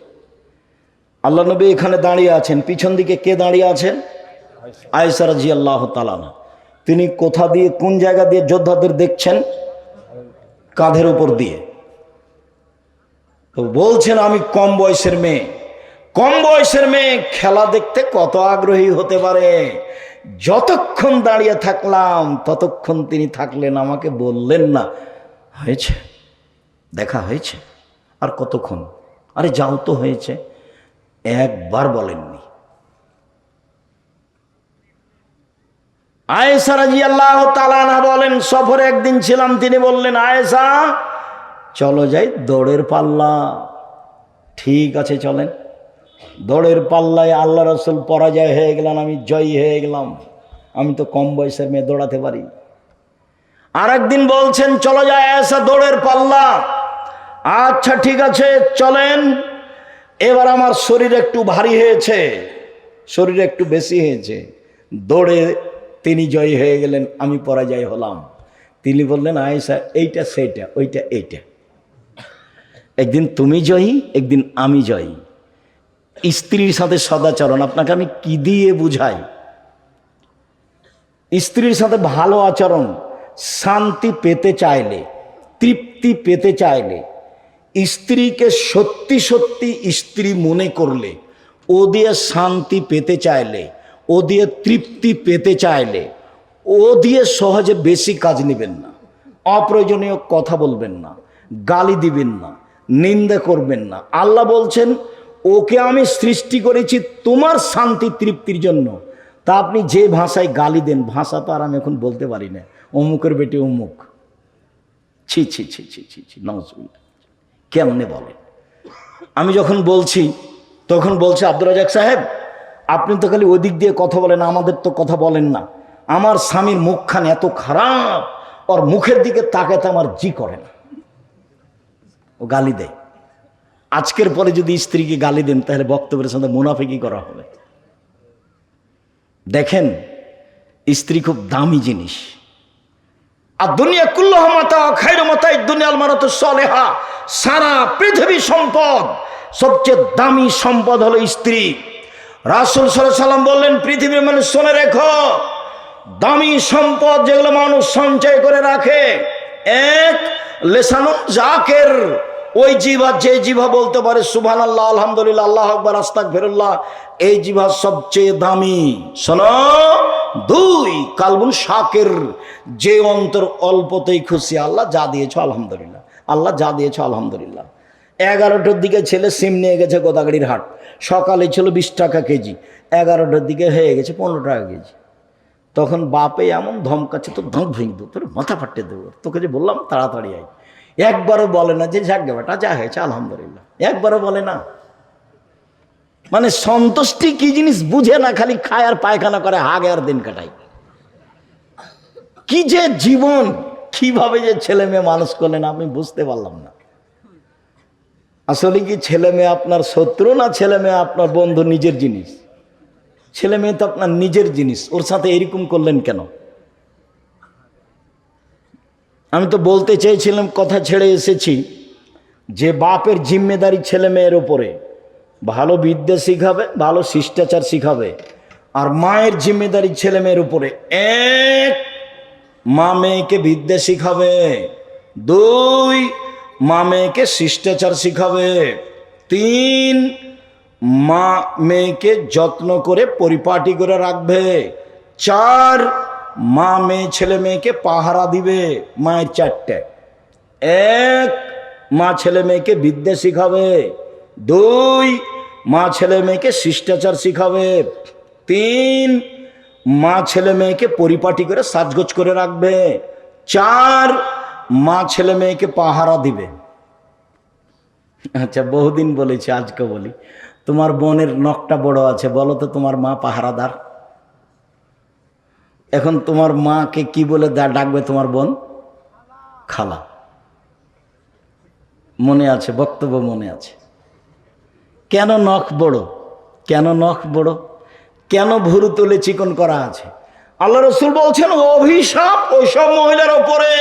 আল্লাহ নবী এখানে দাঁড়িয়ে আছেন, পিছন দিকে কে দাঁড়িয়ে আছেন? আয়েশা রাদিয়াল্লাহু তাআলা আনহা। তিনি কোথা দিয়ে, কোন জায়গা দিয়ে যোদ্ধাদের দেখছেন? কাঁধের উপর দিয়ে। তো বলছেন আমি কম বয়সের মেয়ে। কম বয়সের মেয়ে খেলা দেখতে কত আগ্রহী হতে পারে। যতক্ষণ দাঁড়িয়ে থাকলাম ততক্ষণ তিনি থাকলেন, আমাকে বললেন না হয়েছে, দেখা হয়েছে, আর কতক্ষণ, আরে যাও তো হয়েছে, একবার বলেননি। আয়েশা রাদিয়াল্লাহু তাআলা আনহা বলেন, সফরে একদিন ছিলাম, তিনি বললেন আয়েশা চলো যাই দৌড়ের পাল্লা। ঠিক আছে চলেন। দৌড়ের পাল্লায় আল্লাহ রাসূল পরাজয় হয়ে গেলেন, আমি জয়ী হয়ে গেলাম। আমি তো কম বয়সের মেয়ে, দৌড়াতে পারি। আর একদিন বলছেন চলো যাই আয়েশা দৌড়ের পাল্লা। আচ্ছা ঠিক আছে চলেন। এবার আমার শরীর একটু ভারী হয়েছে, শরীর একটু বেশি হয়েছে। দৌড়ে তিনি জয়ী হয়ে গেলেন, আমি পরাজয় হলাম। তিনি বললেন আয়েশা এইটা সেইটা, ওইটা এইটা, একদিন তুমি জয়ী, একদিন আমি জয়ী। স্ত্রীর সাথে সদাচরণ আপনাকে আমি কি দিয়ে বুঝাই? স্ত্রীর সাথে ভালো আচরণ, শান্তি পেতে চাইলে, তৃপ্তি পেতে চাইলে, স্ত্রীকে সত্যি সত্যি স্ত্রী মনে করলে, ও দিয়ে শান্তি পেতে চাইলে, ও দিয়ে তৃপ্তি পেতে চাইলে, ও দিয়ে সহজে বেশি কাজ নেবেন না, অপ্রয়োজনীয় কথা বলবেন না, গালি দিবেন না, নিন্দা করবেন না। আল্লাহ বলছেন ওকে আমি সৃষ্টি করেছি তোমার শান্তি তৃপ্তির জন্য। তা আপনি যে ভাষায় গালি দেন, ভাষা তো আর আমি এখন বলতে পারি না, অমুকের বেটি অমুক, ছি ছি ছি ছি ছি ছি, নাউজুবিল্লাহ, কেমনে বলেন? আমি যখন বলছি তখন বলছে আব্দুর রাজাক সাহেব আপনি তো খালি ওই দিক দিয়ে কথা বলেন, আমাদের তো কথা বলেন না। আমার স্বামীর মুখখান এত খারাপ, ওর মুখের দিকে তাকাতে আমার জি করে না, ও গালি দেয়। আজকের পরে যদি স্ত্রীকে গালি দেন তাহলে বক্তব্যের সাথে মুনাফিকি করা হবে। দেখেন স্ত্রী খুব দামি জিনিস। আর দুনিয়া কুল্লুহা মাতা খায়রু মাতাই দুনিয়াল মারাতু সালেহা, সারা পৃথিবী সম্পদ সবচেয়ে দামি সম্পদ হলো স্ত্রী। রাসূল সাল্লাল্লাহু আলাইহি সাল্লাম বললেন পৃথিবীর মানুষ শুনে রেখো, দামি সম্পদ যেগুলো মানুষ সঞ্চয় করে রাখে, এক লিসানুন যাকির, ওই জিহ্বা, যে জিহ্বা বলতে পারে সুবহানাল্লাহ, আলহামদুলিল্লাহ, আল্লাহু আকবার, আস্তাগফিরুল্লাহ, এই জিহ্বা সবচেয়ে দামি। শোনো, দুই কালবুন শাকির, যে অন্তর অল্পতেই খুশি, আল্লাহ যা দিয়েছো আলহামদুলিল্লাহ, আল্লাহ যা দিয়েছো আলহামদুলিল্লাহ। 11টার দিকে ছেলে সিম নিয়ে গেছে গোদাগাড়ির হাট, সকালে ছিল 20 টাকা কেজি, 11টার দিকে হয়ে গেছে 15 টাকা কেজি। তখন বাপে এমন ধমকাচ্ছে, তোর দাঁত ভেঙে দেবো, তোর মাথা ফাটিয়ে দেবো, তোকে যে বললাম তাড়াতাড়ি আয়। একবারও বলে না যে যাক বেটা যা হয়েছে আলহামদুলিল্লাহ, একবারও বলে না। মানে সন্তুষ্টি কি জিনিস বুঝে না, খালি খায় আর পায়খানা করে, হাগে আর দিন কাটায়। কি যে জীবন, কিভাবে যে ছেলে মেয়ে মানুষ করলেন আমি বুঝতে পারলাম না। আসলে কি ছেলে মেয়ে আপনার শত্রু, না ছেলে মেয়ে আপনার বন্ধু, নিজের জিনিস? ছেলে মেয়ে তো আপনার নিজের জিনিস, ওর সাথে এরকম করলেন কেন? আমি তো বলতে চেয়েছিলাম, কথা ছেড়ে এসেছি, যে বাপের জিম্মেদারি ছেলে মেয়ের উপরে, ভালো বিদ্যা শিখাবে, ভালো শিষ্টাচার শিখাবে। আর মায়ের জিম্মেদারি ছেলে মেয়ের উপরে, এক মা মেয়েকে বিদ্যা শিখাবে, দুই মা মেয়েকে শিষ্টাচার শিখাবে, তিন মা মেয়েকে যত্ন করে পরিপাটি করে রাখবে, চার মা মেয়ে ছেলে মেয়েকে পাহারা দিবে। মায়ের চারটে, এক মা ছেলে মেয়েকে বিদ্যা শিখাবে, দুই মা ছেলে মেয়েকে শিষ্টাচার শিখাবে, তিন মা ছেলে মেয়েকে পরিপাটি করে সাজগোজ করে রাখবে, চার মা ছেলে মেয়েকে পাহারা দিবে। আচ্ছা বহুদিন বলেছি, আজকে বলি, তোমার বোনের নখটা বড় আছে, বলো তো তোমার মা পাহারাদার। এখন তোমার মাকে কি বলে ডাকবে তোমার বোন? খালা। মনে আছে, বক্তব্য মনে আছে। কেন নখ বড়? কেন নখ বড়? কেন ভুরু তুলে চিকন করা আছে? আল্লাহ রসুল বলছেন অভিশাপ ওইসব মহিলার উপরে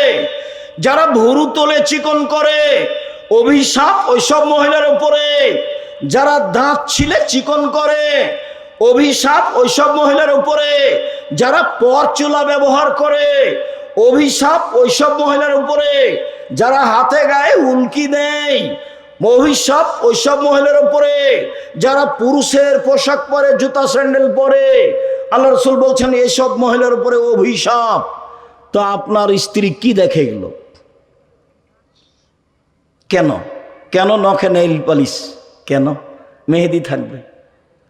যারা ভুরু তোলে চিকন করে। অভিশাপ ওইসব মহিলার উপরে যারা দাঁত ছিলে চিকন করে। অভিশাপ ওইসব মহিলার উপরে যারা পরচুলা ব্যবহার করে। অভিশাপ ওইসব মহিলার উপরে যারা হাতে গায়ে উল্কি দেয়। অভিশাপ ওইসব মহিলার উপরে যারা পুরুষের পোশাক পরে, জুতা স্যান্ডেল পরে। আল্লাহ রসুল বলছেন এসব মহিলার উপরে অভিশাপ। তো আপনার স্ত্রী কি দেখে এগুলো? কেন কেন নখে নেইল পালিশ? কেন মেহেদি থাকবে?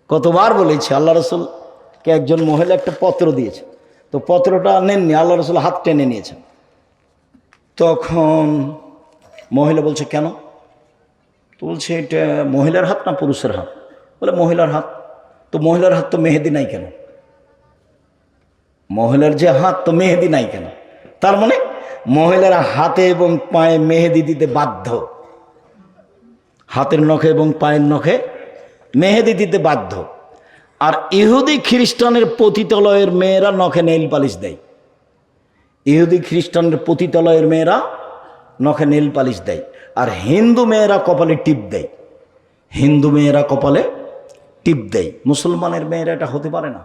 কতবার বলেছি, আল্লাহ রসুলকে একজন মহিলা একটা পত্র দিয়েছে, তো পত্রটা নেননি, আল্লাহ রসুল হাত টেনে নিয়েছেন। তখন মহিলা বলছে কেন? তো বলছে এটা মহিলার হাত না পুরুষের হাত? বলে মহিলার হাত। তো মহিলার হাত তো মেহেদি নাই কেন? মহিলার যে হাত তো মেহেদি নাই কেন? তার মানে মহিলারা হাতে এবং পায়ে মেহেদি দিতে বাধ্য। হাতের নখে এবং পায়ের নখে মেহেদি দিতে বাধ্য। আর ইহুদি খ্রিস্টানের পতিতালয়ের মেয়েরা নখে নেইল পালিশ দেয়। ইহুদি খ্রিস্টানের পতিতালয়ের মেয়েরা নখে নেইল পালিশ দেয়। আর হিন্দু মেয়েরা কপালে টিপ দেয়। হিন্দু মেয়েরা কপালে টিপ দেয়। মুসলমানের মেয়েরা এটা হতে পারে না।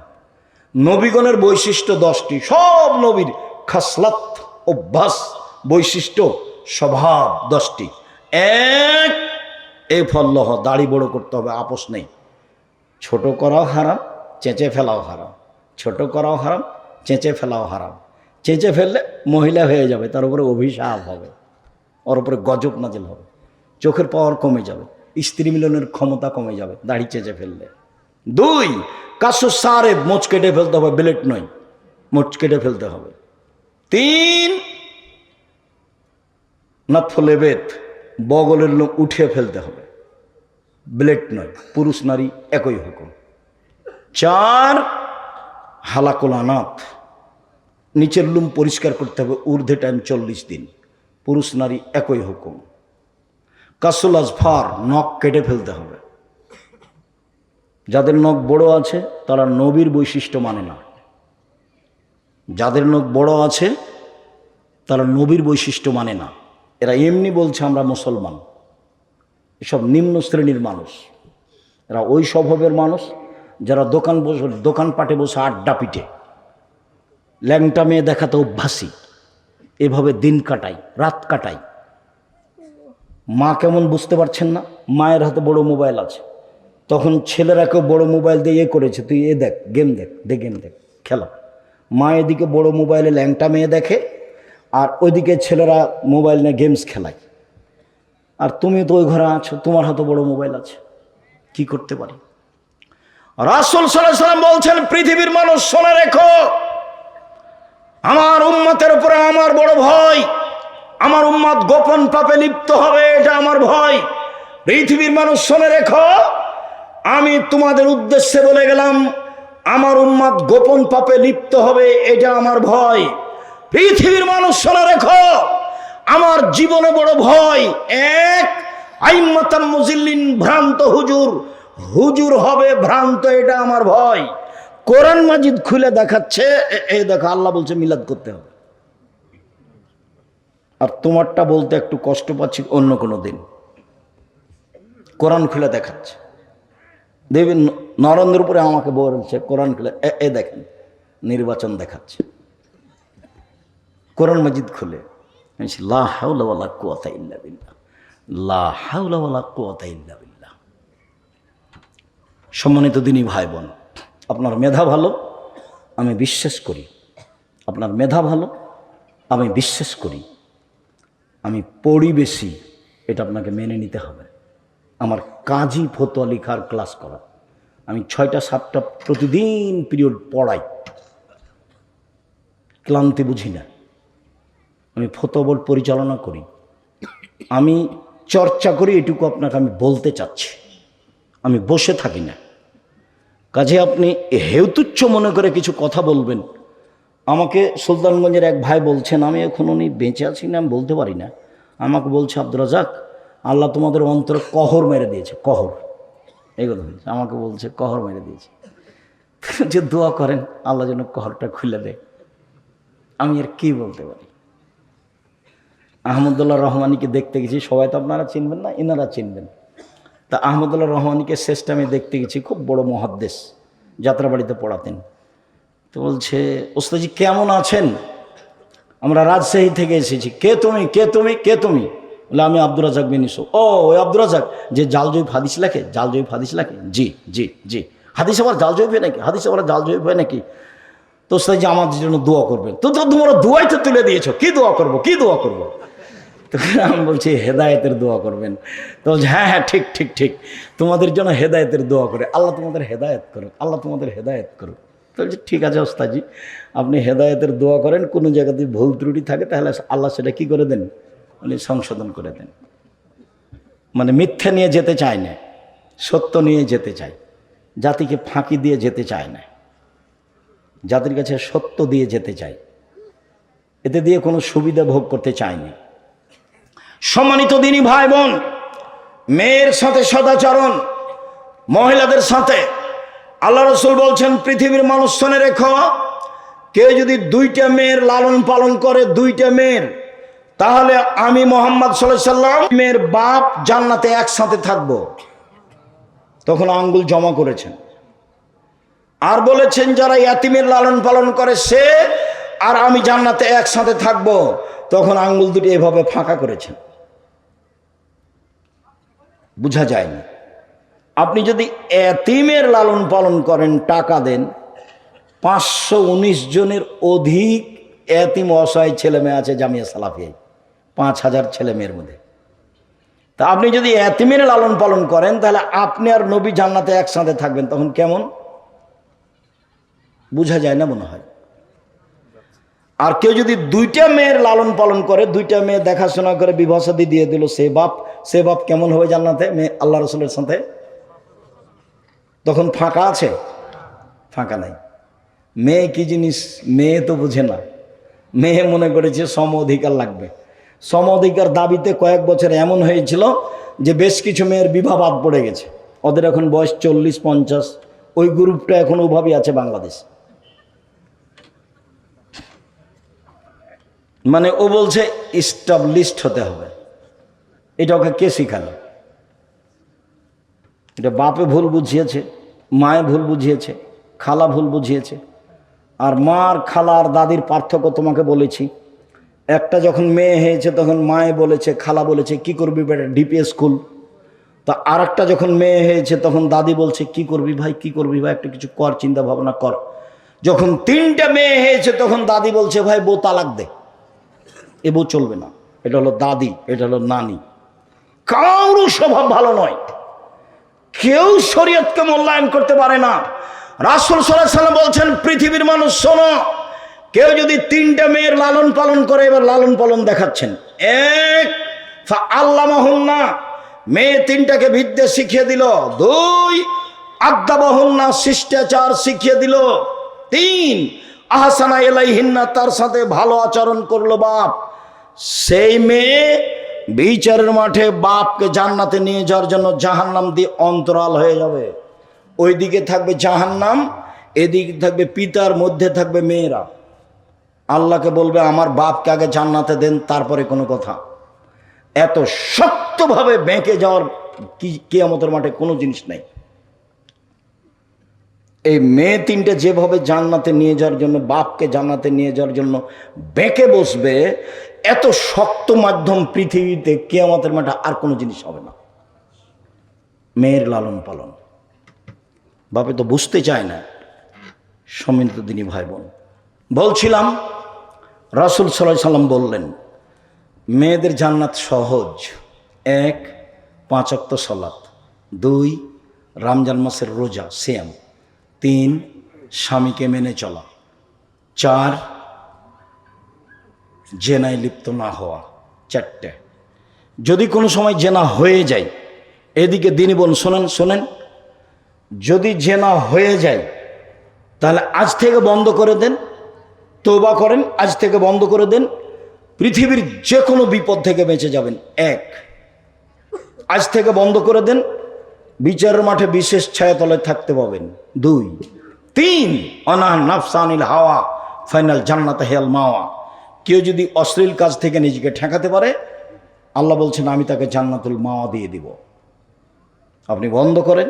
নবীগণের বৈশিষ্ট্য 10টি, সব নবীর খাসলাত, অভ্যাস, বৈশিষ্ট্য, স্বভাব 10টি। এক, এ ফল্লহ, দাড়ি বড় করতে হবে, আপোষ নেই। ছোট করাও হারাম, চেঁচে ফেলাও হারাম। ছোট করাও হারাম, চেঁচে ফেলাও হারাম। চেঁচে ফেললে মহিলা হয়ে যাবে, তার উপরে অভিশাপ হবে, ওর উপরে গজব নাজিল হবে, চোখের পাওয়ার কমে যাবে, স্ত্রী মিলনের ক্ষমতা কমে যাবে দাড়ি চেঁচে ফেললে। 2, কাসু সারে, মোচ কেটে ফেলতে হবে, ব্লেড নয়, মোচ কেটে ফেলতে হবে। 3, নাতফলে বেত, বগলের লোক উঠিয়ে ফেলতে হবে, ব্লেড নয়, পুরুষ নারী একই হুকুম। 4, হালাকুল আনাত, নিচের লুম পরিষ্কার করতে হবে, ঊর্ধ্বে টাইম 40 দিন, পুরুষ নারী একই হুকুম। কাসুল আজফার, নখ কেটে ফেলতে হবে। যাদের নখ বড় আছে তারা নবীর বৈশিষ্ট্য মানে না। যাদের নখ বড় আছে তারা নবীর বৈশিষ্ট্য মানে না। এরা এমনি বলছে আমরা মুসলমান। এসব নিম্ন শ্রেণীর মানুষ। এরা ওই স্বভাবের মানুষ যারা দোকানপাটে বসে আড্ডা পিটে, ল্যাংটা মেয়ে দেখাতে অভ্যাসী, এভাবে দিন কাটাই, রাত কাটাই। মা কেমন বুঝতে পারছেন না? মায়ের হাতে বড় মোবাইল আছে, তখন ছেলেরাকেও বড় মোবাইল দিয়ে করেছে, তুই এ দেখ, গেম দেখ, গেম দেখ, খেলা। মা এদিকে বড় মোবাইলে ল্যাংটা মেয়ে দেখে, আর ওইদিকে ছেলেরা মোবাইল নিয়ে গেমস খেলায়। আর তুমি তো ওই ঘরে আছো, তোমার হাতে বড় মোবাইল আছে, কি করতে পারি? রাসূল সাল্লাল্লাহু আলাইহি ওয়াসাল্লাম বলছেন, পৃথিবীর মানুষ শুনে রেখো, আমার উম্মতের উপরে আমার বড় ভয়। আমার উম্মত গোপন পাপে লিপ্ত হবে, এটা আমার ভয়। পৃথিবীর মানুষ শুনে রেখো, আমি তোমাদের উদ্দেশ্যে বলে গেলাম, আমার উম্মত গোপন পাপে লিপ্ত হবে, এটা আমার ভয়। পৃথিবীর মানুষ শুনে রেখো, আমার জীবনে বড় ভয়। 1, আইম্মাতাম মুজিল্লিন, ভ্রান্ত হুজুর, হুজুর হবে ভ্রান্ত, এটা আমার ভয়। কোরআন মাজিদ খুলে দেখাচ্ছে, এই দেখো আল্লাহ বলছে মিলাদ করতে হবে। আর তোমারটা বলতে একটু কষ্ট পাচ্ছি অন্য কোনো দিন। কোরআন খুলে দেখাচ্ছে, দেখবেন নরেন্দ্র উপরে আমাকে বলছে কোরআন খুলে, এ দেখেন নির্বাচন দেখাচ্ছে, কোরআন মাজিদ খুলে। লা হাওলা ওয়ালা কুওয়াতা ইল্লা বিল্লাহ, লা হাওলা ওয়ালা কুওয়াতা ইল্লা বিল্লাহ। সম্মানিত দিনী ভাই বোন, আপনার মেধা ভালো, আমি বিশ্বাস করি। আপনার মেধা ভালো, আমি বিশ্বাস করি। আমি পড়ি বেশি, এটা আপনাকে মেনে নিতে হবে। আমার কাজই ফতোয়া লেখার ক্লাস করা। আমি 6টা-7টা প্রতিদিন পিরিয়ড পড়াই, ক্লান্তি বুঝি না। আমি ফতোয়া বোর্ড পরিচালনা করি, আমি চর্চা করি, এটুকু আপনাকে আমি বলতে চাচ্ছি। আমি বসে থাকি না। কাজে আপনি হেউতুচ্ছ মনে করে কিছু কথা বলবেন। আমাকে সুলতানগঞ্জের এক ভাই বলছেন, আমি এখন উনি বেঁচে আছি না আমি বলতে পারি না, আমাকে বলছে আব্দুর রাজ্জাক আল্লাহ তোমাদের অন্তরে কহর মেরে দিয়েছে, কহর, এগুলো আমাকে বলছে কহর মেরে দিয়েছে, যে দোয়া করেন আল্লাহ যেন কহরটা খুলে দেয়। আমি আর কি বলতে পারি। আহমদুল্লাহ রহমানীকে দেখতে গেছি, সবাই তো আপনারা চিনবেন না, এনারা চিনবেন। তা আহমদুল্লাহ রহমানীকে শেষ টাইমে দেখতে গেছি, খুব বড় মহাদ্দেশ, যাত্রাবাড়িতে পড়াতেন। তো বলছে ওস্তাদজি কেমন আছেন, আমরা রাজশাহী থেকে এসেছি। কে তুমি, কে তুমি, কে তুমি? বলে আমি আব্দুর রাজ্জাক বিন ইউসুফ। ও ওই আব্দুর রাজ্জাক যে জাল জয়ীফ হাদিস লেখে, জাল জয়ীফ হাদিস লেখে? জি জি জি। হাদিস আবার জাল জয়ীফ হয় নাকি? হাদিস আবার জাল জয়ীফ হয় নাকি? তো ওস্তাদজি আমাদের জন্য দোয়া করবেন। তো তোমরা দোয়াই তো তুলে দিয়েছো, কি দোয়া করবো, কি দোয়া করবো? তখন আমি বলছি হেদায়েতের দোয়া করবেন। তো বলছে হ্যাঁ হ্যাঁ ঠিক ঠিক ঠিক, তোমাদের জন্য হেদায়েতের দোয়া করে, আল্লাহ তোমাদের হেদায়েত করুক, আল্লাহ তোমাদের হেদায়েত করুক। তো বলছি ঠিক আছে ওস্তাদজি, আপনি হেদায়েতের দোয়া করেন, কোনো জায়গাতে ভুল ত্রুটি থাকে তাহলে আল্লাহ সেটা কি করে দেন, উনি সংশোধন করে দেন। মানে মিথ্যা নিয়ে যেতে চায় না, সত্য নিয়ে যেতে চায়, জাতিকে ফাঁকি দিয়ে যেতে চায় না, জাতির কাছে সত্য দিয়ে যেতে চায়, এতে দিয়ে কোনো সুবিধা ভোগ করতে চায়নি। সম্মানিত দিনী ভাই বোন, মেয়ের সাথে সদাচরণ, মহিলাদের সাথে আল্লাহ রসুল বলছেন পৃথিবীর মানুষ শুনে রেখো, কেউ যদি 2টা মেয়ের লালন পালন করে, 2টা মেয়ের, তাহলে আমি মোহাম্মদ সাল্লাল্লাহু আলাইহি সাল্লাম মেয়ের বাপ জান্নাতে একসাথে থাকবো। তখন আঙ্গুল জমা করেছেন। আর বলেছেন যারা ইয়াতিমের লালন পালন করে সে আর আমি জান্নাতে একসাথে থাকবো। তখন আঙ্গুল দুটি এভাবে ফাঁকা করেছেন, বোঝা যায়নি। আপনি যদি এতিমের লালন পালন করেন, টাকা দেন, 519 জনের অধিক এতিম অসহায় ছেলে মেয়ে আছে জামিয়া সালাফিয়ায়, 5000 ছেলে মেয়ের মধ্যে। তা আপনি যদি এতিমের লালন পালন করেন তাহলে আপনি আর নবী জান্নাতে একসাথে থাকবেন, তখন কেমন বোঝা যায় না মনে হয়। আর কেউ যদি 2টা মেয়ের লালন পালন করে, 2টা মেয়ে দেখাশোনা করে বিবাহ শাদী দিয়ে দিল, সে বাপ কেমন হবে জান্নাতে মেয়ে আল্লাহ রসুলের সাথে? তখন ফাঁকা আছে? ফাঁকা নাই। মেয়ে কি জিনিস মেয়ে তো বুঝে না, মেয়ে মনে করেছে সম অধিকার লাগবে। সম অধিকার দাবিতে কয়েক বছর এমন হয়েছিল যে বেশ কিছু মেয়ের বিবাহ বাদ পড়ে গেছে, ওদের এখন বয়স 40-50, ওই গ্রুপটা এখন ওভাবেই আছে বাংলাদেশ। মানে ও বলছে ইস্টাবলিশড হতে হবে। এটা ওকে কে শিখালো? এটা বাপে ভুল বুঝিয়েছে, মায়ে ভুল বুঝিয়েছে, খালা ভুল বুঝিয়েছে। আর মার, খালা আর দাদির পার্থক্য তোমাকে বলেছি। একটা যখন মেয়ে হয়েছে তখন মায়ে বলেছে, খালা বলেছে কি করবি বেটা, ডিপিএস স্কুল। তা আর একটা যখন মেয়ে হয়েছে তখন দাদি বলছে কি করবি ভাই, কি করবি ভাই, একটা কিছু কর, চিন্তা ভাবনা কর। যখন 3টা মেয়ে হয়েছে তখন দাদি বলছে ভাই বউ তালাক দে, এ বউ চলবে না। এটা হলো দাদি, এটা হলো নানি। কারো স্বভাব ভালো নয়, কেউ শরীয়তকে মূল্যায়ন করতে পারে না। রাসূল সাল্লাল্লাহু আলাইহি ওয়াসাল্লাম বলছেন পৃথিবীর মানুষ শোনো, কেউ যদি 3টা মেয়ের লালন পালন করে, এবার লালন পালন দেখাচ্ছেন। 1 ফাআল্লামাহুন্না, মেয়ে 3টাকে বিদ্যা শিখিয়ে দিল। 2 আদাবাহুন্না, শিষ্টাচার শিখিয়ে দিল। 3 আহসানা ইলাইহিন্না, তার সাথে ভালো আচরণ করলো বাপ। সেই মেয়ে বিচারের মাঠে বাপকে জান্নাতে নিয়ে যাওয়ার জন্য জাহান্নাম দিয়ে অন্তরাল হয়ে যাবে। ওইদিকে থাকবে জাহান্নাম, এদিকে থাকবে পিতার, মধ্যে থাকবে মেয়েরা। আল্লাহকে বলবে আমার বাপকে আগে জান্নাতে দেন, তারপরে কোনো কথা। এত শক্তভাবে বেঁকে যাওয়ার কিয়ামতের মাঠে কোনো জিনিস নাই। এই মেয়ে 3টে যেভাবে জান্নাতে নিয়ে যাওয়ার জন্য, বাপকে জান্নাতে নিয়ে যাওয়ার জন্য বেঁকে বসবে, এত শক্ত মাধ্যম পৃথিবীতে কিয়ামতের মাঠে আর কোনো জিনিস হবে না। মেয়ের লালন পালন বাপে তো বুঝতে চায় না। সম্মানিত দিনী ভাই বোন, বলছিলাম রাসূল সাল্লাল্লাহু আলাইহি সাল্লাম বললেন মেয়েদের জান্নাত সহজ। 1 5 ওয়াক্ত সালাত, 2 রমজান মাসের রোজা সিয়াম, 3 স্বামীকে মেনে চলা, 4 জেনায় লিপ্ত না হওয়া, 4টে। যদি কোনো সময় জেনা হয়ে যায়, এদিকে দিনী বোন শোনেন, যদি জেনা হয়ে যায় তাহলে আজ থেকে বন্ধ করে দেন, তওবা করেন, আজ থেকে বন্ধ করে দেন, পৃথিবীর যে কোনো বিপদ থেকে বেঁচে যাবেন। এক, আজ থেকে বন্ধ করে দেন, বিচারের মাঠে বিশেষ ছায়াতলে থাকতে পাবেন। দুই, তিন, অনাহ নাফসানিল হাওয়া ফাইনাল জান্নাত হেল মাওয়া। কেউ যদি অশ্লীল কাজ থেকে নিজেকে ঠেকাতে পারে, আল্লাহ বলছেন আমি তাকে জান্নাতুল মাওয়া দিয়ে দিব। আপনি বন্ধ করেন,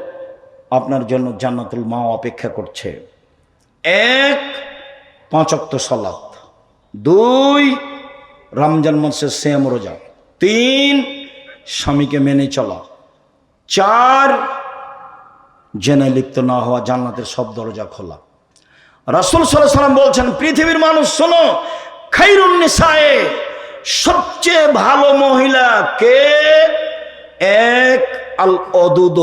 আপনার জন্য জান্নাতুল মাওয়া অপেক্ষা করছে। এক, 5 ওয়াক্ত সালাত। দুই, রমজান মাসের সিয়াম রোজা। তিন, স্বামীকে মেনে চলা। চার, জেনায় লিপ্ত না হওয়া, জান্নাতের সব দরজা খোলা। রাসূল সাল্লাল্লাহু আলাইহি ওয়াসাল্লাম বলছেন, পৃথিবীর মানুষ শোনো, খায়রুন নিসায়ে, সবচেয়ে ভালো মহিলা কে? এক, আল অদুদ,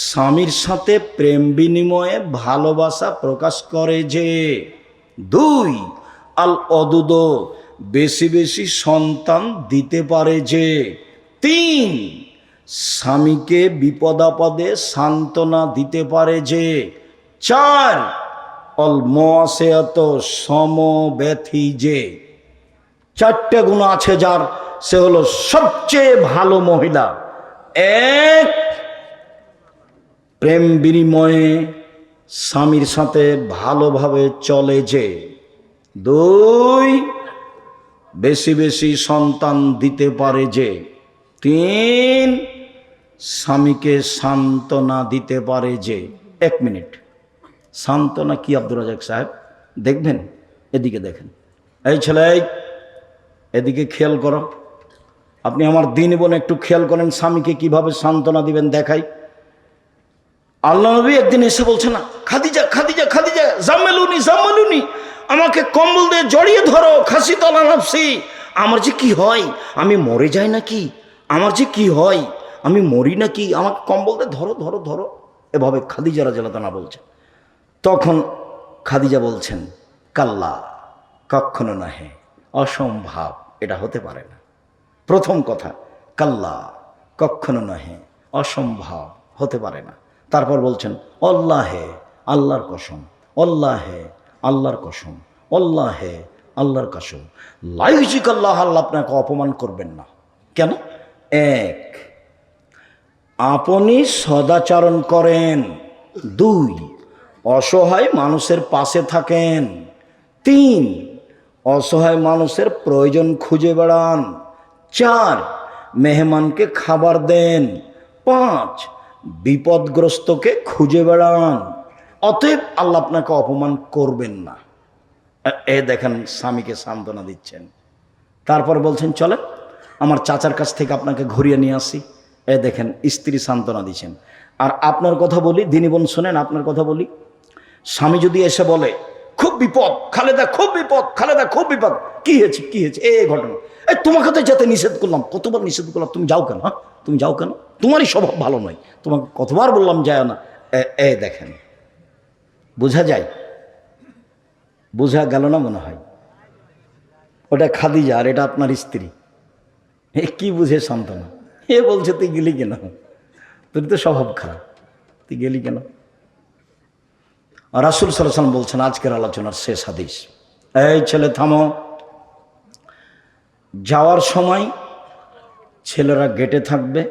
স্বামীর সাথে প্রেম বিনিময়ে ভালোবাসা প্রকাশ করে যে। দুই, আল অদুদ, বেশি বেশি সন্তান দিতে পারে যে। তিন, স্বামীকে বিপদাপদে সান্ত্বনা দিতে পারে যে। চার, অল মুআসিয়াত, সমব্যথী যে। চারটে গুণ আছে যার, সে হলো সবচেয়ে ভালো মহিলা। এক, প্রেম বিনিময়ে স্বামীর সাথে ভালোভাবে চলে যে। দুই, বেশি বেশি সন্তান দিতে পারে যে। তিন, স্বামীকে সান্ত্বনা দিতে পারে যে। 1 মিনিট, সান্ত্বনা কি আব্দুর রাজাক সাহেব? দেখবেন, এদিকে দেখেন। এই ছেলে, এদিকে খেয়াল করো। আপনি আমার দিন বোন একটু খেয়াল করেন, স্বামীকে কিভাবে সান্ত্বনা দিবেন দেখাই। আল্লাহ নবী একদিন এসে বলছে না, খাদিজা খাদিজা খাদিজা জাম্মেলুনি জাম্মেলুনি, আমাকে কম্বল দিয়ে জড়িয়ে ধরো, খাসি তলা নাফসি। আমার যে কি হয়, আমি মরে যাই নাকি? আমার যে কি হয়, আমি মরি নাকি? আমাকে কম্বল দিয়ে ধরো ধরো ধরো, এভাবে খাদিজা রাদিয়াল্লাহু তাআলা বলছে। তখন খাদিজা বলছেন, কাল্লা, কখনো নহে, অসম্ভব, এটা হতে পারে না। প্রথম কথা, কাল্লা, কখনো নহে, অসম্ভব, হতে পারে না। তারপর বলছেন, আল্লাহে, আল্লাহর কসম, আল্লাহে, আল্লাহর কসম, আল্লাহে, আল্লাহর কসম, লাইজিক আল্লাহ, আল্লাহ আপনাকে অপমান করবেন না। কেন? এক, আপনি সদাচরণ করেন। দুই, অসহায় মানুষের পাশে থাকেন। তিন, অসহায় মানুষের প্রয়োজন খুঁজে বেড়ান। চার, মেহমানকে খাবার দেন। পাঁচ, বিপদগ্রস্তকে খুঁজে বেড়ান। অতএব আল্লাহ আপনাকে অপমান করবেন না। এ দেখেন, স্বামীকে সান্ত্বনা দিচ্ছেন। তারপর বলছেন, চলে আমার চাচার কাছ থেকে আপনাকে ঘুরিয়ে নিয়ে আসি। এ দেখেন, স্ত্রী সান্ত্বনা দিচ্ছেন। আর আপনার কথা বলি, দিনী বোন শোনেন, আপনার কথা বলি। স্বামী যদি এসে বলে, খুব বিপদ খালেদা, খুব বিপদ খালেদা, খুব বিপদ, কি হয়েছে কি হয়েছে? এই ঘটনা, এই তোমাকে তো যেতে নিষেধ করলাম, কতবার নিষেধ করলাম, তুমি যাও কেন? হ্যাঁ, তুমি যাও কেন? তোমারই স্বভাব ভালো নয়, তোমাকে কতবার বললাম যায় না। এ দেখেন, বোঝা যায়? বোঝা গেল না মনে হয়? ওটা খাদিজা আর এটা আপনার স্ত্রী। এ কি বুঝে সান্ত্বনা? এ বলছে, তুই গেলি কেন? তোর তো স্বভাব খারাপ, তুই গেলি কেন? রাসূল সাল্লাল্লাহু আলাইহি ওয়াসাল্লাম বলছেন, আজকের আলোচনার শেষ হাদিস, এই ছেলে থামো। যাওয়ার সময় ছেলেরা গেটে থাকবে।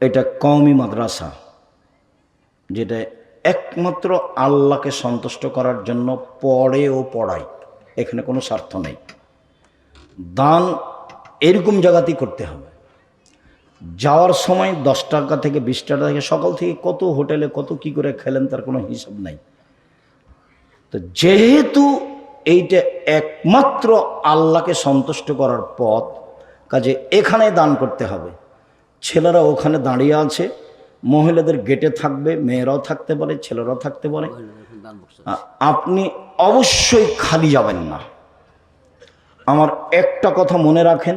এটা কওমি মাদ্রাসা, যেটা একমাত্র আল্লাহকে সন্তুষ্ট করার জন্য পড়ে ও পড়ায়, এখানে কোনো স্বার্থ নেই। দান এরকম জায়গাতেই করতে হবে। যাওয়ার সময় 10 টাকা থেকে 20 টাকা থেকে, সকাল থেকে কত হোটেলে কত কি করে খেলেন তার কোনো হিসাব নাই। তো যেহেতু এইটা একমাত্র আল্লাহকে সন্তুষ্ট করার পথ, কাজে এখানে দান করতে হবে। ছেলেরা ওখানে দাঁড়িয়ে আছে, মহিলাদের গেটে থাকবে, মেয়েরাও থাকতে পারে, ছেলেরাও থাকতে পারে। আপনি অবশ্যই খালি যাবেন না। আমার একটা কথা মনে রাখেন,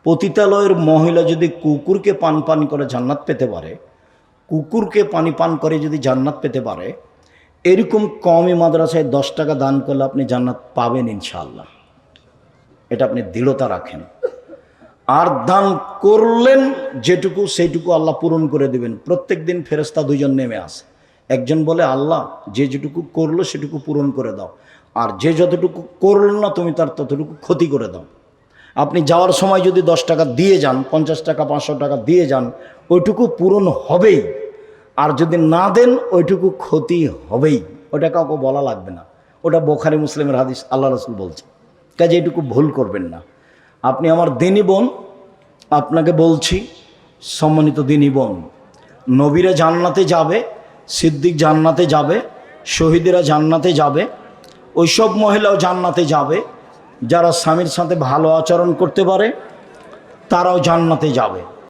পতিতালয়ের মহিলা যদি কুকুরকে পান করে জান্নাত পেতে পারে, কুকুরকে পানি পান করে যদি জান্নাত পেতে পারে, এরকম কওমি মাদ্রাসায় 10 টাকা দান করলে আপনি জান্নাত পাবেন ইনশাআল্লাহ। এটা আপনি দৃঢ়তা রাখেন। আর দান করলেন যেটুকু সেইটুকু আল্লাহ পূরণ করে দিবেন। প্রত্যেক দিন ফেরেশতা দুইজন নেমে আসে, একজন বলে আল্লাহ যে যেটুকু করলো সেটুকু পূরণ করে দাও, আর যে যতটুকু করল না তুমি তার ততটুকু ক্ষতি করে দাও। আপনি যাওয়ার সময় যদি 10 টাকা দিয়ে যান, 50 টাকা 500 টাকা দিয়ে যান, ওইটুকু পূরণ হবেই, আর যদি না দেন ওইটুকু ক্ষতি হবেই, ওটা কাউকে বলা লাগবে না। ওটা বুখারী মুসলিমের হাদিস, আল্লাহ রাসূল বলছে। কাজে এইটুকু ভুল করবেন না। আপনি আমার দিনী বোন, আপনাকে বলছি সম্মানিত দিনী বোন, নবীরা জান্নাতে যাবে, সিদ্দিক জান্নাতে যাবে, শহীদেরা জান্নাতে যাবে, ওইসব মহিলাও জান্নাতে যাবে যারা স্বামীর সাথে ভালো আচরণ করতে পারে, তারাও জান্নাতে যাবে।